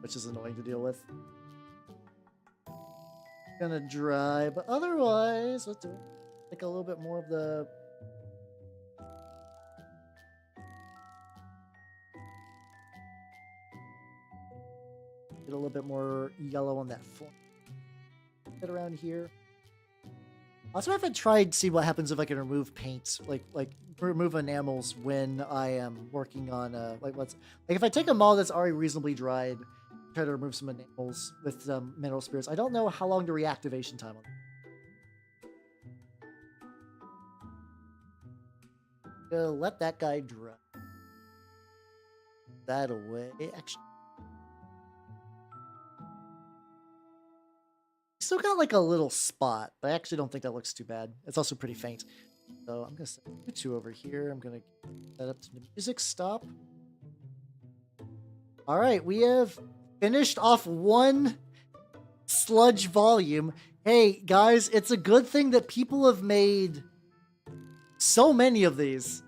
Which is annoying to deal with. Gonna dry, but otherwise, let's do like a little bit more of the. Get a little bit more yellow on that floor. Get around here. Also, I haven't tried to see what happens if I can remove paint, like remove enamels when I am working on like if I take a model that's already reasonably dried, try to remove some enamels with some mineral spirits. I don't know how long the reactivation time on that. Gonna let that guy dry. That away. Actually. Still got like a little spot, but I actually don't think that looks too bad. It's also pretty faint. So I'm gonna set you two over here. I'm gonna get that up to the music stop. All right, we have finished off one sludge volume. Hey guys, it's a good thing that people have made so many of these.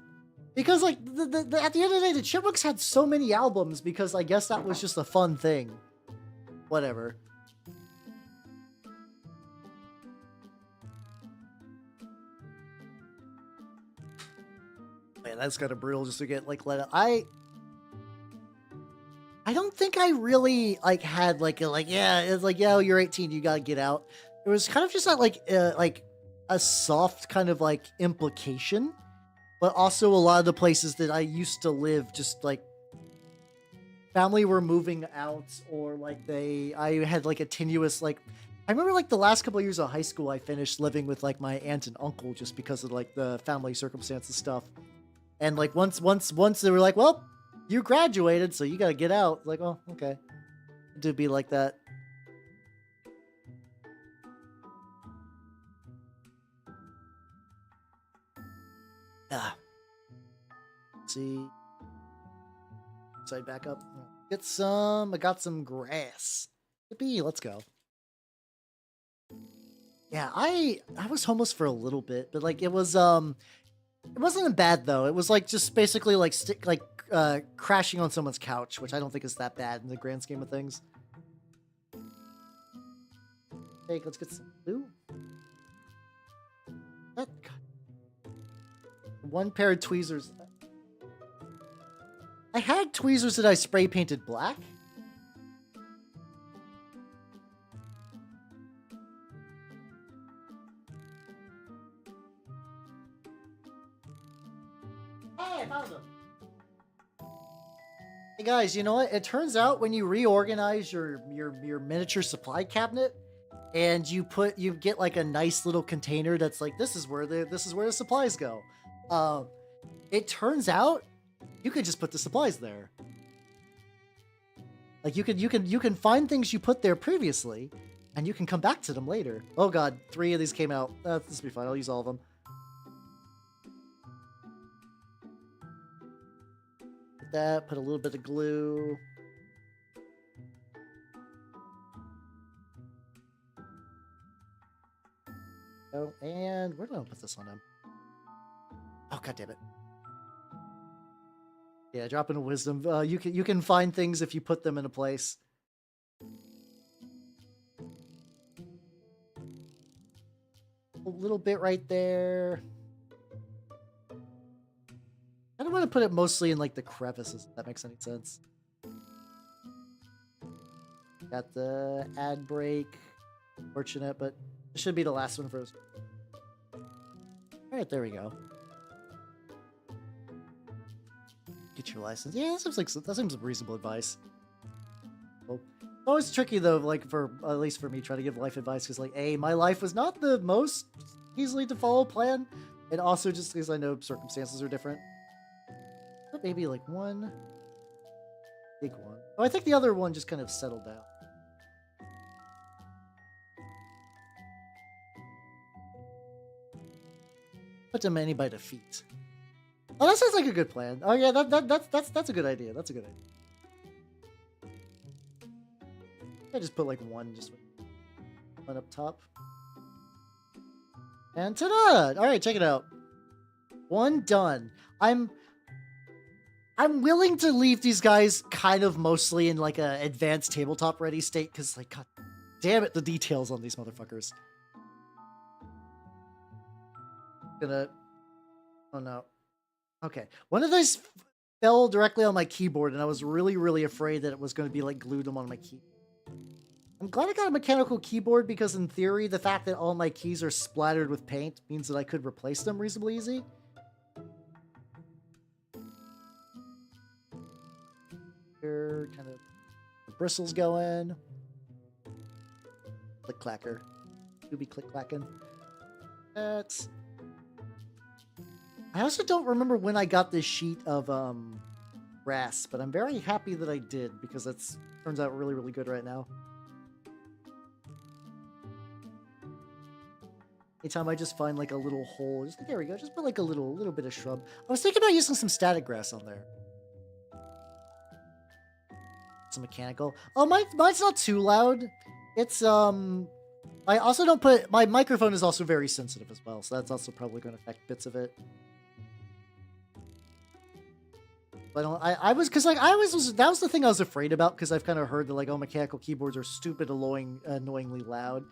Because like at the end of the day, the Chipmunks had so many albums because I guess that was just a fun thing. Whatever. Man, that's kind of brutal just to get like let out. I don't think I really like had like yeah, it's like, yeah, you're 18, you gotta get out. It was kind of just not like a soft kind of like implication, but also a lot of the places that I used to live, just like family were moving out, or like I had like a tenuous like. I remember like the last couple of years of high school, I finished living with like my aunt and uncle just because of like the family circumstances stuff. And like once they were like, well, you graduated, so you gotta get out. Like, oh, okay. It did be like that. Ah. Let's see. Side back up. Get some. I got some grass. Yippee, let's go. Yeah, I was homeless for a little bit, but like it wasn't bad though. It was like just basically like crashing on someone's couch, which I don't think is that bad in the grand scheme of things. Hey, let's get some blue. One pair of tweezers. I had tweezers that I spray painted black. Hey, I found them. Hey guys, you know what? It turns out when you reorganize your miniature supply cabinet, and you get like a nice little container that's like this is where the supplies go. It turns out you could just put the supplies there. Like you can find things you put there previously, and you can come back to them later. Oh god, 3 of these came out. This will be fine. I'll use all of them. Put that. Put a little bit of glue. Oh, and where do I put this on him? Oh god damn it. Yeah, drop in a wisdom. You can find things if you put them in a place. A little bit right there. I don't want to put it mostly in like the crevices, if that makes any sense. Got the ad break. Fortunate, but it should be the last one first. Alright, there we go. Get your license. Yeah, that seems reasonable advice. Well, it's always tricky though, like at least for me, trying to give life advice, because like, my life was not the most easily to follow plan, and also just because I know circumstances are different. But maybe like one big one. Oh, I think the other one just kind of settled down. Put them anybody to feet. Oh, that sounds like a good plan. Oh yeah, that's a good idea. That's a good idea. I just put like one up top. And ta-da! All right, check it out. One done. I'm willing to leave these guys kind of mostly in like a advanced tabletop ready state because like, god damn it, the details on these motherfuckers. Oh no. Okay. One of those fell directly on my keyboard and I was really, really afraid that it was going to be like glued on my key. I'm glad I got a mechanical keyboard because in theory, the fact that all my keys are splattered with paint means that I could replace them reasonably easy. Here, kind of the bristles going. Click clacker. Do be click clacking. That's. I also don't remember when I got this sheet of brass, but I'm very happy that I did because that's turns out really, really good right now. Anytime I just find like a little hole, just there we go. Just put like a little bit of shrub. I was thinking about using some static grass on there. Some mechanical. Oh, mine's not too loud. It's I also don't put my microphone is also very sensitive as well, so that's also probably going to affect bits of it. But I was because like that was the thing I was afraid about because I've kind of heard that like mechanical keyboards are stupid, annoyingly loud.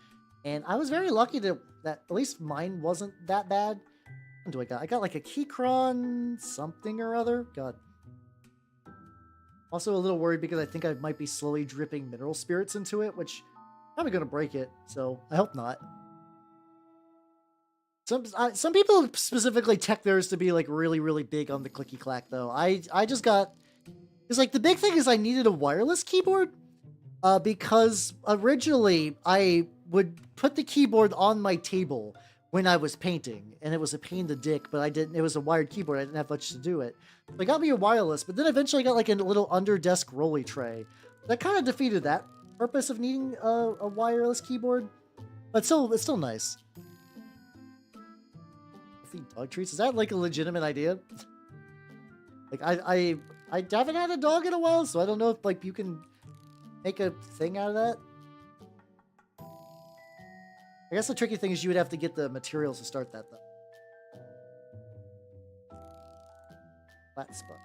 And I was very lucky that at least mine wasn't that bad. What do I got? I got like a Keychron something or other. God. Also a little worried because I think I might be slowly dripping mineral spirits into it, which I'm probably going to break it. So I hope not. Some people specifically tech theirs to be like really, really big on the clicky clack though. I just got, because like the big thing is I needed a wireless keyboard because originally I would put the keyboard on my table when I was painting, and it was a pain in the dick, but it was a wired keyboard, I didn't have much to do it. So I got me a wireless, but then eventually I got like a little under-desk rolly tray. That kind of defeated that purpose of needing a wireless keyboard, but it's still nice. Feed dog treats? Is that like a legitimate idea? Like I haven't had a dog in a while, so I don't know if like you can make a thing out of that. I guess the tricky thing is you would have to get the materials to start that, though. Flat spot.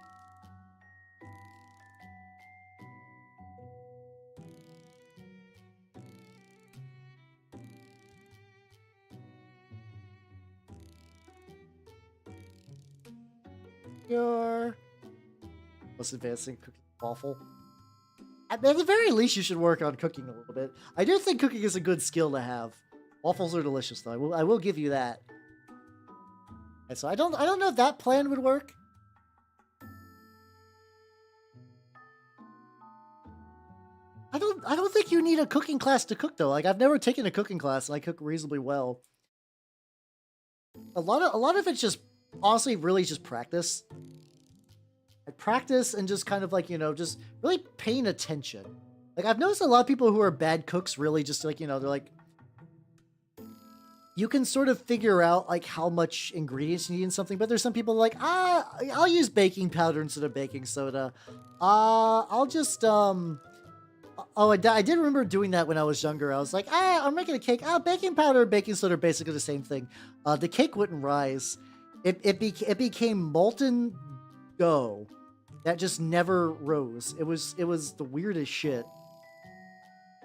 Your most advancing cooking waffle. At the very least, you should work on cooking a little bit. I do think cooking is a good skill to have. Waffles are delicious, though. I will give you that. And so I don't know if that plan would work. I don't think you need a cooking class to cook though. Like I've never taken a cooking class and I cook reasonably well. A lot of it's just honestly really just practice. I practice and just kind of like, just really paying attention. Like I've noticed a lot of people who are bad cooks really just like, they're like, you can sort of figure out like how much ingredients you need in something, but there's some people like, I'll use baking powder instead of baking soda. I'll just, oh, I did remember doing that when I was younger. I was like, I'm making a cake. Baking powder and baking soda are basically the same thing. The cake wouldn't rise. It became molten dough that just never rose. It was the weirdest shit.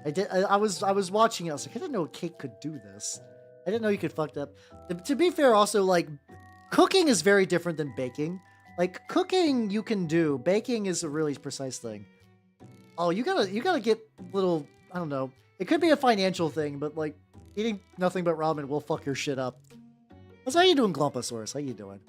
I was watching it. I was like, I didn't know a cake could do this. I didn't know you could fuck up. To be fair, also, like, cooking is very different than baking. Like, cooking you can do. Baking is a really precise thing. Oh, you gotta get little, I don't know. It could be a financial thing, but, like, eating nothing but ramen will fuck your shit up. So how you doing, Glumposaurus? How you doing?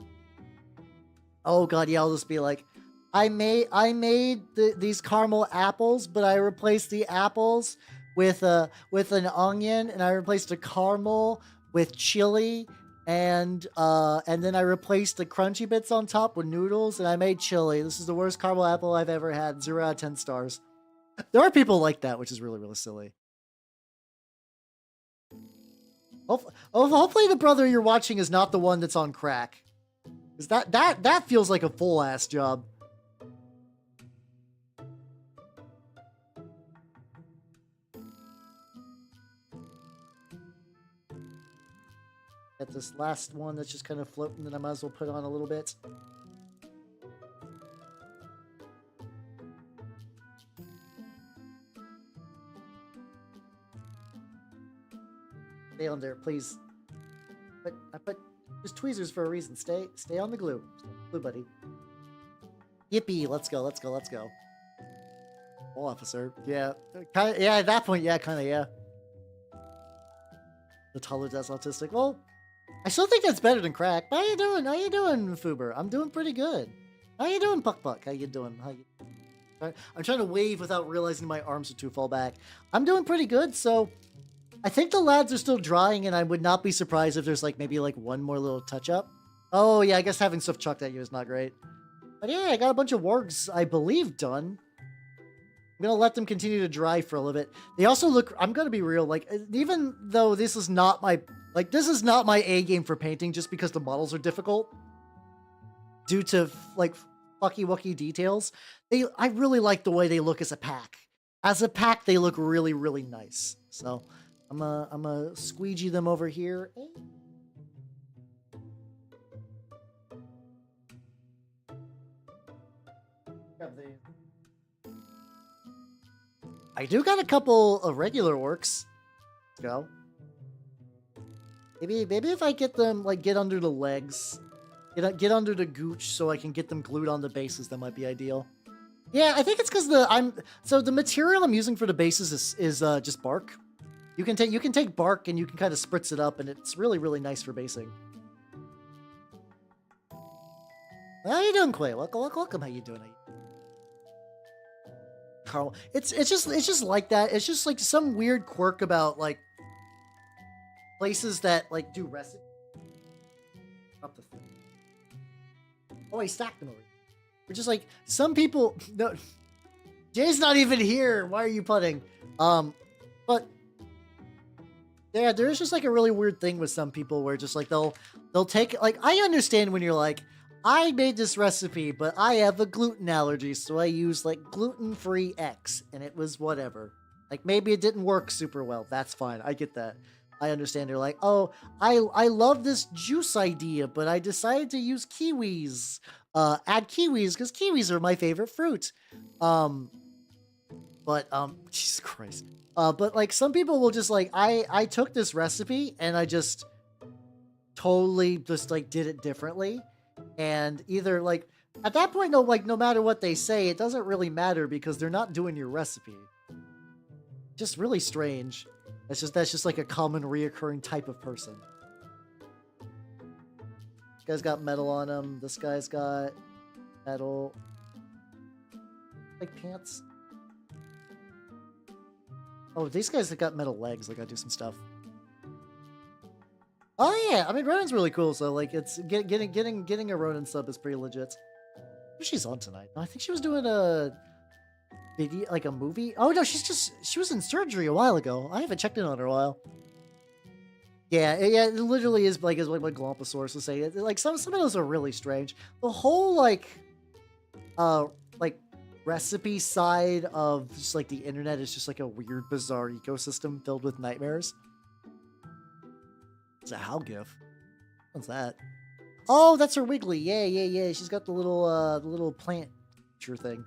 Oh, God, yeah, I'll just be like, I made these caramel apples, but I replaced the apples with an onion, and I replaced the caramel with chili, and then I replaced the crunchy bits on top with noodles, and I made chili. This is the worst caramel apple I've ever had. 0 out of 10 stars. There are people like that, which is really, really silly. Hopefully the brother you're watching is not the one that's on crack. Because that feels like a full-ass job. Got this last one that's just kind of floating that I might as well put on a little bit. Stay on there, please. But I put just tweezers for a reason. Stay on the glue. Glue, buddy. Yippee! Let's go. Let's go. Let's go. Oh, officer. Yeah. Kinda, yeah. At that point, yeah. Kind of. Yeah. The toddler that's autistic. Well, I still think that's better than crack. How you doing? How you doing, Vtuber? I'm doing pretty good. How you doing, Puck Puck? How you doing? I'm trying to wave without realizing my arms are too far back. I'm doing pretty good. So, I think the lads are still drying, and I would not be surprised if there's like maybe like one more little touch up. Oh yeah, I guess having stuff chucked at you is not great. But yeah, I got a bunch of wargs, I believe, done. I'm gonna let them continue to dry for a little bit. They also look, I'm gonna be real, like, even though this is not my, this is not my A game for painting just because the models are difficult due to, like, fucky-wucky details, I really like the way they look as a pack. As a pack, they look really, really nice. So, I'm gonna squeegee them over here. I do got a couple of regular orcs. Let's go. Maybe if I get them, like, get under the legs, get under the gooch, so I can get them glued on the bases. That might be ideal. Yeah, I think it's because the material I'm using for the bases is just bark. You can take bark and you can kind of spritz it up, and it's really, really nice for basing. How you doing, Quay? Welcome. How you doing? Carl, it's just like that. It's just like some weird quirk about like places that like do recipe. Up the thing. Oh, I stacked them over. We're just like some people. No, Jay's not even here. Why are you putting? But yeah, there's just like a really weird thing with some people where just like they'll take, like, I understand when you're like, I made this recipe, but I have a gluten allergy, so I use like gluten-free X, and it was whatever. Like, maybe it didn't work super well. That's fine. I get that. I understand. You're like, oh, I love this juice idea, but I decided to use kiwis. Add kiwis because kiwis are my favorite fruit. Jesus Christ. But like some people will just like, I took this recipe and I just totally just like did it differently. And either like at that point, no matter what they say, it doesn't really matter because they're not doing your recipe. Just really strange. That's just like a common reoccurring type of person. This guy's got metal on him. This guy's got metal. Like pants. Oh, these guys have got metal legs. I gotta do some stuff. Oh yeah, I mean Ronan's really cool. So like, it's getting a Ronan sub is pretty legit. She's on tonight. I think she was doing a video, like a movie. Oh no, she was in surgery a while ago. I haven't checked in on her in a while. Yeah, it literally is like what Glomposaurus would say. Like some of those are really strange. The whole like recipe side of just like the internet is just like a weird, bizarre ecosystem filled with nightmares. It's a how gif. What's that? Oh, that's her Wiggly. Yeah. She's got the little plant creature thing.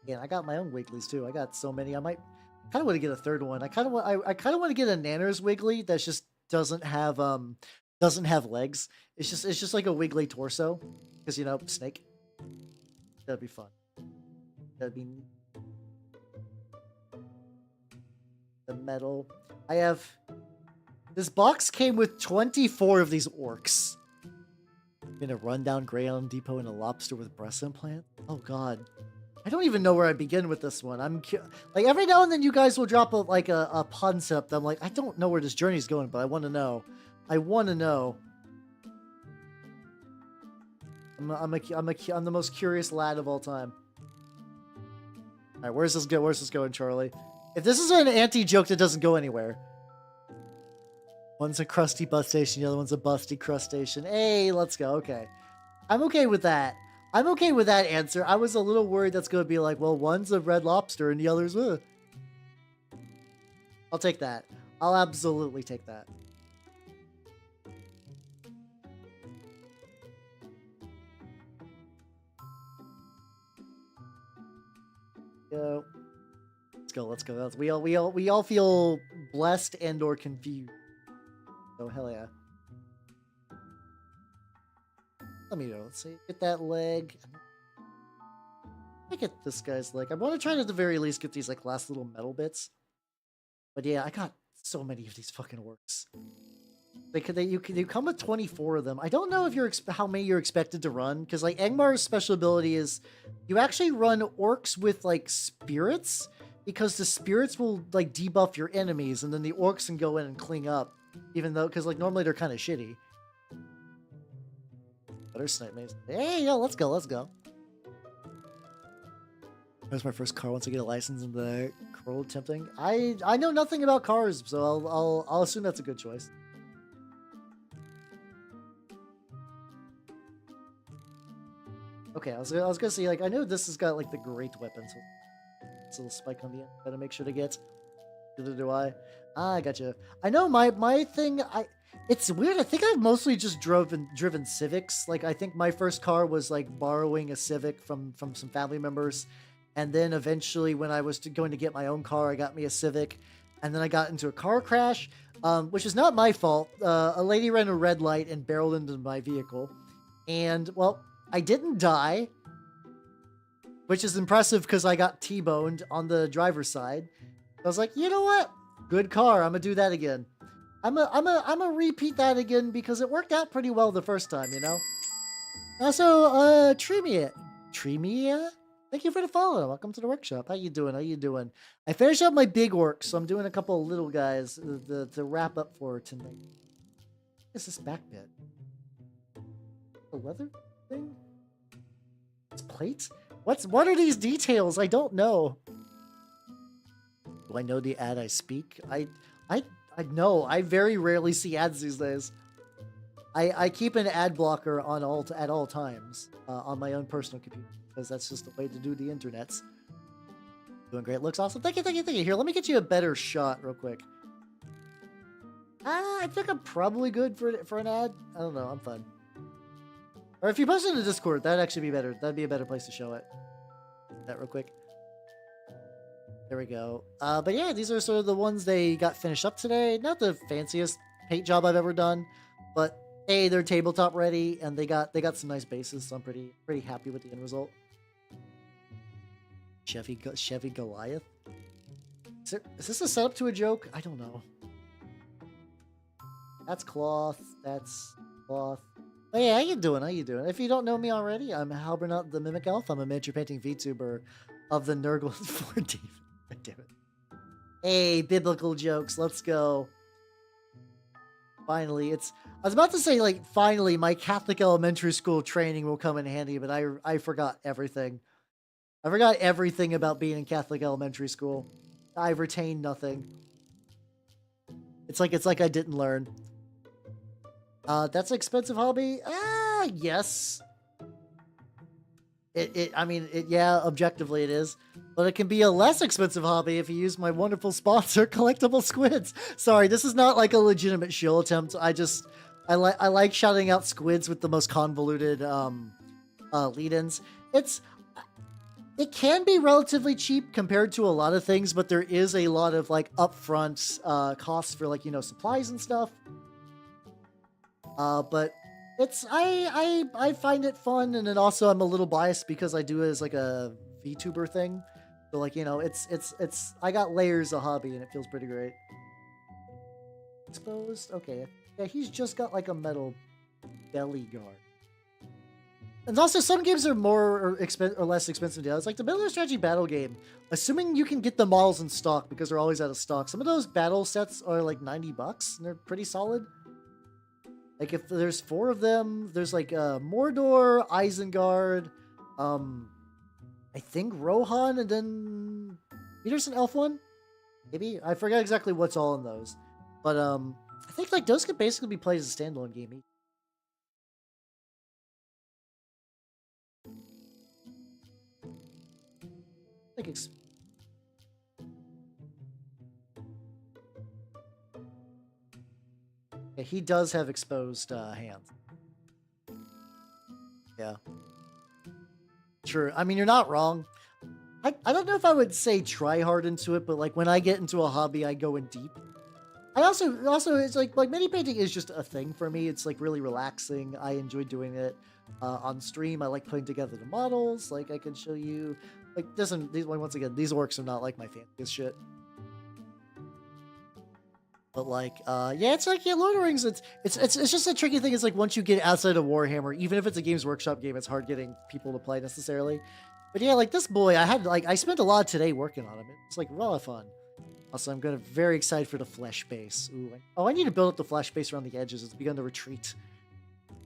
Yeah, I got my own Wigglies too. I got so many. I might kind of want to get a third one. I kind of want to get a Nanners Wiggly that just doesn't have legs. It's just like a Wiggly torso because, you know, snake. That'd be fun. That'd be the metal. I have this box came with 24 of these orcs. In a rundown Greyhound Depot and a lobster with breast implant. Oh god. I don't even know where I begin with this one. Like every now and then you guys will drop a concept. I'm like, I don't know where this journey is going, but I want to know. I want to know. I'm the most curious lad of all time. All right, where's this going, Charlie? If this is an anti-joke that doesn't go anywhere. One's a crusty bus station, the other one's a busty crustacean. Hey, let's go. Okay. I'm okay with that. I'm okay with that answer. I was a little worried that's going to be like, well, one's a red lobster and the other's I'll take that. I'll absolutely take that. Go. Let's go. Let's go. We all feel blessed and or confused. Oh hell yeah. Let me know. Let's see. Get that leg. I get this guy's leg. I want to try to at the very least get these like last little metal bits. But yeah, I got so many of these fucking orcs. You come with 24 of them. I don't know if you're how many you're expected to run, because like Angmar's special ability is you actually run orcs with like spirits, because the spirits will like debuff your enemies, and then the orcs can go in and clean up, even though because like normally they're kind of shitty. Better snipe maze. Hey, yo, let's go, let's go. That's my first car once I get a license in the Crow tempting. I know nothing about cars, so I'll assume that's a good choice. Okay, I was gonna say, like, I know this has got like the great weapon, so it's a little spike on the end. Gotta make sure to get. Neither do I. Ah, I gotcha. I know my thing. It's weird. I think I've mostly just driven Civics. Like, I think my first car was like borrowing a Civic from some family members, and then eventually, when I was going to get my own car, I got me a Civic, and then I got into a car crash, which is not my fault. A lady ran a red light and barreled into my vehicle, and well, I didn't die, which is impressive because I got T-boned on the driver's side. I was like, you know what? Good car. I'm gonna do that again. I'm gonna repeat that again because it worked out pretty well the first time, you know. Also, Tremia, thank you for the follow. Welcome to the workshop. How you doing? How you doing? I finished up my big orcs, so I'm doing a couple of little guys to wrap up for tonight. What is this back bit? The leather thing? It's plates? What are these details? I don't know. Do I know the ad I speak? I know. I very rarely see ads these days. I keep an ad blocker on at all times on my own personal computer, because that's just the way to do the internets. Doing great. Looks awesome. Thank you, thank you, thank you. Here, let me get you a better shot real quick. I think I'm probably good for an ad. I don't know. I'm fine. Or if you post it in the Discord, that'd actually be better. That'd be a better place to show it. That real quick. There we go. But yeah, these are sort of the ones they got finished up today. Not the fanciest paint job I've ever done, but hey, they're tabletop ready, and they got some nice bases, so I'm pretty happy with the end result. Chevy Goliath. Is this a setup to a joke? I don't know. That's cloth. That's cloth. But yeah, how you doing? How you doing? If you don't know me already, I'm Halbernut the Mimic Elf. I'm a miniature painting VTuber of the Nurgle 4D. God damn it. Hey, biblical jokes. Let's go. Finally, I was about to say, like, finally, my Catholic elementary school training will come in handy, but I forgot everything. I forgot everything about being in Catholic elementary school. I retained nothing. It's like I didn't learn. That's an expensive hobby? Yes. Yeah, objectively it is. But it can be a less expensive hobby if you use my wonderful sponsor, Collectible Squids. Sorry, this is not like a legitimate shill attempt. I like shouting out squids with the most convoluted lead-ins. It can be relatively cheap compared to a lot of things, but there is a lot of like upfront costs for, like, you know, supplies and stuff. But I find it fun, and then also I'm a little biased because I do it as like a VTuber thing. So, like, you know, I got layers of hobby, and it feels pretty great. Exposed? Okay. Yeah, he's just got like a metal belly guard. And also, some games are more or less expensive than others. Like the Middle Strategy battle game, assuming you can get the models in stock, because they're always out of stock. Some of those battle sets are like $90, and they're pretty solid. Like, if there's 4 of them, there's like Mordor, Isengard, I think Rohan, and then Peterson Elf one? Maybe? I forget exactly what's all in those. But I think like those could basically be played as a standalone game. I think Yeah, he does have exposed hands. Yeah. True. I mean, you're not wrong. I don't know if I would say try hard into it, but like when I get into a hobby, I go in deep. I also it's like mini painting is just a thing for me. It's like really relaxing. I enjoy doing it on stream. I like putting together the models. Like I can show you. Like doesn't these once again these orcs are not like my fanciest shit. But like yeah, it's like yeah, Lord of the Rings. It's just a tricky thing. It's like once you get outside of Warhammer, even if it's a Games Workshop game, it's hard getting people to play necessarily. But yeah, like this boy, I spent a lot of today working on him. It's like a lot of fun. Also, I'm very excited for the flesh base. Ooh, I need to build up the flesh base around the edges. It's begun to retreat.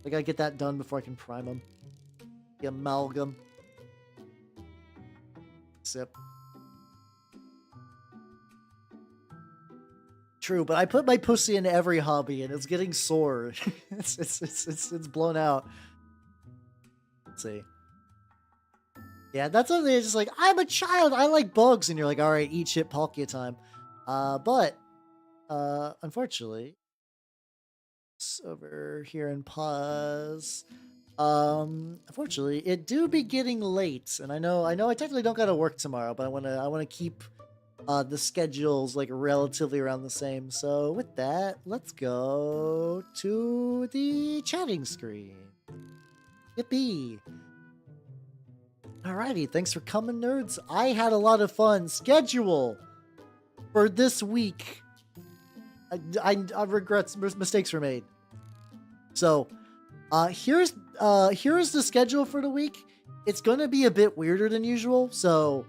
I gotta get that done before I can prime them. The amalgam. Sip. True, but I put my pussy into every hobby, and it's getting sore. it's blown out. Let's see. Yeah, that's what they're just like, I'm a child, I like bugs, and you're like, all right, eat shit, Palkia time. But unfortunately, it's over here in pause. Unfortunately, it do be getting late, and I know I technically don't gotta work tomorrow, but I wanna keep the schedules like relatively around the same. So with that, let's go to the chatting screen. Yippee! Alrighty, thanks for coming, nerds. I had a lot of fun. Schedule for this week. I regrets, mistakes were made. So, here's the schedule for the week. It's gonna be a bit weirder than usual. So,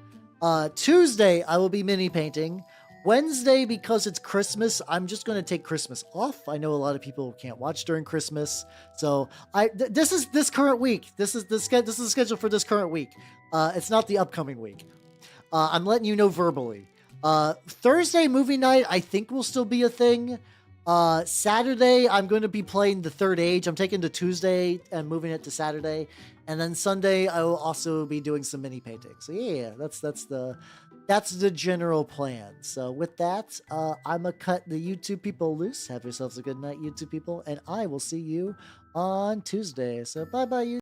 Tuesday I will be mini painting. Wednesday, because it's Christmas, I'm just going to take Christmas off. I know a lot of people can't watch during Christmas. So this is this current week. This is the schedule for this current week. It's not the upcoming week. I'm letting you know verbally. Thursday movie night, I think will still be a thing. Saturday, I'm going to be playing The Third Age. I'm taking the Tuesday and moving it to Saturday. And then Sunday, I will also be doing some mini painting. So yeah, that's the general plan. So with that, I'm gonna cut the YouTube people loose. Have yourselves a good night, YouTube people, and I will see you on Tuesday. So bye bye, you.